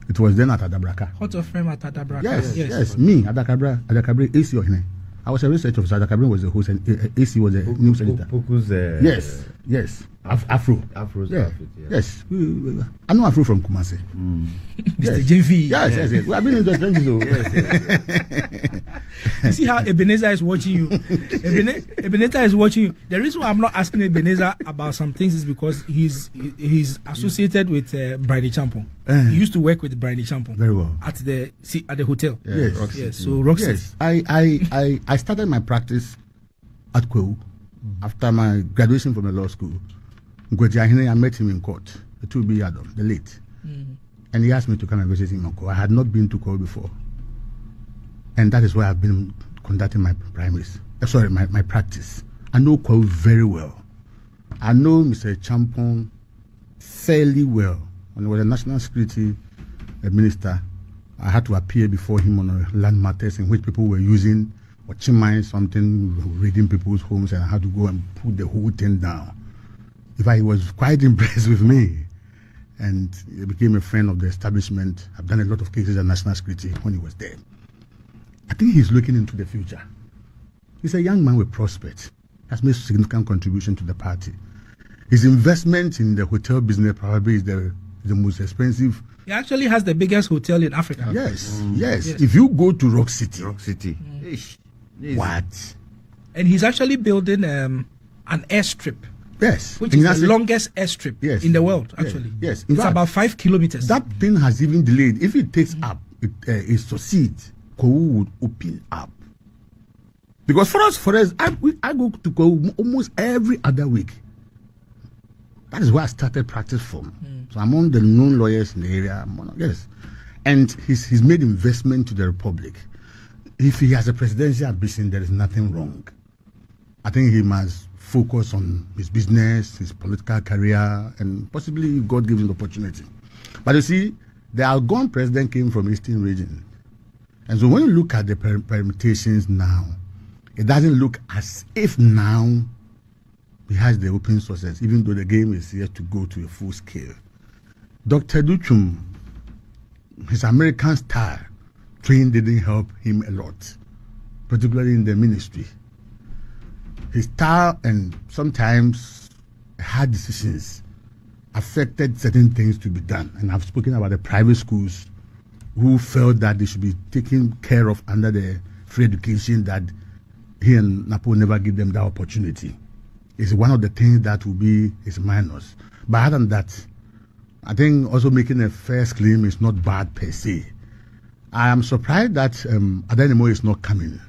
It was then at Adabraka. Hot FM at Adabraka. Yes. Me, Adakabre, AC Ohene. I was a research officer. Adakabre was the host and AC was the news editor. Yes. Afro's outfit, yeah. Yes. I know Afro from Kumasi. Mr. Gyamfi. Yes. We have been in the trenches. You see how Ebenezer is watching you. Ebenezer is watching you. The reason why I'm not asking Ebenezer about some things is because he's associated with Briny Champon. He used to work with Briny Champon. Very well. At the hotel. Yes. So Roxy. Yes. I started my practice at Kwewu after my graduation from the law school. I met him in court, the 2B Adam, the late. And he asked me to come and visit him on court. I had not been to court before. And that is why I've been conducting my primaries. My practice. I know Kwewu very well. I know Mr. Champon fairly well. When I was a national security minister, I had to appear before him on a land matters in which people were using or chiming something, raiding people's homes, and I had to go and put the whole thing down. In fact, he was quite impressed with me, and he became a friend of the establishment. I've done a lot of cases on national security when he was there. I think he's looking into the future. He's a young man with prospects. Has made significant contribution to the party. His investment in the hotel business probably is the most expensive. He actually has the biggest hotel in Africa. Yes. If you go to Rock City. What? And he's actually building an airstrip. Yes. Which is the longest airstrip in the world, actually. Yes. It's about 5 kilometers. That thing has even delayed. If it takes up, it succeeds, Kwewu would open up. Because for us, I go to Kwewu almost every other week. That is where I started practice from. So I'm among the known lawyers in the area. Yes. And he's made investment to the Republic. If he has a presidential ambition, there is nothing wrong. I think he must focus on his business, his political career, and possibly God gives him the opportunity. But you see, the outgone president came from Eastern region. And so when you look at the permutations now, it doesn't look as if now he has the open sources, even though the game is yet to go to a full scale. Dr. Duchum, his American style, training didn't help him a lot, particularly in the ministry. His style and sometimes hard decisions affected certain things to be done. And I've spoken about the private schools who felt that they should be taken care of under the free education that he and Napo never give them that opportunity. It's one of the things that will be his minus. But other than that, I think also making a first claim is not bad per se. I am surprised that Adenimo is not coming.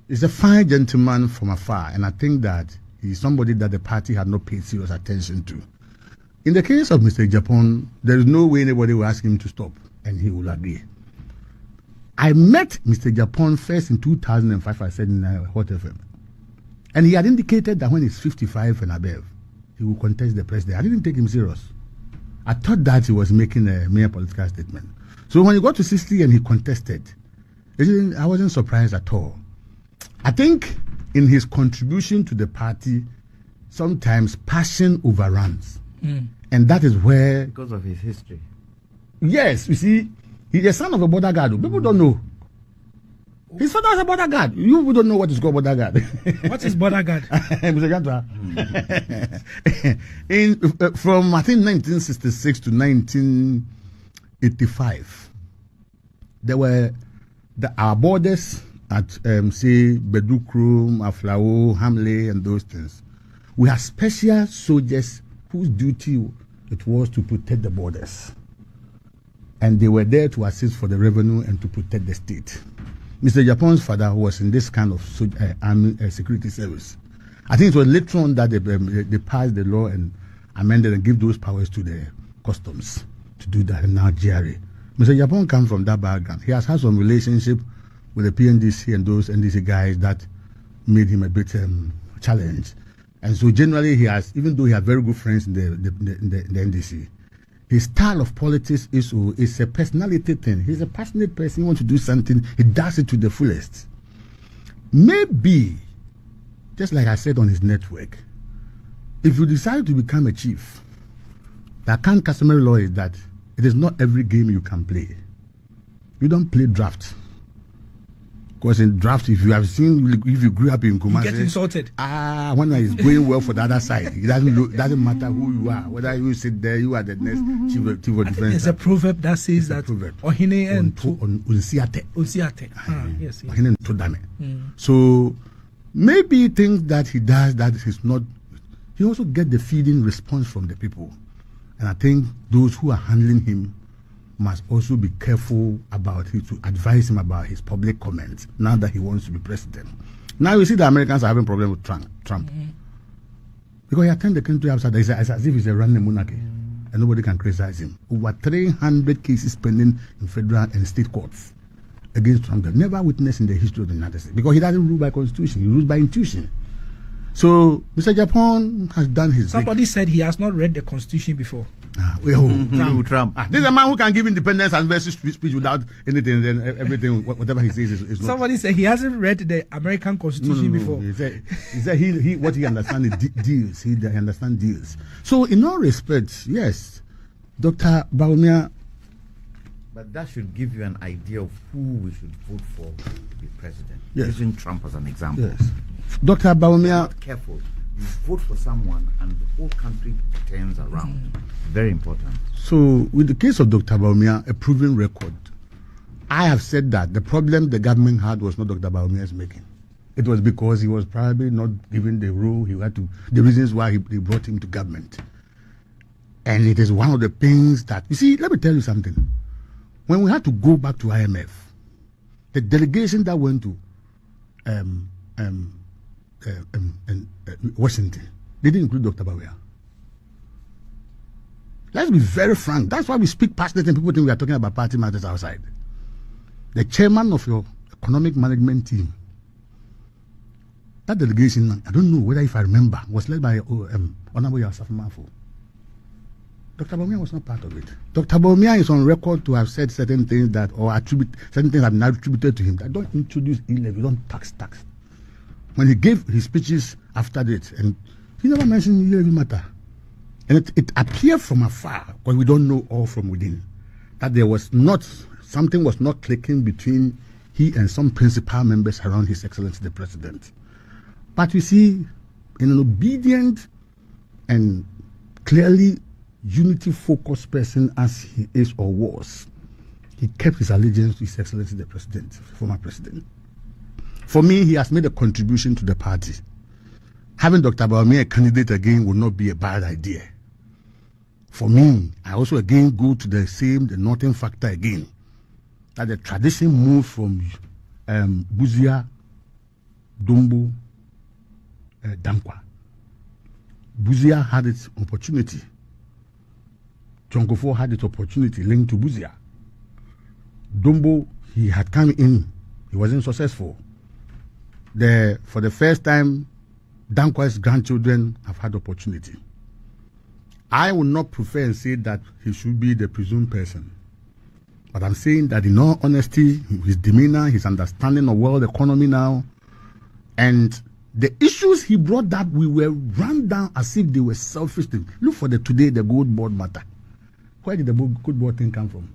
He's a fine gentleman from afar, and I think that he's somebody that the party had not paid serious attention to. In the case of Mr. Japan, there is no way anybody will ask him to stop, and he will agree. I met Mr. Japan first in 2005, I said in Hot FM. And he had indicated that when he's 55 and above, he will contest the president. I didn't take him serious. I thought that he was making a mere political statement. So when he got to 60 and he contested, I wasn't surprised at all. I think in his contribution to the party, sometimes passion overruns. And that is where... Because of his history. Yes, you see, he's the son of a border guard. People don't know. His father was a border guard. You don't know what is called border guard. What is border guard? Mr. Jantuah. From, I think, 1966 to 1985, there were our borders at, say, Bedukrum, Aflao, Hamley, and those things. We had special soldiers whose duty it was to protect the borders. And they were there to assist for the revenue and to protect the state. Mr. Japan's father was in this kind of army security service. I think it was later on that they passed the law and amended and give those powers to the customs to do that, and now GRA. Mr. Japan comes from that background. He has had some relationship with the PNDC and those NDC guys that made him a bit challenged. And so generally he has, even though he has very good friends in the NDC, his style of politics is a personality thing. He's a passionate person. He wants to do something. He does it to the fullest. Maybe, just like I said on his network, if you decide to become a chief, the current customary law is that it is not every game you can play. You don't play draft. Because in draft, if you have seen, if you grew up in Kumasi, you get insulted. When it's going well for the other side, it doesn't matter who you are. Whether you sit there, you are the next chief of defense. There's a proverb that says that Ohine and Unsiate. Yes. Ohine and Todame. So maybe things that he does that is not. He also get the feeding response from the people, and I think those who are handling him must also be careful about it, to advise him about his public comments now that he wants to be president. Now you see the Americans are having problem with Trump. Because he attended the country outside, it's as if he's a running monarchy and nobody can criticize him. Over 300 cases pending in federal and state courts against Trump. They've never witnessed in the history of the United States, because he doesn't rule by constitution, he rules by intuition. So Mr. Japan has done his Somebody said he has not read the constitution before. Trump. This is a man who can give independence and versus speech without anything, then everything, whatever he says is not. Somebody said he hasn't read the American constitution before. He said he what he understands is deals. He understands deals. So in all respects, yes, Dr. Bawumia. But that should give you an idea of who we should vote for to be president. Yes. Using Trump as an example. Yes. Dr. Bawumia. Not careful. You vote for someone and the whole country turns around. Very important. So with the case of Dr. Bawumia, a proven record, I have said that the problem the government had was not Dr. Bawumia's making. It was because he was probably not given the role he had to, the reasons why they brought him to government. And it is one of the things that, you see, let me tell you something. When we had to go back to IMF, the delegation that went to Washington, they didn't include Dr. Bawumia. Let's be very frank. That's why we speak passionately and people think we are talking about party matters outside. The chairman of your economic management team, that delegation, I don't know whether if I remember, was led by Honorable Yasaf Mafo. Dr. Bawumia was not part of it. Dr. Bawumia is on record to have said certain things that, or certain things have been attributed to him, that don't introduce E-Levy, don't tax. When he gave his speeches after that, and he never mentioned E-Levy matter. And it appeared from afar, because we don't know all from within, that there was not, something was not clicking between he and some principal members around His Excellency the President. But you see, in an obedient and clearly unity-focused person as he is or was, he kept his allegiance to His Excellency the President, former President. For me, he has made a contribution to the party. Having Dr. Bawumia a candidate again would not be a bad idea. For me, I also again go to the northern factor again, that the tradition moved from Buzia, Dombo, Dankwa. Buzia had its opportunity. Chonkofo had its opportunity linked to Buzia. Dombo he had come in, he wasn't successful. For the first time, Danquah's grandchildren have had opportunity. I will not prefer and say that he should be the presumed person. But I'm saying that in all honesty, his demeanor, his understanding of world economy now, and the issues he brought up, we were run down as if they were selfish things. Look for the gold board matter. Where did the gold board thing come from?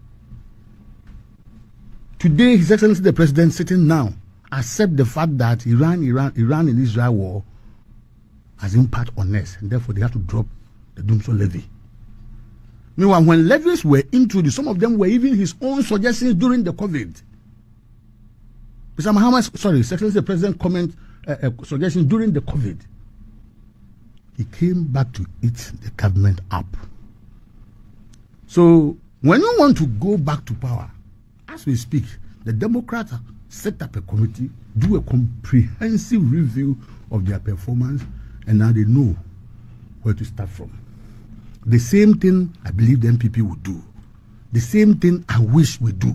Today, His Excellency the President sitting now accept the fact that Iran and Israel war has impact on us, and therefore they have to drop the Dumso levy. Meanwhile, when levies were introduced, some of them were even his own suggestions during the COVID. Mr. Muhammad, His Excellency the President comment suggestions during the COVID. He came back to eat the government up. So when you want to go back to power, as we speak, the Democrats set up a committee, do a comprehensive review of their performance, and now they know where to start from. The same thing I believe the MPP would do. The same thing I wish we do,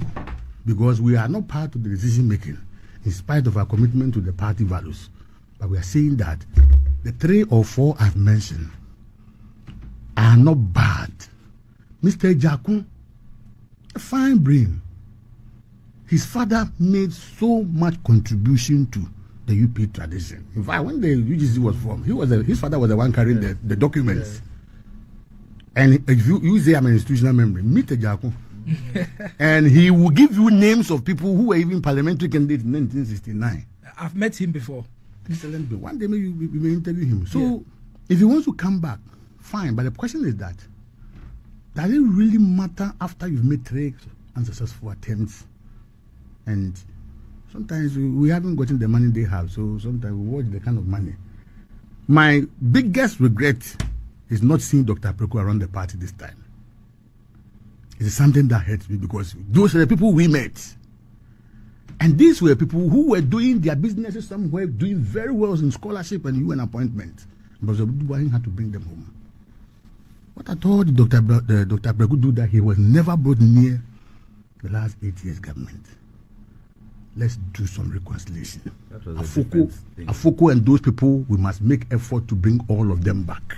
because we are not part of the decision making, in spite of our commitment to the party values. But we are saying that the 3 or 4 I've mentioned are not bad. Mr. Jakun, a fine brain. His father made so much contribution to the UP tradition. In fact, when the UGC was formed, his father was the one carrying the documents. Yeah. And if you say I'm an institutional member, meet Jakun. And he will give you names of people who were even parliamentary candidates in 1969. I've met him before. Excellent. One day maybe we may interview him. So if he wants to come back, fine. But the question is that, does it really matter after you've made 3 unsuccessful attempts? And sometimes we haven't gotten the money they have, so sometimes we watch the kind of money. My biggest regret is not seeing Dr. Apreku around the party this time. It is something that hurts me, because those are the people we met. And these were people who were doing their businesses somewhere, doing very well in scholarship and UN appointment. But Buhari had to bring them home. What I told Dr. Apreku do that he was never brought near the last 8 years government. Let's do some reconciliation. Afoko and those people, we must make effort to bring all of them back.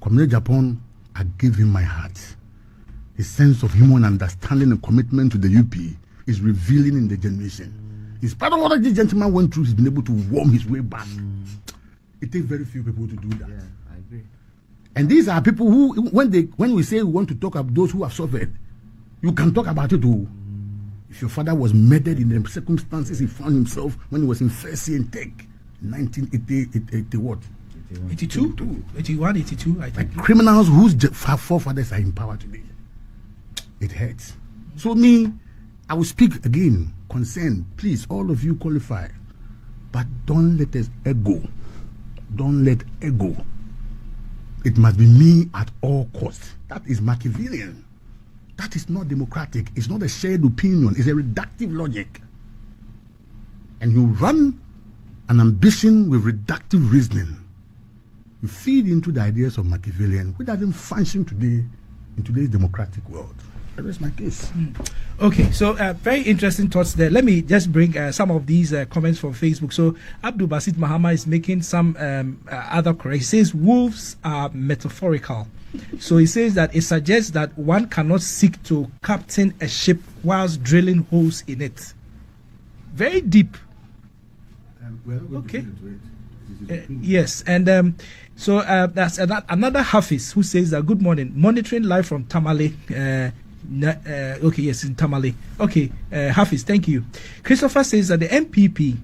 Kwame Japan, I gave him my heart. His sense of human understanding and commitment to the UP is revealing in the generation. In spite of what this gentleman went through, he's been able to worm his way back. It takes very few people to do that. Yeah, I agree. And these are people who, when we say we want to talk about those who have suffered, you can talk about it too. If your father was murdered in the circumstances he found himself when he was in first year in tech, 1980 what? 82? 81, 82, I think. Like criminals whose forefathers are in power today. It hurts. So I will speak again, concern, please, all of you qualify. But don't let us ego. Don't let ego. It must be me at all costs. That is Machiavellian. That is not democratic. It's not a shared opinion. It's a reductive logic. And you run an ambition with reductive reasoning. You feed into the ideas of Machiavellian, which doesn't function today in today's democratic world. That is my case. Okay, so very interesting thoughts there. Let me just bring some of these comments from Facebook. So Abdul Basit Mahama is making some other correct. He says wolves are metaphorical. So he says that it suggests that one cannot seek to captain a ship whilst drilling holes in it. Very deep. Okay. Yes, and so that's another Hafiz who says that good morning, monitoring live from Tamale. Okay, yes, in Tamale. Okay, Hafiz, thank you. Christopher says that the MPP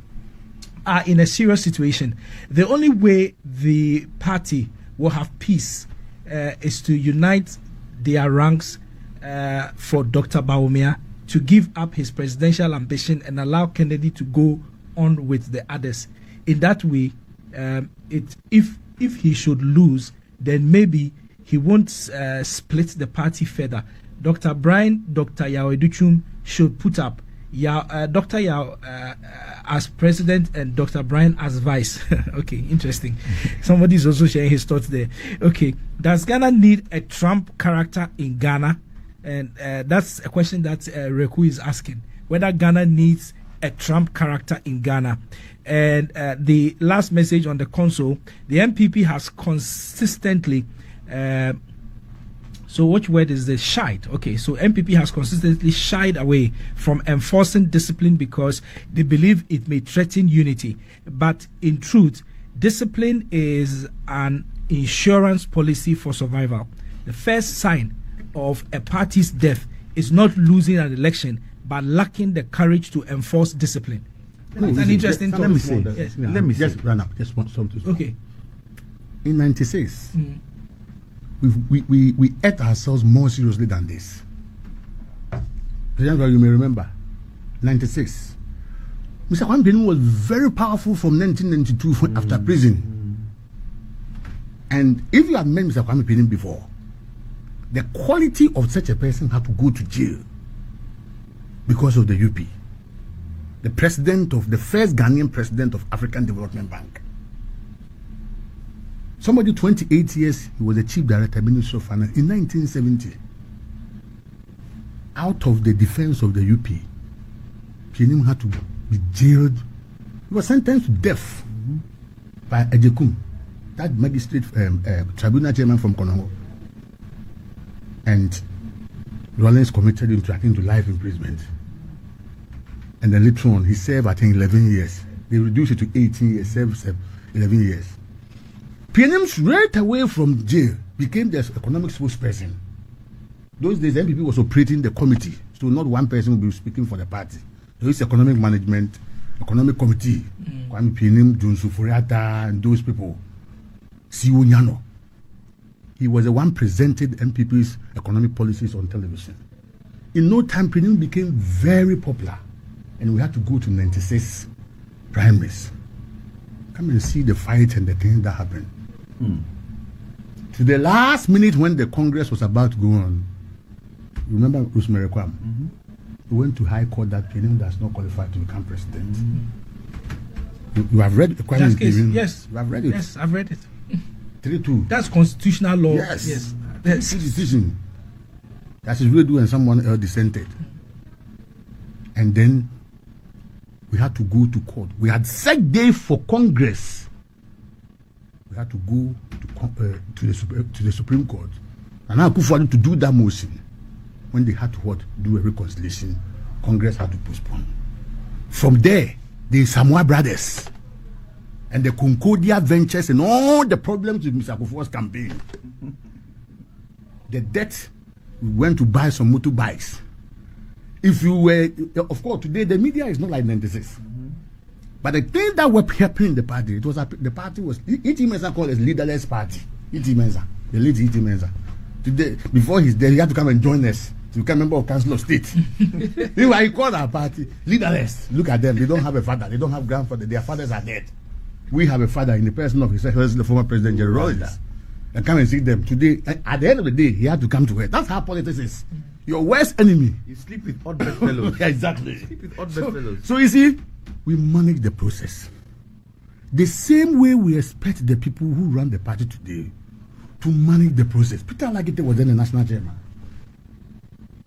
are in a serious situation. The only way the party will have peace is to unite their ranks for Dr. Bawumia to give up his presidential ambition and allow Kennedy to go on with the others. In that way, if he should lose, then maybe he won't split the party further. Dr. Brian, Dr. Yao Educhum should put up Dr. Yao as president and Dr. Brian as vice. Okay, interesting. Somebody is also sharing his thoughts there. Okay, does Ghana need a Trump character in Ghana? And that's a question that Reku is asking. whether Ghana needs a Trump character in Ghana. And the last message on the console, the MPP has consistently, so which word is this? Shied. Okay, so MPP has consistently shied away from enforcing discipline because they believe it may threaten unity. But in truth, discipline is an insurance policy for survival. The first sign of a party's death is not losing an election, but lacking the courage to enforce discipline. That's an interesting topic. Let me say. Yes. Let me just run up. Just want something. Okay. In '96, we ate ourselves more seriously than this. You may remember, '96. Mr. Kwame Jantuah was very powerful from 1992 after prison. And if you have met Mr. Kwame Jantuah before, the quality of such a person had to go to jail because of the UP. The president of the first Ghanaian president of African Development Bank. Somebody 28 years, he was the chief director, Minister of Finance in 1970. Out of the defense of the UP, Jantuah had to be jailed. He was sentenced to death by Ablekuma, that magistrate tribunal chairman from Konongo. And Rawlings committed him to, I think, to life imprisonment. And then later on, he served, I think, 11 years. They reduced it to 18 years, served 11 years. PNM straight away from jail became the economic spokesperson. Those days, MPP was operating the committee, so not one person will be speaking for the party. So it's economic management, economic committee, Kwame PNM, Junsu Furiata, and those people. Siwo Nyano. He was the one presented MPP's economic policies on television. In no time, PNM became very popular. And we had to go to 96 primaries. Come and see the fight and the things that happened. To the last minute when the Congress was about to go on, you remember Rosemary Kwam? We went to High Court that PNM does not qualify to become president. You have read the Kwame Jantuah? Yes. You have read it? Yes, I've read it. 3-2. That's constitutional law. Yes. Yes. That's a decision. That is really and someone else dissented. And then we had to go to court. We had set day for Congress. We had to go to the Supreme Court. And I Akufo to do that motion. When they had to do a reconciliation, Congress had to postpone. From there, the Samoa brothers and the Concordia Ventures and all the problems with Mr. Akufo's campaign. The debt, we went to buy some motorbikes. If you were, of course, today the media is not like 96. But the thing that were happening in the party, it was the party was E.T. Mensah called as leaderless party. E.T. Mensah, the late E.T. Mensah. Today, before his death, he had to come and join us to become member of Council of State. Anyway, he called our party leaderless. Look at them; they don't have a father, they don't have grandfather. Their fathers are dead. We have a father in the person of his the former president Jerry Rawlings. And come and see them today. At the end of the day, he had to come to work. That's how politics is. Your worst enemy. You sleep with odd bedfellows. Yeah, exactly. Sleep with odd bedfellows. So you see, we manage the process. The same way we expect the people who run the party today to manage the process. Peter Alagete was then the national chairman.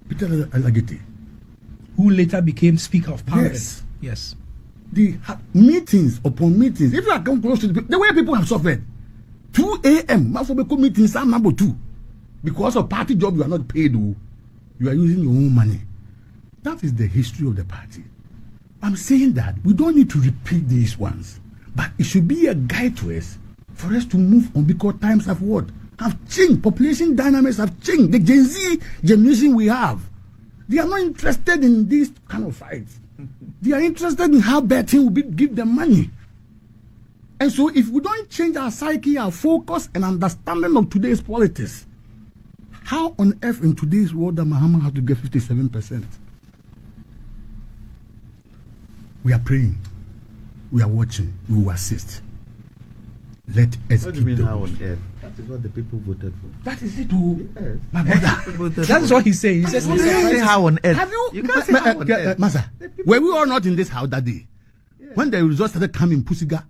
Peter Alagete. Who later became Speaker of Parliament. Yes. Yes. The meetings upon meetings. If you are come close to the way people have suffered, 2 a.m. Mafobeko meetings are number 2. Because of party job, you are not paid. You are using your own money. That is the history of the party. I'm saying that we don't need to repeat these ones, but it should be a guide to us for us to move on because times have what? Have changed. Population dynamics have changed. The Gen Z generation we have, they are not interested in these kind of fights. They are interested in how bad thing will be, give them money. And so if we don't change our psyche, our focus and understanding of today's politics, how on earth in today's world that Muhammad has to get 57%? We are praying. We are watching. We will assist. Let us What do you mean keep how going. on earth? That is what the people voted for. That is it. Yes. My brother. That's what he's saying. He says, You can't say how on earth. Have you? You can't say how on earth. Masa, were we all not in this house that day? Yeah. When the results started coming, Pusiga.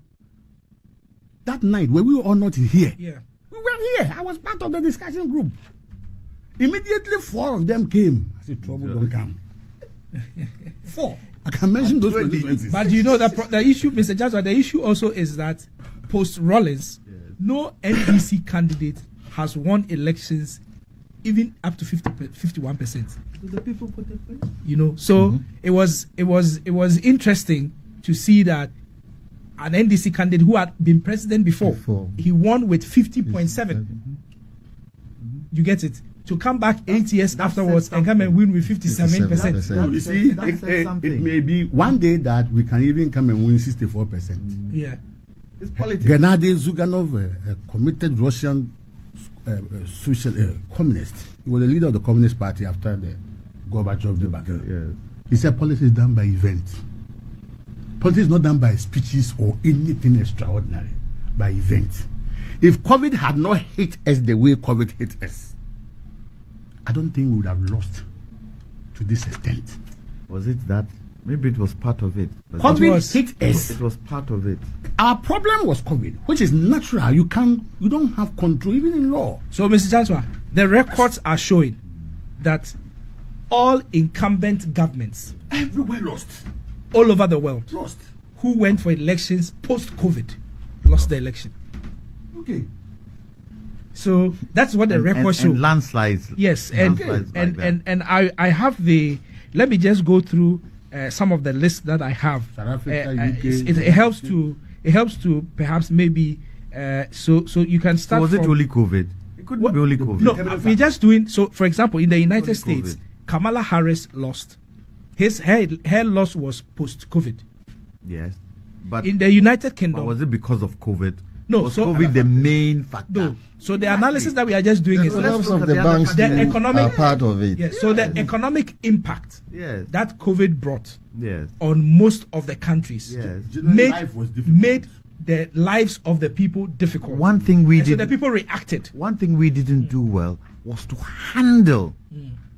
That night, were we all not in here? Yeah. We were here. I was part of the discussion group. Immediately, 4 of them came. I said, trouble don't come. 4. I can mention those constituencies. But you know that the issue, Mr. Jantuah, the issue also is that post Rawlings, no NDC candidate has won elections even up to 51%. So the people voted for it. You know, so it was interesting to see that an NDC candidate who had been president before. He won with 50.7. You get it? To come back 8 years afterwards and come and win with 57%. You see, it may be one day that we can even come and win 64%. Yeah. It's politics. Gennady Zyuganov, a committed Russian social communist. He was the leader of the Communist Party after the Gorbachev debacle. He said politics is done by events. Politics is not done by speeches or anything extraordinary, by events. If COVID had not hit us the way COVID hit us, I don't think we would have lost to this extent. Was it that? Maybe it was part of it. COVID hit us. It was part of it. Our problem was COVID, which is natural. You don't have control even in law. So, Mr. Jantuah, the records are showing that all incumbent governments everywhere lost, all over the world, lost, who went for elections post-COVID, lost the election. Okay. So that's what the record shows. And landslides. Yes, and I have the. Let me just go through some of the lists that I have. South Africa, UK. It helps to perhaps maybe so you can start. So was it only COVID? It couldn't be only COVID. No, we're just doing so. For example, in the United States, Kamala Harris lost. Her loss was post-COVID. Yes, but in the United Kingdom, but was it because of COVID? No, was COVID the main factor? No. So the analysis that we are just doing is collapse of the banks the economic are part of it. Yes. So the economic impact that COVID brought on most of the countries made the lives of the people difficult. One thing we did. So the people reacted. One thing we didn't do well was to handle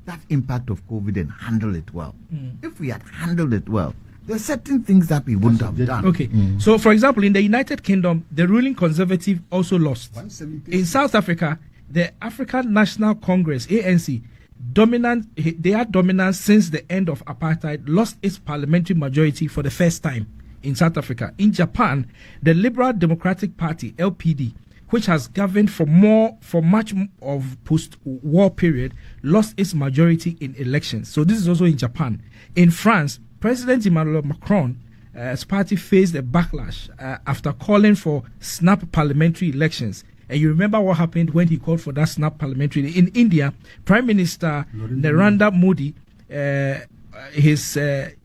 that impact of COVID and handle it well. If we had handled it well, there are certain things that we wouldn't have done. Okay. So, for example, in the United Kingdom, the ruling Conservative also lost. In South Africa, the African National Congress, ANC, their dominance since the end of apartheid, lost its parliamentary majority for the first time in South Africa. In Japan, the Liberal Democratic Party, LPD, which has governed for much of post-war period, lost its majority in elections. So this is also in Japan. In France, President Emmanuel Macron's party faced a backlash after calling for snap parliamentary elections. And you remember what happened when he called for that snap parliamentary. In India, Prime Minister Narendra Modi, is it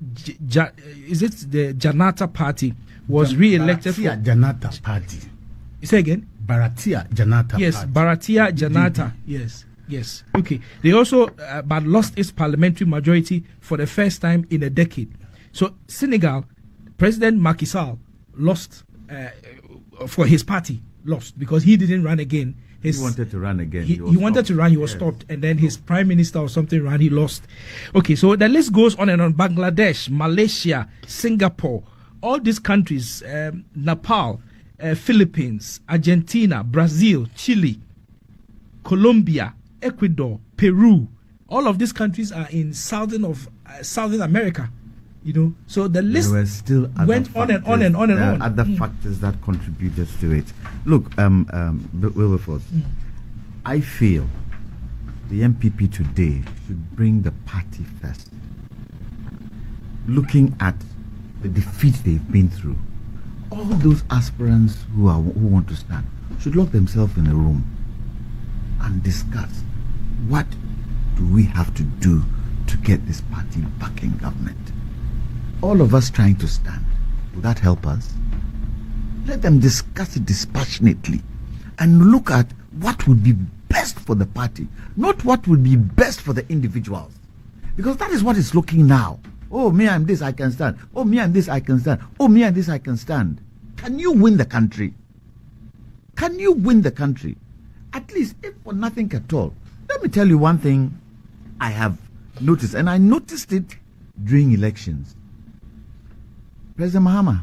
the Janata Party, was re-elected. Bharatiya Janata Party. Say again? Bharatiya Janata Party. Yes, Bharatiya Janata. Yes. Okay. They also but lost its parliamentary majority for the first time in a decade. So Senegal, President Macky Sall lost for his party, lost because he didn't run again. He wanted to run again. He wanted to run, he was stopped. And then his prime minister or something ran, he lost. Okay, so the list goes on and on. Bangladesh, Malaysia, Singapore, all these countries, Nepal, Philippines, Argentina, Brazil, Chile, Colombia, Ecuador, Peru, all of these countries are in Southern America, you know. So the list went on and on and on and on. Other factors that contributed to it. Look, Wilberforce, I feel the MPP today should bring the party first. Looking at the defeat they've been through, all those aspirants who want to stand should lock themselves in a room and discuss what do we have to do to get this party back in government. All of us trying to stand, will that help us? Let them discuss it dispassionately and look at what would be best for the party, not what would be best for the individuals. Because that is what is looking now. Oh, me, I'm this, I can stand. Oh, me, I'm this, I can stand. Oh, me, I'm this, I can stand. Can you win the country? Can you win the country? At least, if for nothing at all. Let me tell you one thing I have noticed, and I noticed it during elections. President Mahama,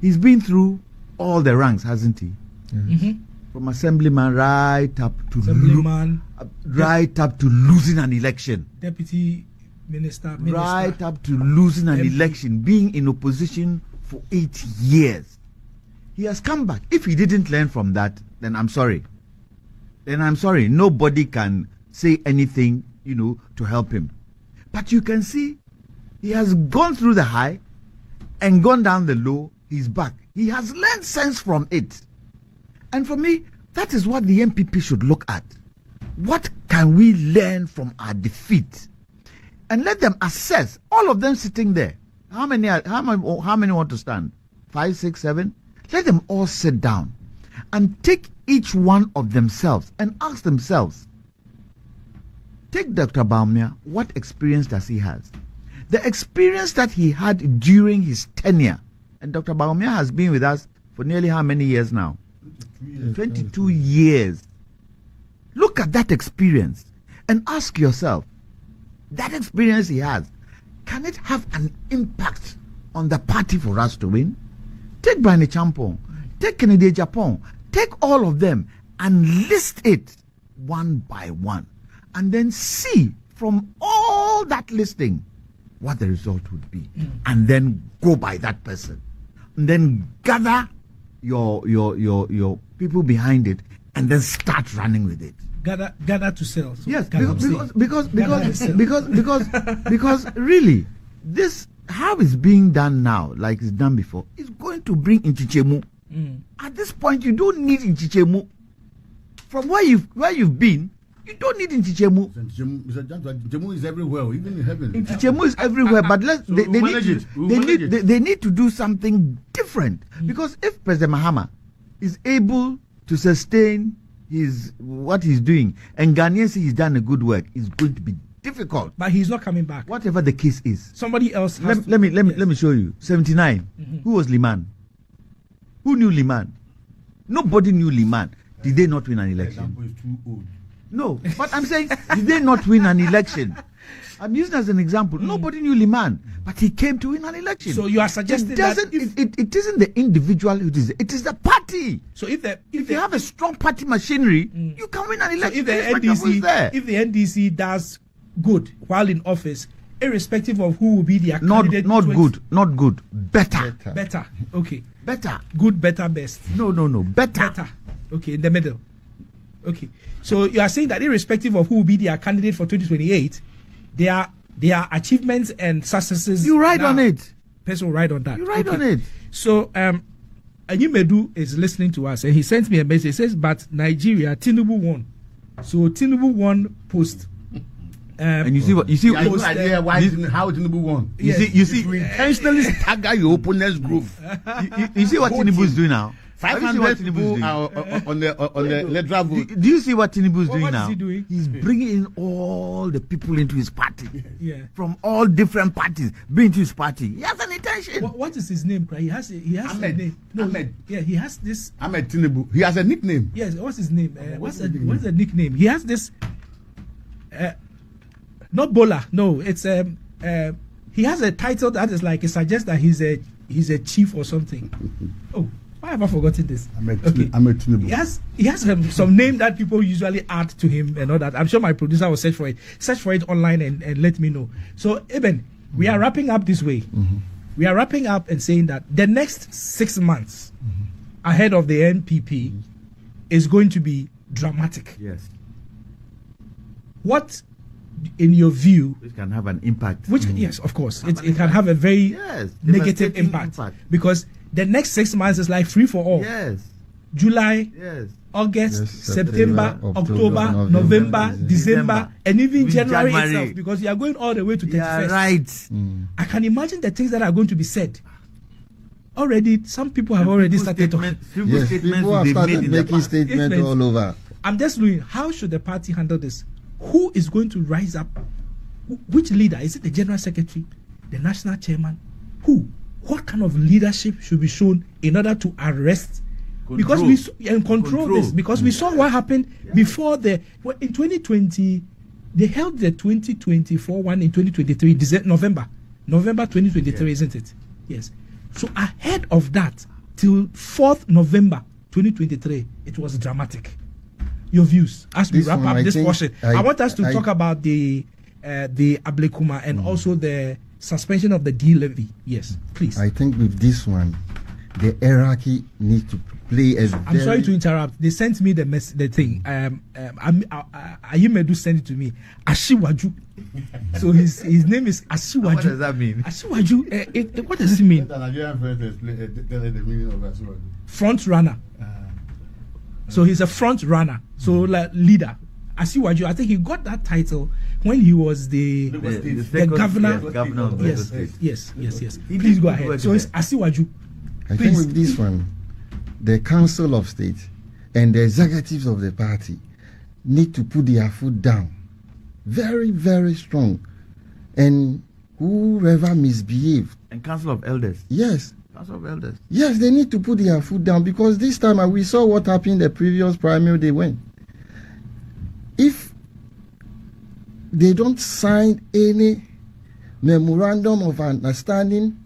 he's been through all the ranks, hasn't he? From assemblyman right up to losing an election. Deputy Minister. Right up to losing an election, being in opposition for 8 years. He has come back. If he didn't learn from that, then I'm sorry. Nobody can say anything, to help him. But you can see he has gone through the high and gone down the low. He's back. He has learned sense from it. And for me, that is what the MPP should look at. What can we learn from our defeat? And let them assess, all of them sitting there. How many want to stand? 5, 6, 7? Let them all sit down and take each one of themselves and ask themselves, take Dr. Bawumia, what experience does he have? The experience that he had during his tenure. And Dr. Bawumia has been with us for nearly how many years now? 22 years. Look at that experience and ask yourself, that experience he has, can it have an impact on the party for us to win? Take Brian Champong, take Kennedy Japan, take all of them and list it one by one. And then see from all that listing what the result would be. And then go by that person. And then gather your people behind it and then start running with it. Gather to sell. So yes, because really, this how it's being done now, like it's done before, is going to bring Nchichemu. At this point, you don't need Nchichemu. From where you've been, you don't need Nchichemu. Nchichemu is everywhere, even in heaven. Nchichemu is everywhere, but they need to do something different. Because if President Mahama is able to sustain what he's doing, and Ghanaians say he's done a good work, it's going to be difficult. But he's not coming back. Whatever the case is. Somebody else has let me show you. 79. Who was Liman? Who knew Liman? Nobody knew Liman. Did they not win an election? Is too old. No, but I'm saying, did they not win an election? I'm using as an example. Nobody knew Liman, but he came to win an election. So you are suggesting it isn't the individual who is it is the party. So if you have a strong party machinery, you can win an election. So if the NDC does good while in office, irrespective of who will be their candidate, not good, better. Okay, better, good, better, best. No, better. Okay, in the middle. Okay, so you are saying that irrespective of who will be their candidate for 2028, their achievements and successes. You ride on it. Person will ride on that. You ride on it. So Anyimedu is listening to us and he sent me a message. He says, but Nigeria, Tinubu won. So Tinubu won post. And you see how Tinubu won. You see, you intentionally stagger your opponent's growth. You see what Tinubu is doing now. 500 people on the electoral vote. Do you see what Tinubu is doing now? What is he doing? He's bringing in all the people into his party. Yeah. From all different parties, bring to his party. He has an intention. What is his name? He has Ahmed. a name. No, Ahmed. Yeah, he has this. Ahmed Tinubu. He has a nickname. Yes. What's his name? What's the nickname? He has this. Not Bola. No, it's he has a title that is like it suggests that he's a chief or something. Oh. Why have I forgotten this? Ahmed Tinubu. He has some name that people usually add to him and all that. I'm sure my producer will search for it. Search for it online and let me know. So, Eben, we are wrapping up this way. We are wrapping up and saying that the next 6 months ahead of the NPP is going to be dramatic. Yes. What, in your view, which can have an impact? Yes, of course, it can have a very negative impact because the next 6 months is like free for all. Yes. July, August, September, October, November, December, and even January itself, because you are going all the way to 31st. Yeah, right. I can imagine the things that are going to be said. Already, some people have already started talking. Yes, people have started making statements all over. I'm just wondering, how should the party handle this? Who is going to rise up? Which leader? Is it the general secretary, the national chairman? Who? What kind of leadership should be shown in order to arrest? Because we control this. Because we saw what happened before in 2020. They held the 2024 one in 2023, November 2023, isn't it? Yes. So ahead of that, till 4th November 2023, it was dramatic. Your views as we wrap up this portion. I want us to talk about the the Ablekuma and also the suspension of the E-Levy. Yes, please. I think with this one, the hierarchy needs to play as. I'm sorry to interrupt. They sent me the thing. Ayimedu sent it to me. Ashiwaju. So his name is Ashiwaju. What does that mean? Ashiwaju. What does it mean? Let an Nigerian friend explain tell the meaning of Ashiwaju. Front runner. So he's a front runner. So like leader. Ashiwaju. I think he got that title when he was the governor. Governor of Lagos State. Yes. Please go ahead. So it's Ashiwaju. I think with this one, the Council of State and the executives of the party need to put their foot down very, very strong. And whoever misbehaved. And Council of Elders. Yes. Council of Elders. Yes, they need to put their foot down because this time we saw what happened the previous primary they went. If they don't sign any memorandum of understanding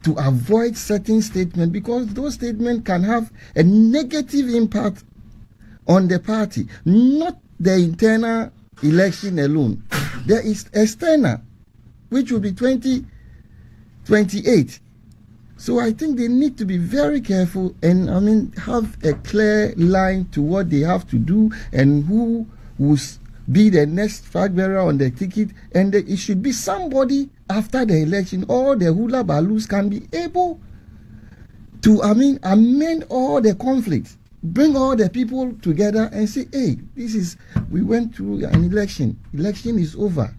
to avoid certain statements, because those statements can have a negative impact on the party, not the internal election alone. There is external, which will be 2028. So I think they need to be very careful and have a clear line to what they have to do and who will be the next flag bearer on the ticket, and it should be somebody after the election. All the hula balloons can be able to amend all the conflicts, bring all the people together and say, hey, we went through an election is over,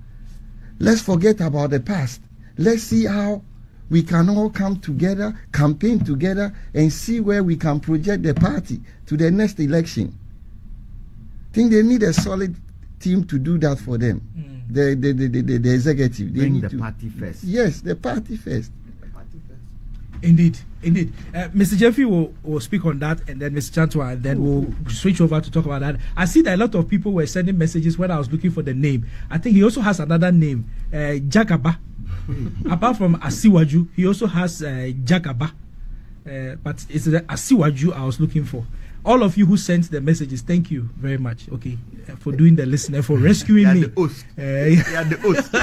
let's forget about the past, let's see how we can all come together, campaign together, and see where we can project the party to the next election. I think they need a solid team to do that for them. The executive. They Bring need the to, party first. Yes, the party first. Indeed. Mr. Gyamfi will speak on that, and then Mr. Jantuah, and then we'll switch over to talk about that. I see that a lot of people were sending messages when I was looking for the name. I think he also has another name, Jagaba. Apart from Asiwaju, he also has Jagaba. But it's the Asiwaju I was looking for. All of you who sent the messages, thank you very much. Okay, for doing the listener, for rescuing me. The host. You are the host.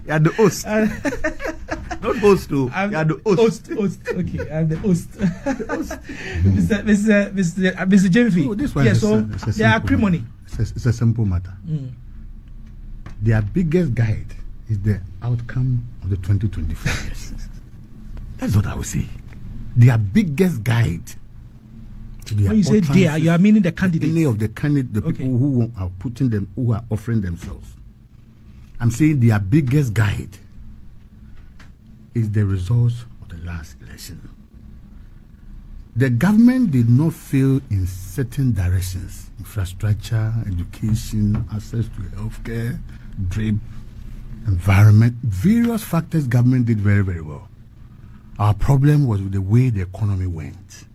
You are the host. Not host too. You are the host. Host. Okay, I'm the host. Mr. Gyamfi. Oh, this one is the acrimony. It's a simple matter. Their biggest guide is the outcome of the 2024 elections. That's what I would say. Their biggest guide. When you say they, you are meaning the candidates. Any of the candidates, the people who are putting them, who are offering themselves. I'm saying their biggest guide is the results of the last election. The government did not fail in certain directions: infrastructure, education, access to healthcare, drip, environment. Various factors government did very, very well. Our problem was with the way the economy went.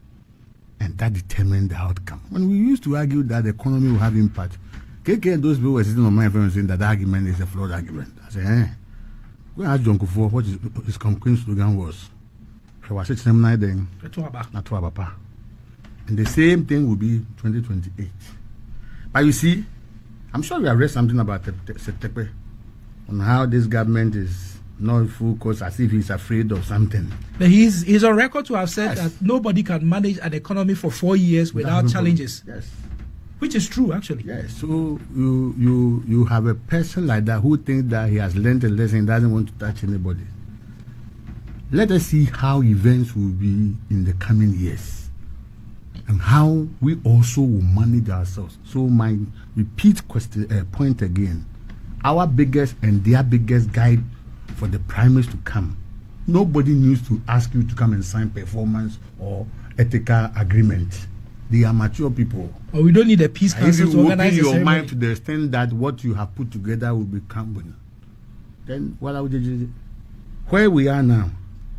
And that determined the outcome. When we used to argue that the economy will have impact, KK and those people were sitting on my phone saying that the argument is a flawed argument. I said, go ask John Kufuor what his campaign slogan was. And the same thing will be 2028. But you see, I'm sure we have read something about September on how this government is not focused, as if he's afraid of something. But he's on record to have said that nobody can manage an economy for 4 years without challenges. Yes. Which is true, actually. Yes. So you have a person like that who thinks that he has learned a lesson and doesn't want to touch anybody. Let us see how events will be in the coming years and how we also will manage ourselves. So my repeat point again, our biggest and their biggest guide for the primaries to come. Nobody needs to ask you to come and sign performance or ethical agreement. They are mature people. Or we don't need a peace council to organize your ceremony. mind to the extent that what you have put together will become. Then what are we doing? Where we are now,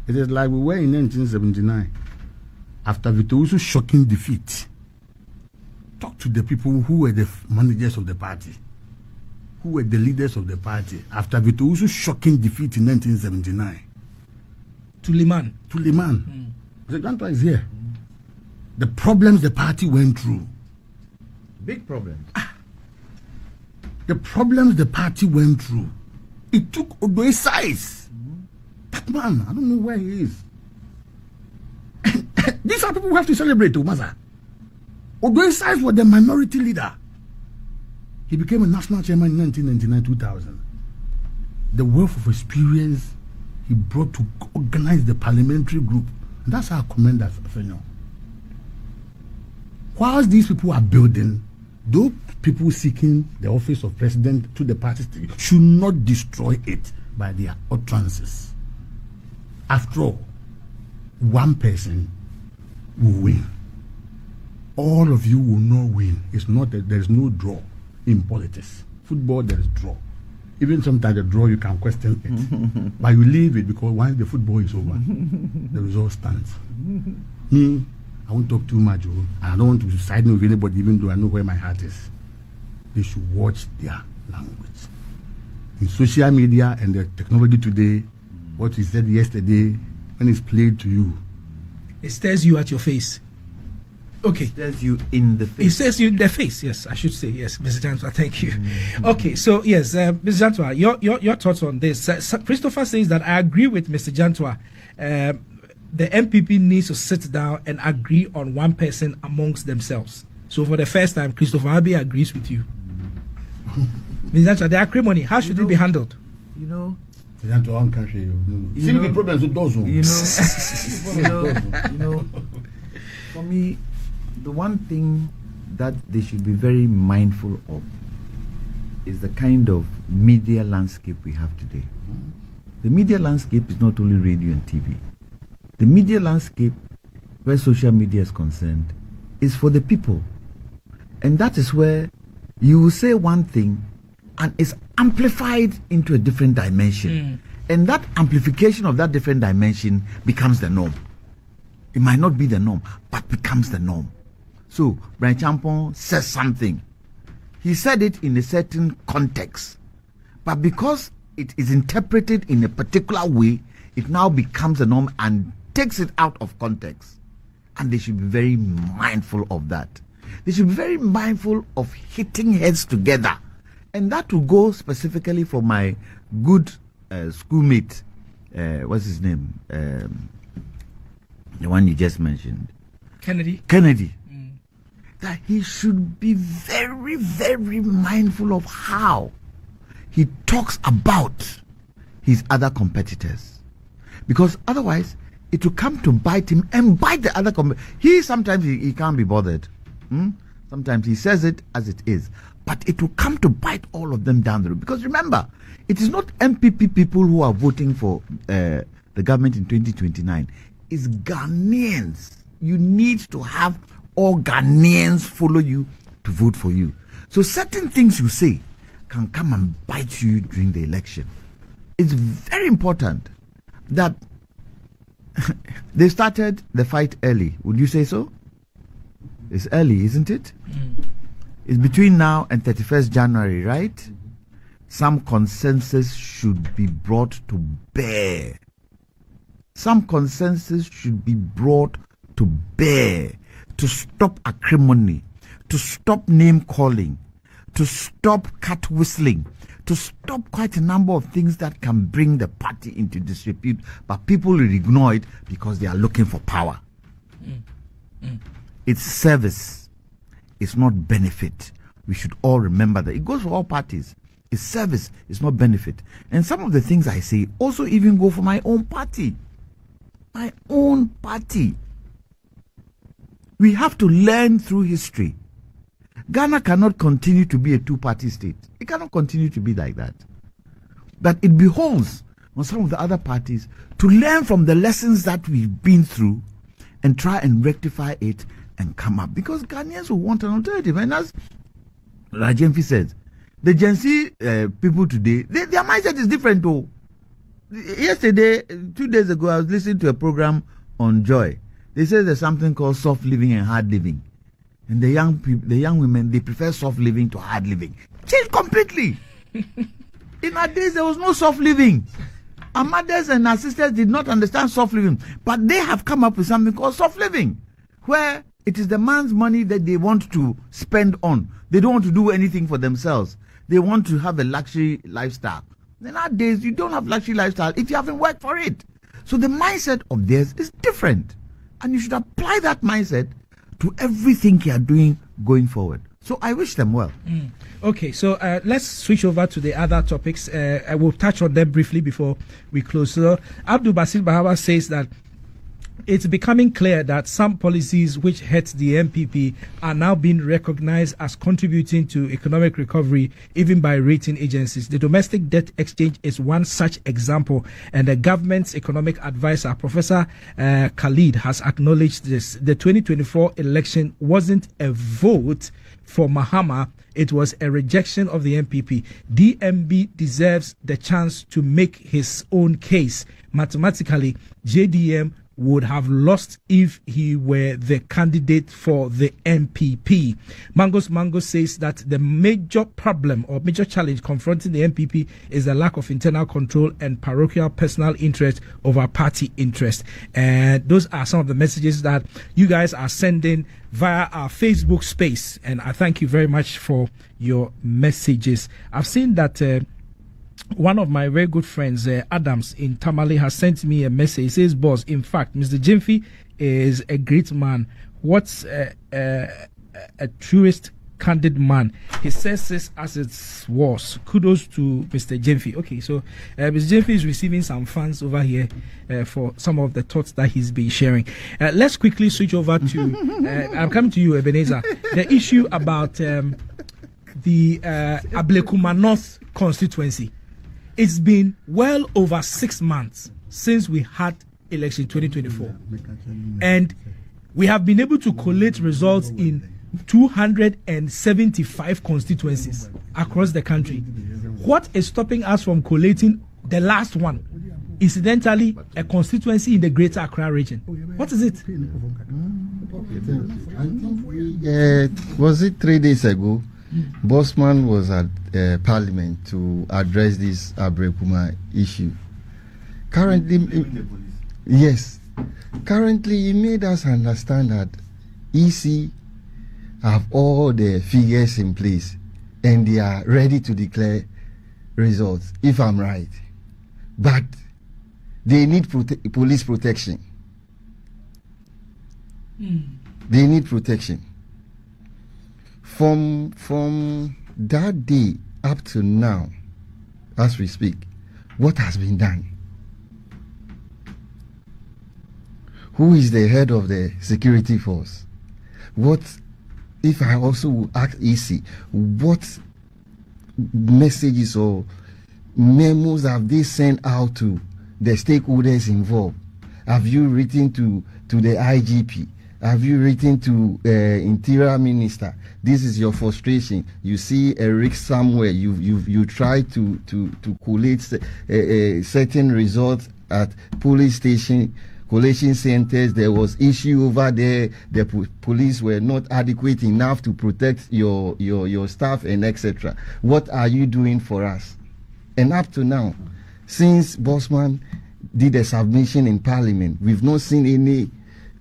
it is like we were in 1979. After Vito's shocking defeat, talk to the people who were the managers of the party, who were the leaders of the party after Vito's shocking defeat in 1979. To Liman. The Jantuah is here. The problems the party went through. Big problems. the problems the party went through, it took Odoye's size. That man, I don't know where he is. These are people who have to celebrate, Maza. Odoye's size was the minority leader. He became a national chairman in 1999-2000. The wealth of experience he brought to organize the parliamentary group. And that's how I commend that. Whilst these people are building, those people seeking the office of president to the party should not destroy it by their utterances. After all, one person will win. All of you will not win. It's not that there's no draw in politics. Football, there's draw. Even sometimes the draw, you can question it. But you leave it because once the football is over, the result stands. Me, I won't talk too much. I don't want to side with anybody, even though I know where my heart is. They should watch their language. In social media and the technology today, what we said yesterday, when it's played to you, it stares you at your face. Okay. It stares you in the face. It stares you in the face, yes, I should say. Yes, Mr. Jantuah, thank you. Okay, so yes, Mr. Jantuah, your thoughts on this. Christopher says that I agree with Mr. Jantuah. The MPP needs to sit down and agree on one person amongst themselves. So for the first time, Christopher Abbey agrees with you. Mr. Jantuah, the acrimony, how should it be handled? You know, for me, the one thing that they should be very mindful of is the kind of media landscape we have today. The media landscape is not only radio and TV. The media landscape, where social media is concerned, is for the people. And that is where you will say one thing and it's amplified into a different dimension. And that amplification of that different dimension becomes the norm. It might not be the norm, but becomes the norm. So, Brian Champon says something. He said it in a certain context. But because it is interpreted in a particular way, it now becomes the norm and takes it out of context. And they should be very mindful of that. They should be very mindful of hitting heads together. And that will go specifically for my good schoolmate, what's his name? The one you just mentioned. Kennedy. That he should be very, very mindful of how he talks about his other competitors. Because otherwise, it will come to bite him and bite the other competitors. Sometimes he can't be bothered. Sometimes he says it as it is. But it will come to bite all of them down the road. Because remember, it is not MPP people who are voting for the government in 2029. It's Ghanaians. You need to have all Ghanaians follow you to vote for you. So certain things you say can come and bite you during the election. It's very important that they started the fight early. Would you say so? It's early, isn't it? It's between now and 31st January, right? Some consensus should be brought to bear. Some consensus should be brought to bear to stop acrimony, to stop name calling, to stop cat whistling, to stop quite a number of things that can bring the party into disrepute, but people will ignore it because they are looking for power. It's service. It's not benefit. We should all remember that. It goes for all parties. It's service. It's not benefit. And some of the things I say also even go for my own party. My own party. We have to learn through history. Ghana cannot continue to be a two-party state. It cannot continue to be like that. But it behoves on some of the other parties to learn from the lessons that we've been through and try and rectify it and come up. Because Ghanaians will want an alternative. And as Gyamfi says, the Gen Z people today, their mindset is different though. Yesterday, 2 days ago, I was listening to a program on Joy. They say there's something called soft living and hard living. And the young people, the young women, they prefer soft living to hard living. Changed completely. In our days, there was no soft living. Our mothers and our sisters did not understand soft living. But they have come up with something called soft living, where it is the man's money that they want to spend on. They don't want to do anything for themselves. they want to have a luxury lifestyle. Nowadays, you don't have luxury lifestyle if you haven't worked for it. So the mindset of theirs is different. And you should apply that mindset to everything you are doing going forward. So I wish them well. Okay, so let's switch over to the other topics. I will touch on them briefly before we close. So Abdul Basit Bahawa says that it's becoming clear that some policies which hurt the MPP are now being recognized as contributing to economic recovery, even by rating agencies. The domestic debt exchange is one such example, and the government's economic advisor, Professor Khalid, has acknowledged this. The 2024 election wasn't a vote for Mahama, it was a rejection of the MPP. DMB deserves the chance to make his own case. Mathematically, JDM would have lost if he were the candidate for the MPP. Mango says that the major problem or major challenge confronting the MPP is the lack of internal control and parochial personal interest over party interest. And those are some of the messages that you guys are sending via our Facebook space. And I thank you very much for your messages. I've seen that one of my very good friends, Adams in Tamale, has sent me a message. He says, boss, in fact, Mr. Gyamfi is a great man. What's a truest, candid man? He says this as it was. Kudos to Mr. Gyamfi. Okay, so Mr. Gyamfi is receiving some funds over here for some of the thoughts that he's been sharing. Let's quickly switch over to, I'm coming to you, Ebenezer, the issue about the Ablekuma North constituency. It's been well over 6 months since we had election 2024. And we have been able to collate results in 275 constituencies across the country. What is stopping us from collating the last one? Incidentally, a constituency in the Greater Accra region. What is it? Was it 3 days ago? Bosman was at Parliament to address this Ablekuma issue. Currently, yes. Currently, he made us understand that EC have all the figures in place and they are ready to declare results, if I'm right. But they need police protection. They need protection. From that day up to now, as we speak, what has been done? Who is the head of the security force? What, if I also will ask EC, what messages or memos have they sent out to the stakeholders involved? Have you written to the IGP? Have you written to Interior Minister? This is your frustration. You see a risk somewhere. You try to collate certain results at police station, collation centers. There was issue over there. The police were not adequate enough to protect your staff and etc. What are you doing for us? And up to now, since Bosman did a submission in Parliament, we've not seen any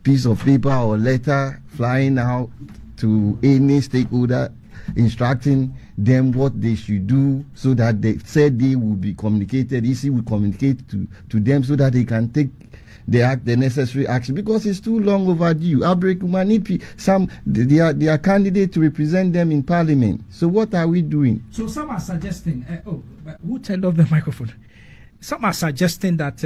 piece of paper or letter flying out to any stakeholder instructing them what they should do, so that they said they will be communicated. EC will communicate to them so that they can take the necessary action, because it's too long overdue. Ablekuma need they are candidate to represent them in Parliament. So what are we doing? So some are suggesting, who turned off the microphone? Some are suggesting that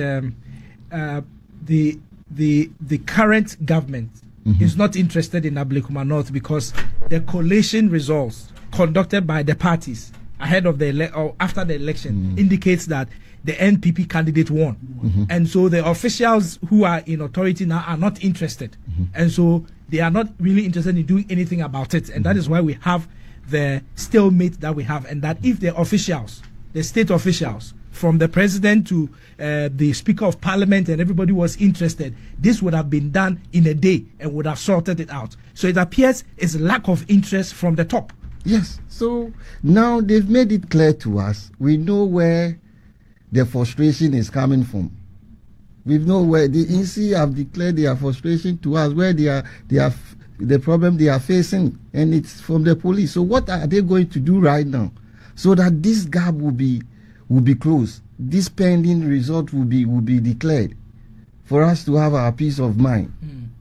the current government is not interested in Ablekuma North because the collation results conducted by the parties ahead of or after the election indicates that the NPP candidate won. And so the officials who are in authority now are not interested. And so they are not really interested in doing anything about it. And that is why we have the stalemate that we have. And that if the officials, the state officials, from the president to the Speaker of Parliament and everybody was interested, this would have been done in a day and would have sorted it out. So it appears it's lack of interest from the top. Yes. So now they've made it clear to us. We know where the frustration is coming from. We know where the EC have declared their frustration to us, where they are the problem they are facing, and it's from the police. So what are they going to do right now? so that this gap will be closed. This pending result will be declared for us to have our peace of mind,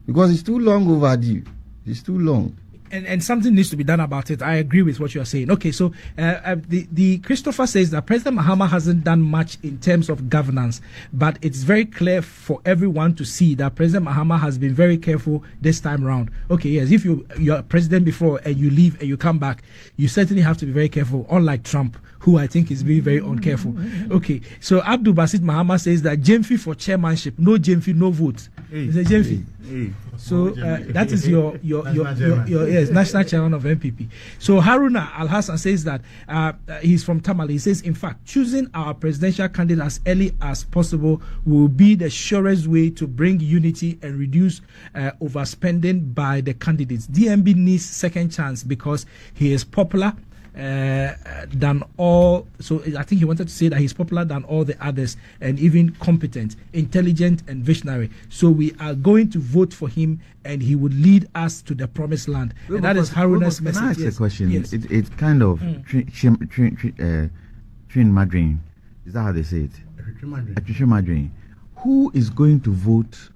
because it's too long overdue. It's too long. And something needs to be done about it. I agree with what you are saying. Okay, so the Christopher says that President Mahama hasn't done much in terms of governance, but it's very clear for everyone to see that President Mahama has been very careful this time around. Okay, yes, if you're president before and you leave and you come back, you certainly have to be very careful, unlike Trump, who I think is being very uncareful. Okay, so Abdul Basit Mahama says that Gyamfi for chairmanship, no Gyamfi, no vote. He said Gyamfi. So that is your national chairman of MPP. So Haruna Al Hassan says that he's from Tamale. He says, in fact, choosing our presidential candidate as early as possible will be the surest way to bring unity and reduce overspending by the candidates. DMB needs second chance because he is popular than all. So I think he wanted to say that he's popular than all the others and even competent, intelligent and visionary. So we are going to vote for him and he would lead us to the promised land. And that is Haruna's message. Can I ask a question? Yes. It kind of train Madrid. Is that how they say it? Madrid. Who is going to vote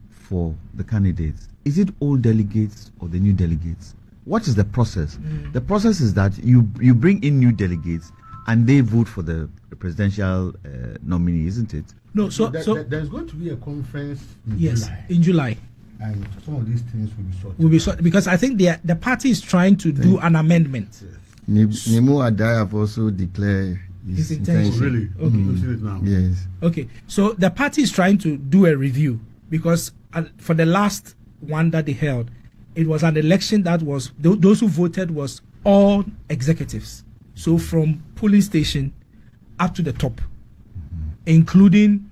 for the candidates? Is it all delegates or the new delegates? What is the process? The process is that you bring in new delegates and they vote for the presidential nominee, isn't it? No, so there's going to be a conference in July. And some of these things will be sorted. Because I think the party is trying to do an amendment. Nemu Adai have also declared his intention. Oh, really? Okay. We've seen it now. Yes. Okay, so the party is trying to do a review because for the last one that they held, it was an election that was, those who voted was all executives. So from polling station up to the top, including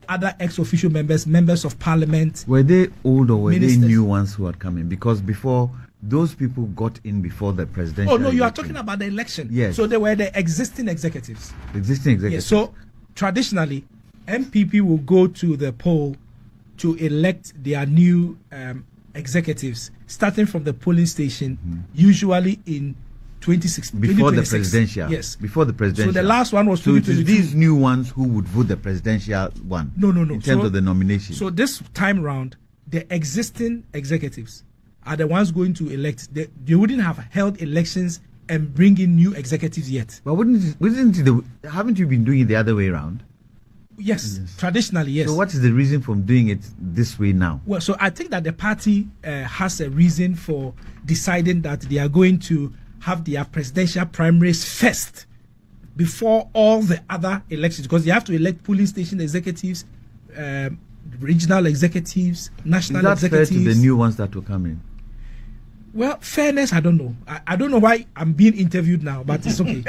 other ex-official members of parliament. Were they old or were ministers. they new ones who had come in? Because before, those people got in before the presidential Oh, no, you are election. talking about the election. Yes. So they were the existing executives. Existing executives. Yes. So traditionally, MPP will go to the poll to elect their new executives, starting from the polling station, usually in 2016. Before the presidential. Yes. Before the presidential. So the last one was So it is 2022. these new ones who would vote the presidential one. No. In terms of the nomination. So this time round, the existing executives are the ones going to elect. They wouldn't have held elections and bring in new executives yet. But haven't you been doing it the other way around? Yes. Traditionally, yes. So what is the reason for doing it this way now? Well, so I think that the party has a reason for deciding that they are going to have their presidential primaries first before all the other elections, because they have to elect polling station executives, regional executives, national executives. Is that fair to the new ones that will come in? Well, fairness, I don't know. I don't know why I'm being interviewed now, but it's okay.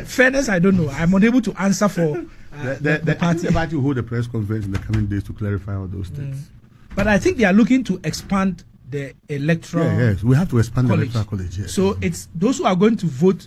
Fairness, I don't know. I'm unable to answer for the party. The party will hold a press conference in the coming days to clarify all those things. But I think they are looking to expand the electoral Yes, we have to expand college. the electoral college. Yes. So it's those who are going to vote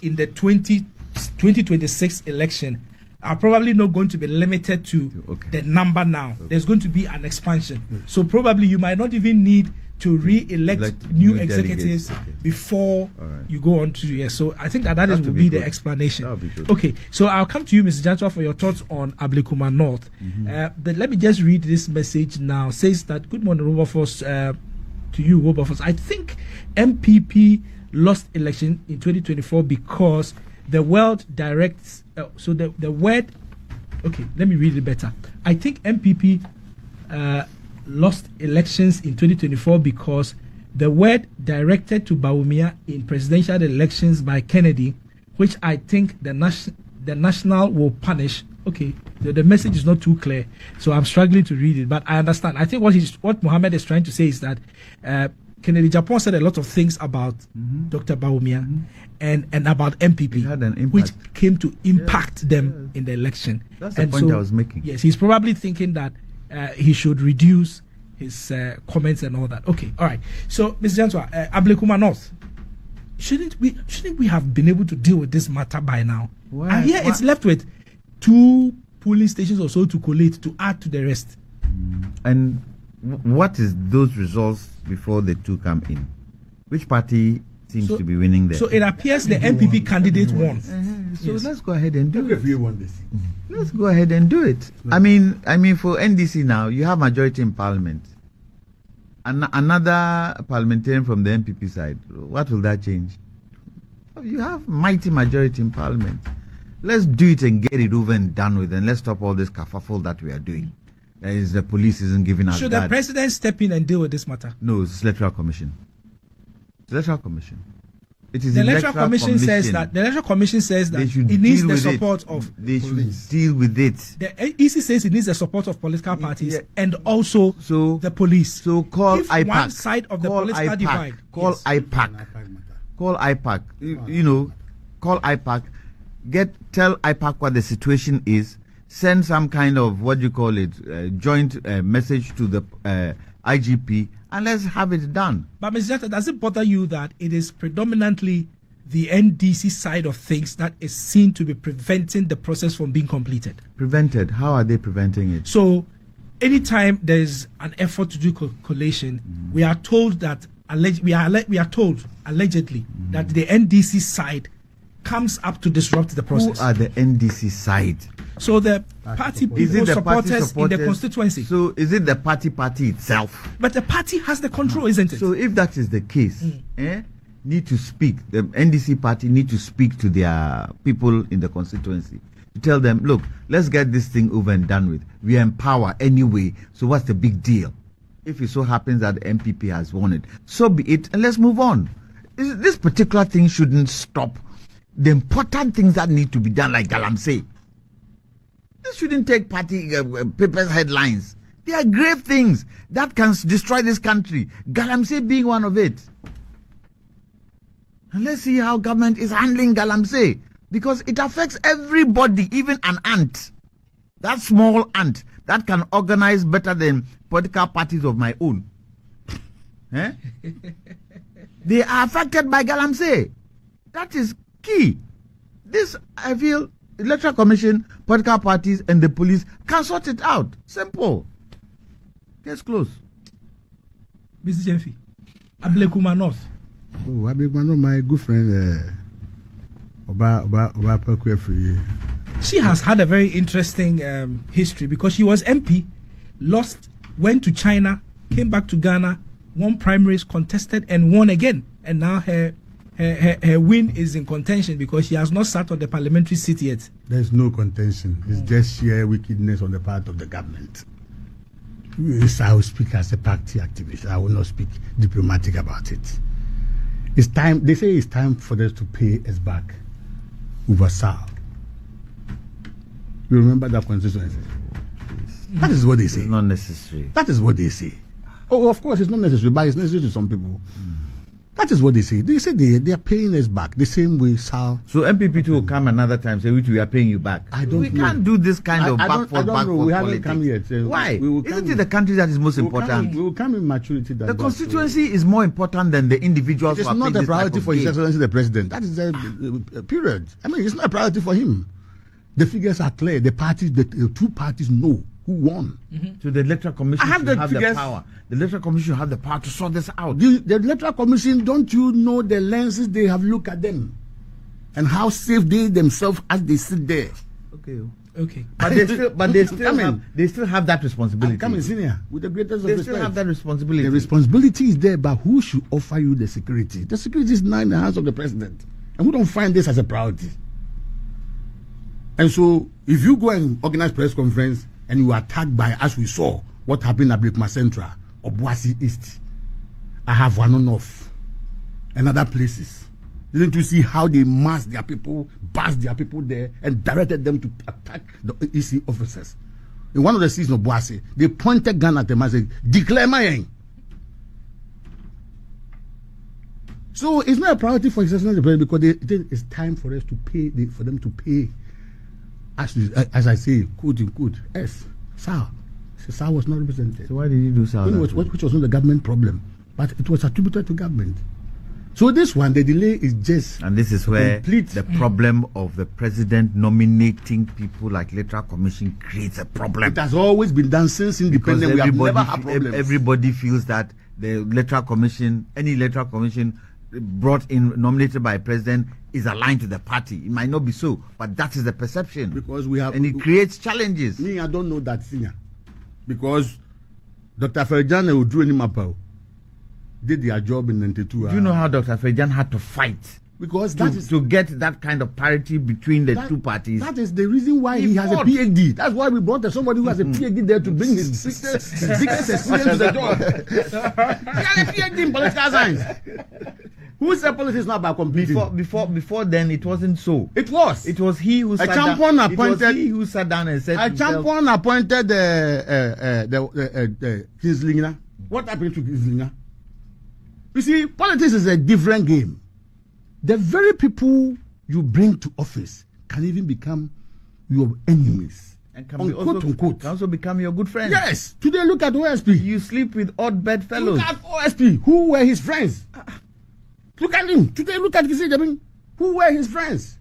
in the 2026 election are probably not going to be limited to the number now. There's going to be an expansion. So probably you might not even need to re-elect new executives before you go on to yes. So I think that will be the explanation. Be okay, so I'll come to you, Mr. Jantuah, for your thoughts on Ablekuma North. Let me just read this message now. It says that, good morning, Wilberforce, to you, Wilberforce. I think MPP lost election in 2024 because the world directs. The word. Okay, let me read it better. I think MPP lost elections in 2024 because the word directed to Bawumia in presidential elections by Kennedy, which I think the national will punish. Okay, the message is not too clear, so I'm struggling to read it, but I understand. I think what Mohammed is trying to say is that Kennedy Japan said a lot of things about Dr. Bawumia and about MPP, had an impact, which came to impact them in the election. That's the point I was making. Yes, he's probably thinking that he should reduce his comments and all that. Okay, all right. So, Mr. Jantuah, Ablekuma North, shouldn't we have been able to deal with this matter by now? And here it's left with 2 polling stations or so to collate to add to the rest. And what is those results before the 2 come in? Which party seems to be winning there. So it appears the MPP candidate won. So let's go ahead and do it. If you want this. Let's go ahead and do it. I mean, for NDC now, you have majority in parliament. Another parliamentarian from the MPP side. What will that change? You have mighty majority in parliament. Let's do it and get it over and done with, and let's stop all this kerfuffle that we are doing. That is, the police isn't giving us. Should the president step in and deal with this matter? No, it's Electoral Commission. Electoral Commission. It is the Electoral Commission says that it needs the support of. They should deal with it. The EC says it needs the support of political parties and also the police. So call IPAC. One side of the political divide. Call IPAC. Call IPAC. Call IPAC. Tell IPAC what the situation is. Send some kind of joint message to the IGP, and let's have it done. But Mr. Jantuah, does it bother you that it is predominantly the NDC side of things that is seen to be preventing the process from being completed? Prevented? How are they preventing it? So, anytime there's an effort to do collation, we are told that allegedly that the NDC side comes up to disrupt the process. Who are the NDC side? So the party people supporters in the constituency. So is it the party itself? But the party has the control, isn't it? So if that is the case, need to speak. The NDC party need to speak to their people in the constituency to tell them, look, let's get this thing over and done with. We are in power anyway, so what's the big deal? If it so happens that the MPP has won it, so be it, and let's move on. This particular thing shouldn't stop the important things that need to be done, like Galamsey. This shouldn't take party papers headlines. They are grave things that can destroy this country. Galamsey being one of it. And let's see how government is handling Galamsey, because it affects everybody, even an ant. That small ant that can organize better than political parties of my own. They are affected by Galamsey. That is key. This, I feel, Electoral Commission, political parties, and the police can sort it out. Simple. Case close. Mr. Gyamfi, Ablekuma North. Oh, Ablekuma North, my good friend, Oba Pekwe. She has had a very interesting history because she was MP, lost, went to China, came back to Ghana, won primaries, contested, and won again. And now her win is in contention because she has not sat on the parliamentary seat yet. There's no contention. It's just sheer wickedness on the part of the government. I will speak as a party activist. I will not speak diplomatic about it. It's time. They say it's time for us to pay us back over Sal. You remember that constituency? That is what they say. It's not necessary. That is what they say. Oh, of course, it's not necessary, but it's necessary to some people. That is what they say. They say they are paying us back the same way Sal. So MPP too will come another time say we are paying you back. We can't do this kind of backward we haven't politics. come yet. Why? Isn't it the country that is most important? We will come in maturity. The constituency is more important than the individuals. It's not a priority for His Excellency the President. That is a period. I mean, it's not a priority for him. The figures are clear. The parties, the two parties know who won. So the Electoral Commission have should the have figures. the power. The Electoral Commission should have the power to sort this out. The Electoral Commission, don't you know the lenses they have looked at them and how safe they themselves as they sit there? Okay. But they still have that responsibility. I'm coming, senior, with the greatest of They respect. still have that responsibility. The responsibility is there, but who should offer you the security? The security is now in the hands of the president, and we don't find this as a priority. And so, if you go and organize press conference and you are attacked by, as we saw, what happened at Ablekuma Central or Boise East, I have one North and other places. Didn't you see how they massed their people, bashed their people there, and directed them to attack the EC officers? In one of the cities of Boise, they pointed gun at them and said, "Declare my." So it's not a priority for His Excellency the President because it's time for us to pay, for them to pay. As I say, quote unquote, SAR. SAR was not represented. So why did you do SAR? Which was not the government problem, but it was attributed to government. So this one, the delay is just... And this is where the problem of the president nominating people like Electoral Commission creates a problem. It has always been done since independence. We have never had problems. Everybody feels that the Electoral Commission, any Electoral Commission brought in, nominated by president, is aligned to the party. It might not be so, but that is the perception. Because we have, and it creates challenges. Me, I don't know that senior, because Dr. Ferjan Udru Nimapao did their job in 92. Do you know how Dr. Ferjan had to fight? Because to get that kind of parity between the two parties. That is the reason why he has a PhD. That's why we brought somebody who has a PhD there to bring his biggest experience to the job. He has a PhD in political science. Who said politics is not about competing? Before then, it wasn't so. It was. It was he who sat down. It was he who sat down and said. A champion appointed Kinslinger. What happened to Kinslinger? You see, politics is a different game. The very people you bring to office can even become your enemies. And can also become your good friends. Yes. Today, look at OSP. You sleep with odd bed fellows. Look at OSP. Who were his friends? Look at him. Today, look at Kisi. Who were his friends?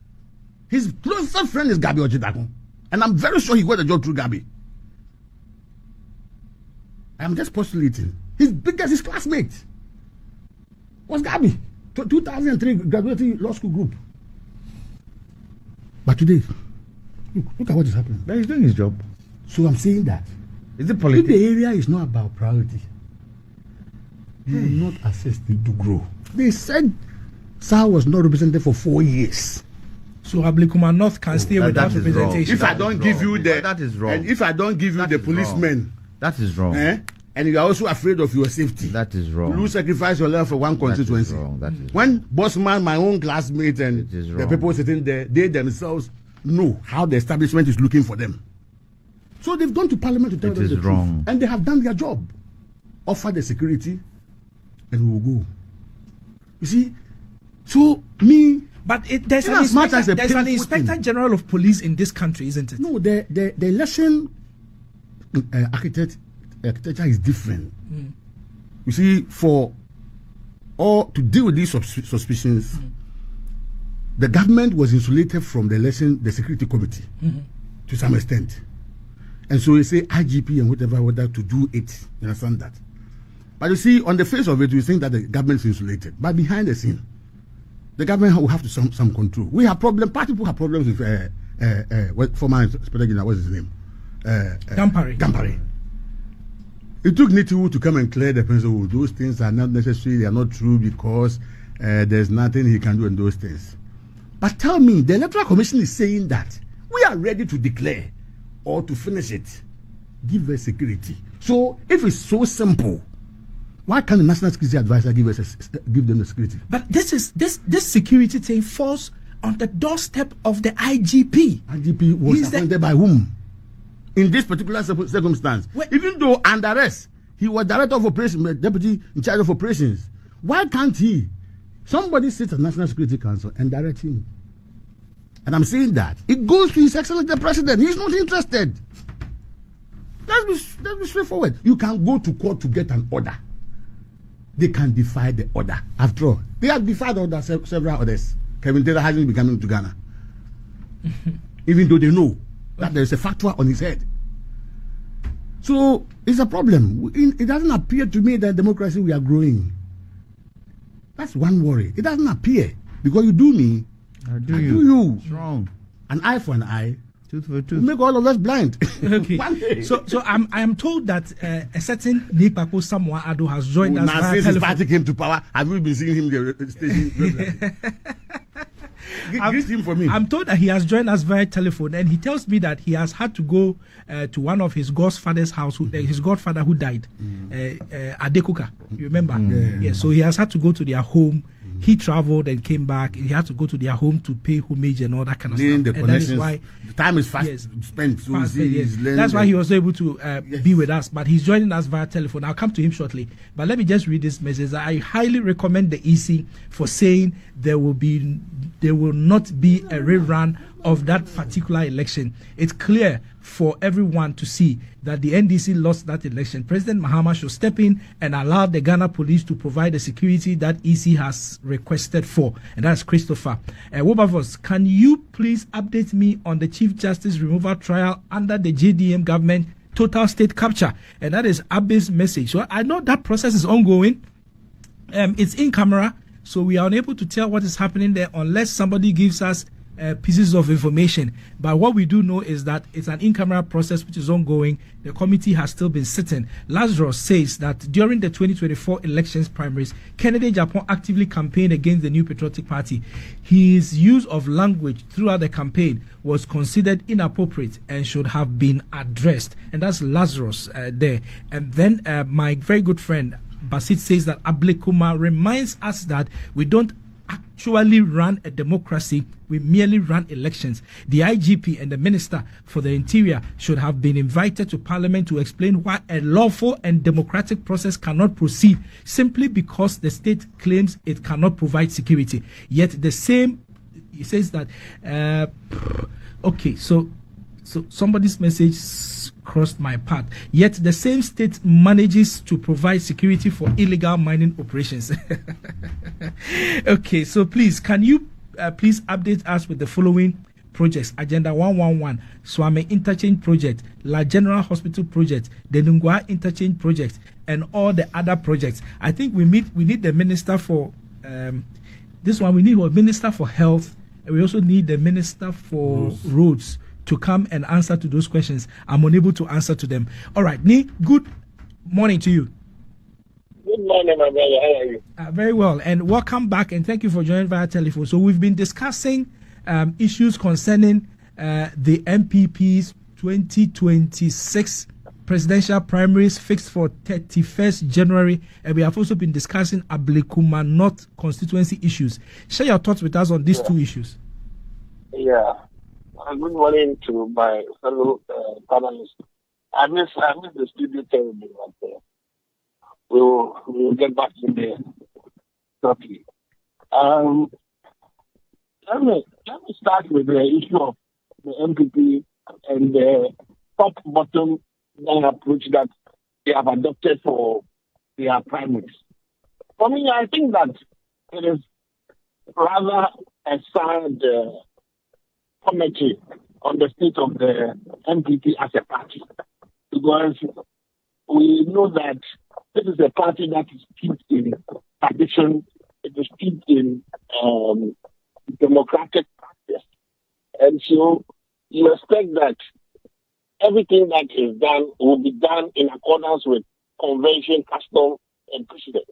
His closest friend is Gabi Ochidakun. And I'm very sure he got the job through Gabi. I'm just postulating. His classmate was Gabi. 2003 graduating law school group. But today, look at what is happening. But he's doing his job. So I'm saying that. Is it politics? If the area is not about priority, you will not assist it to grow. They said SAR was not represented for 4 years. So Ablekuma North can stay without representation. If I don't give you the, that is wrong. And if I don't give you the policemen, that is wrong. And you are also afraid of your safety. That is wrong. You sacrifice your life for one constituency. That is wrong. That is when Bossman, my own classmate, and the people sitting there, they themselves know how the establishment is looking for them. So they've gone to Parliament to tell them the truth. And they have done their job. Offer the security, and we will go. You see, so me. But there's an Inspector General of Police in this country, isn't it? No, the election architecture is different. You see, to deal with these suspicions, the government was insulated from the security committee to some extent. And so you say IGP and whatever to do it. You understand that? But you see, on the face of it, you think that the government is insulated. But behind the scene, the government will have to some control. We have problems. Party people have problems with former Inspector General, what's his name? Gampare. It took Nitiwu to come and clear the principle. Those things are not necessary, they are not true because there's nothing he can do in those things. But tell me, the Electoral Commission is saying that we are ready to declare or to finish it. Give us security. So if it's so simple, why can't the National Security Advisor give them the security? But this security thing falls on the doorstep of the IGP. IGP was appointed by whom? In this particular circumstance, even though under arrest, he was director of operations, deputy in charge of operations. Why can't he? Somebody sits at National Security Council and direct him. And I'm saying that it goes to His Excellency the President. He's not interested. Let's be straightforward. You can go to court to get an order. They can defy the order. After all, they have defied order several others. Kevin Taylor hasn't been coming to Ghana, even though they know that there is a factor on his head. So it's a problem. It doesn't appear to me that democracy we are growing. That's one worry. It doesn't appear because you do me, I do you. It's wrong. An eye for an eye. Tooth for tooth. Make all of us blind. Okay. So I am told that a certain Nii Kpakpo Samoa Addo has joined us via since his party came to power, have you been seeing him the station? Greet him for me. I'm told that he has joined us via telephone, and he tells me that he has had to go to one of his godfather's house, his godfather who died, Adekuka. You remember? Yeah. So he has had to go to their home. He traveled and came back. He had to go to their home to pay homage and all that kind of stuff. And that is why the time is fast spent. So that's why he was able to be with us. But he's joining us via telephone. I'll come to him shortly. But let me just read this message. I highly recommend the EC for saying there will not be a rerun of that particular election. It's clear for everyone to see that the NDC lost that election. President Mahama should step in and allow the Ghana police to provide the security that EC has requested for. And that's Christopher. Wilberforce, can you please update me on the Chief Justice removal trial under the JDM government, total state capture? And that is Abe's message. So I know that process is ongoing. It's in camera. So we are unable to tell what is happening there unless somebody gives us pieces of information. But what we do know is that it's an in-camera process which is ongoing. The committee has still been sitting. Lazarus says that during the 2024 elections primaries, Kennedy Japan actively campaigned against the New Patriotic Party. His use of language throughout the campaign was considered inappropriate and should have been addressed. And that's Lazarus there. And then my very good friend Basit says that Ablekuma reminds us that we don't actually run a democracy, we merely run elections. The IGP and the Minister for the Interior should have been invited to Parliament to explain why a lawful and democratic process cannot proceed simply because the state claims it cannot provide security. Yet the same, he says that, okay, so somebody's message crossed my path. Yet the same state manages to provide security for illegal mining operations. Okay, so please, can you please update us with the following projects: Agenda 111, Swame Interchange Project, La General Hospital Project, the Nungwa Interchange Project, and all the other projects. I think we need the Minister for this one. We need a Minister for Health, and we also need the Minister for Roads to come and answer to those questions. I'm unable to answer to them. All right, Nii, good morning to you. Good morning, my brother. How are you? Very well, and welcome back, and thank you for joining via telephone. So we've been discussing issues concerning the MPP's 2026 presidential primaries fixed for 31st January, and we have also been discussing Ablekuma North constituency issues. Share your thoughts with us on these two issues. Yeah. Good morning to my fellow panelists. I miss the studio terribly, but we will get back to the topic. Let me start with the issue of the MPP and the top-bottom approach that they have adopted for their primaries. For me, I think that it is rather a sad commentary on the state of the MPP as a party, because we know that this is a party that is steeped in tradition, it is steeped in democratic practice, and so you expect that everything that is done will be done in accordance with convention, custom, and precedent.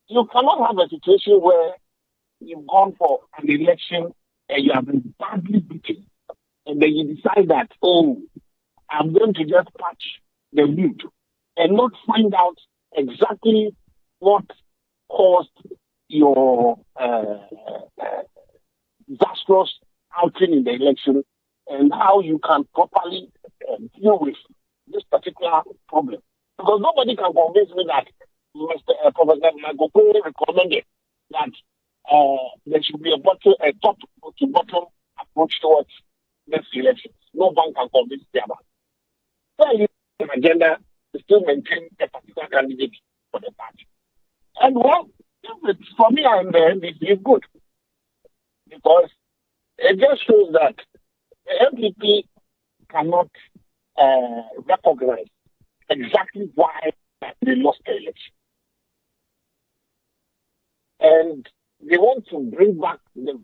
You cannot have a situation where you've gone for an election and you have been badly beaten, and then you decide that, I'm going to just patch the wound and not find out exactly what caused your disastrous outing in the election and how you can properly deal with this particular problem. Because nobody can convince me that Mr. Professor Magopole recommended that there should be a top-to-bottom approach towards next elections. No one can convince them about it. So, the agenda is still maintain a particular candidate for the party. And well, for me and the MPP is good, because it just shows that the MPP cannot recognize exactly why they lost the election. And they want to bring back the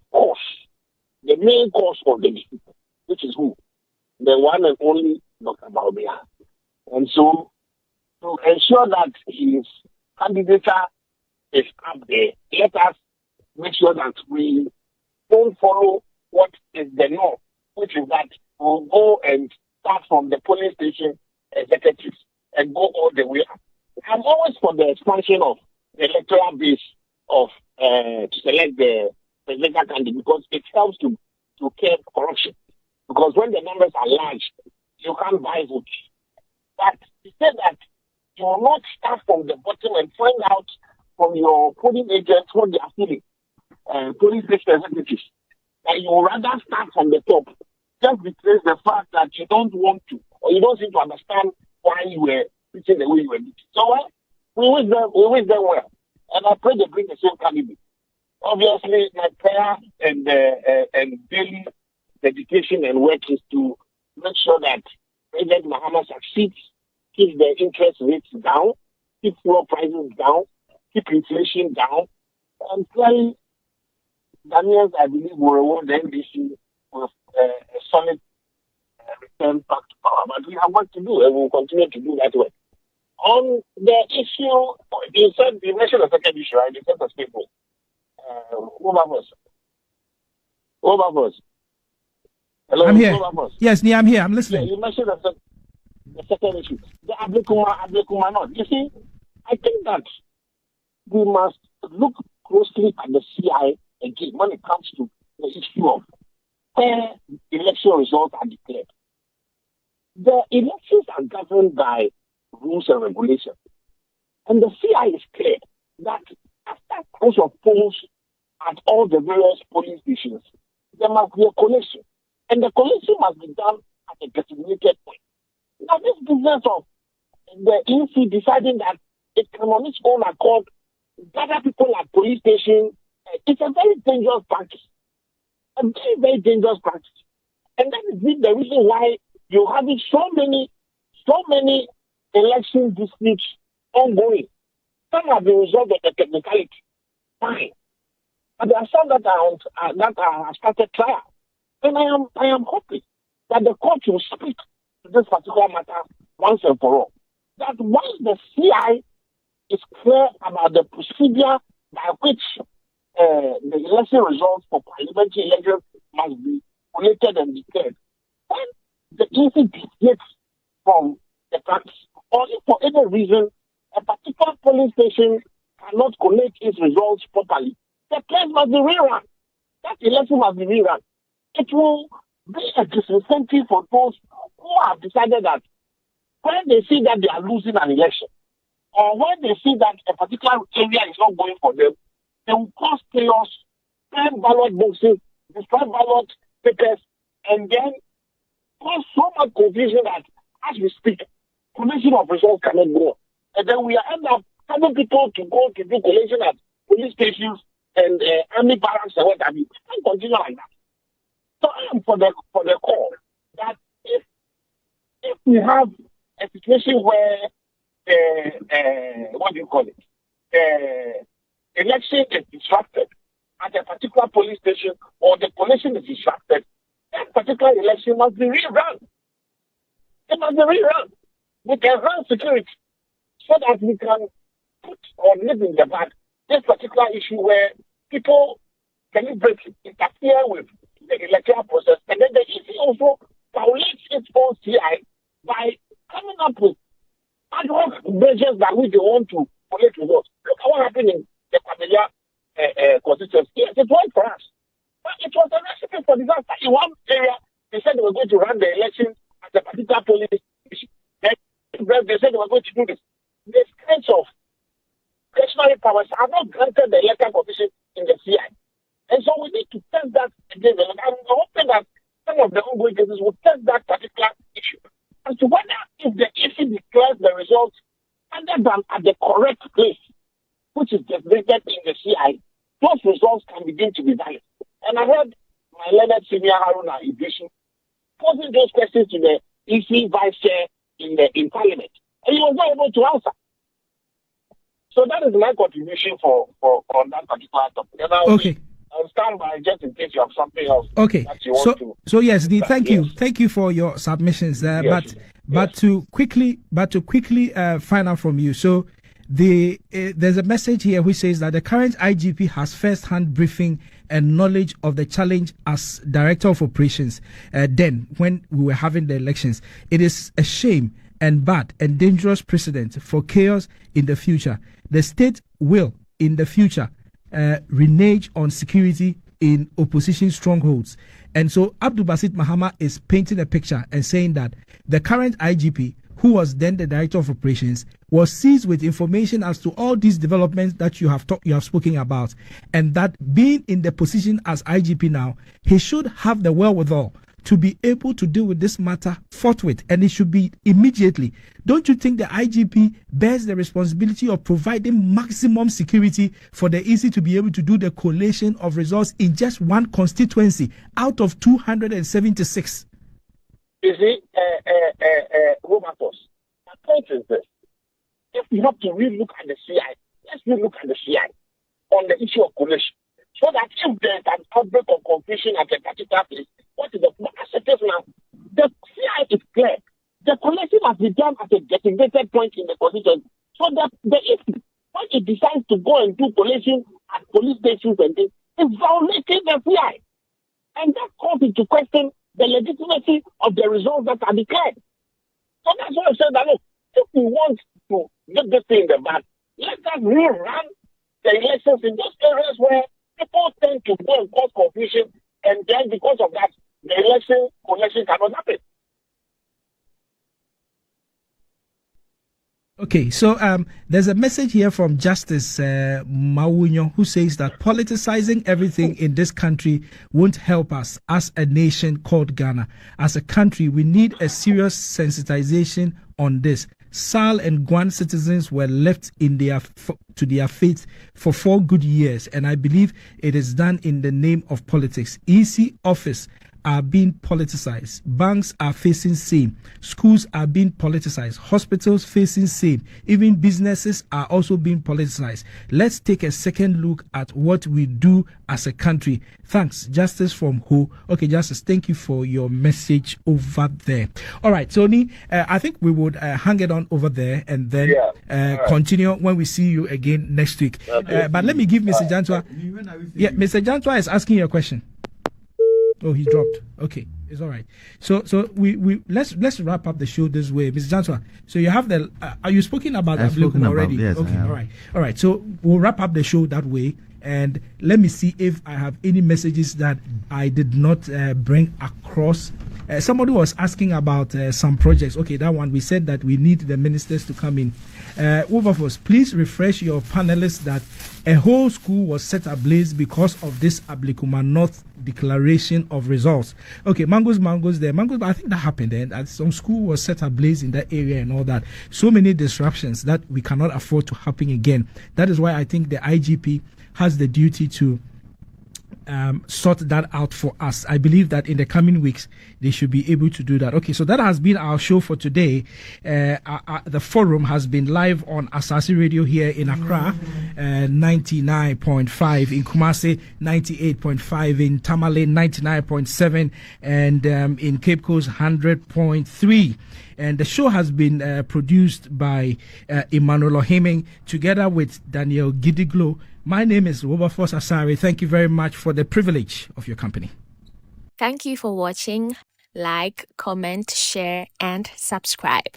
main cause of the issue, which is who? The one and only Dr. Baobia. And so, to ensure that his candidature is up there, let us make sure that we don't follow what is the norm, which is that we'll go and start from the polling station executives and go all the way up. I'm always for the expansion of the electoral base of to select the presidential candidate, because it helps to curb corruption. Because when the numbers are large, you can't buy votes. But he said that you will not start from the bottom and find out from your polling agents what they are feeling, polling station executives. And you will rather start from the top, just because the fact that you don't want to, or you don't seem to understand why you were preaching the way you were preaching. So we wish them well. And I pray they bring the same candidate. Obviously, my prayer and daily dedication and work is to make sure that President Mahama succeeds, keep the interest rates down, keep floor prices down, keep inflation down, And clearly, Ghanaians, I believe, will reward the NDC with a solid return back to power. But we have work to do, and we'll continue to do that work. On the issue, you mentioned the second issue, right? The census people. Wilberforce. Hello, I'm here. Wilberforce. Yes, Nii, I'm here. I'm listening. Yeah, you mentioned the second issue, the Ablekuma North. You see, I think that we must look closely at the CI again when it comes to the issue of where election results are declared. The elections are governed by rules and regulations. And the CI is clear that after close of polls at all the various polling stations, there must be a collation. And the collation must be done at a designated point. Now, this business of the EC deciding that it can on its own accord gather people at police station, it's a very dangerous practice. A very, very dangerous practice. And that is the reason why you're having so many election disputes ongoing. Some have been resolved on the technicality. Fine. But there are some that are started trial. And I am hoping that the court will speak to this particular matter once and for all. That once the CI is clear about the procedure by which the election results for parliamentary elections must be collated and declared, when the EC deviates from the practice, or if for any reason a particular polling station cannot collate its results properly, the place must be rerun. That election must be rerun. It will be a disincentive for those who have decided that when they see that they are losing an election, or when they see that a particular area is not going for them, they will cause chaos, burn ballot boxes, destroy ballot papers, and then cause so much confusion that, as we speak, collation of results cannot go on. And then we end up having people to go to do collation at police stations and army barracks and what have you. We can't continue like that. So I am for the call that if we have a situation where election is disrupted at a particular police station or the collation is disrupted, that particular election must be rerun. It must be rerun with enhanced security so that we can put or nip in the bud this particular issue where people deliberately interfere with the electoral process, and then the EC also violates its own CI by coming up with ad hoc measures that we don't want to collect results. Look at what happened in the Kwame constituency. Yes, it worked for us, but it was a recipe for disaster. In one area, they said they were going to run the election at a particular police station. Then they said they were going to do this. These kinds of discretionary powers are not granted the Electoral Commission in the CI. And so we need to test that again. And I'm hoping that some of the ongoing cases will test that particular issue as to whether if the EC declares the results under them at the correct place, which is designated in the CI, those results can begin to be valid. And I heard my learned senior Haruna Idrisu posing those questions to the EC vice chair in Parliament, and he was not able to answer. So that is my contribution for that particular topic. Okay. I'll stand by just in case you have something else. Okay. That you want to. So yes, thank you for your submissions there. Yes. But to quickly find out from you. So there's a message here which says that the current IGP has first-hand briefing and knowledge of the challenge as Director of Operations. Then, when we were having the elections, it is a shame and bad and dangerous precedent for chaos in the future. The state will, in the future, renege on security in opposition strongholds. And so Abdul Basit Mahama is painting a picture and saying that the current IGP, who was then the Director of Operations, was seized with information as to all these developments that you have spoken about, and that being in the position as IGP now, he should have the wherewithal to be able to deal with this matter forthwith, and it should be immediately. Don't you think the IGP bears the responsibility of providing maximum security for the EC to be able to do the collation of results in just one constituency out of 276? You see, Wilberforce, my point is this. If we have to really look at the CI, let's really look at the CI. on the issue of collation. So that if there's an outbreak of confusion at a particular place, what is the as it is now? The CI is clear. The collation has been done at a designated point in the constitution. So that when it decides to go and do collation at police stations and things, it's violating the CI. And that calls into question the legitimacy of the results that are declared. So that's why I said that, look, if we want to get this thing in the back, let us rerun the elections in those areas where people tend to go and cause confusion, and then because of that, the election cannot happen. Okay, so there's a message here from Justice Mawunyo, who says that politicizing everything in this country won't help us as a nation called Ghana. As a country, we need a serious sensitization on this. Sal and Guan citizens were left to their fate for 4 good years, and I believe it is done in the name of politics. EC office are being politicized. Banks are facing same. Schools are being politicized. Hospitals facing same. Even businesses are also being politicized. Let's take a second look at what we do as a country. Thanks, Justice from Ho. Okay, Justice, thank you for your message over there. All right, Tony, I think we would hang it on over there and then continue when we see you again next week. But let me give Mr. Jantuah. Yeah, Mr. Jantuah is asking you a question. Oh, he dropped. Okay, it's all right. So we let's wrap up the show this way, Mr. Jantuah. So you have the are you speaking about Ablekuma already? Yes, okay, all right. So we'll wrap up the show that way, and let me see if I have any messages that I did not bring across. Somebody was asking about some projects. Okay, that one we said that we need the ministers to come in. Wilberforce, please refresh your panelists that a whole school was set ablaze because of this Ablekuma North declaration of results. Okay, mangoes there. Mangoes, I think that happened and some school was set ablaze in that area and all that. So many disruptions that we cannot afford to happen again. That is why I think the IGP has the duty to sort that out for us. I believe that in the coming weeks they should be able to do that. Okay, so that has been our show for today. The forum has been live on Asaase Radio here in Accra, 99.5 in Kumasi, 98.5 in Tamale, 99.7, and in Cape Coast 100.3. And the show has been produced by Emmanuel Oheming together with Daniel Gidiglo. My name is Wilberforce Asare. Thank you very much for the privilege of your company. Thank you for watching. Like, comment, share, and subscribe.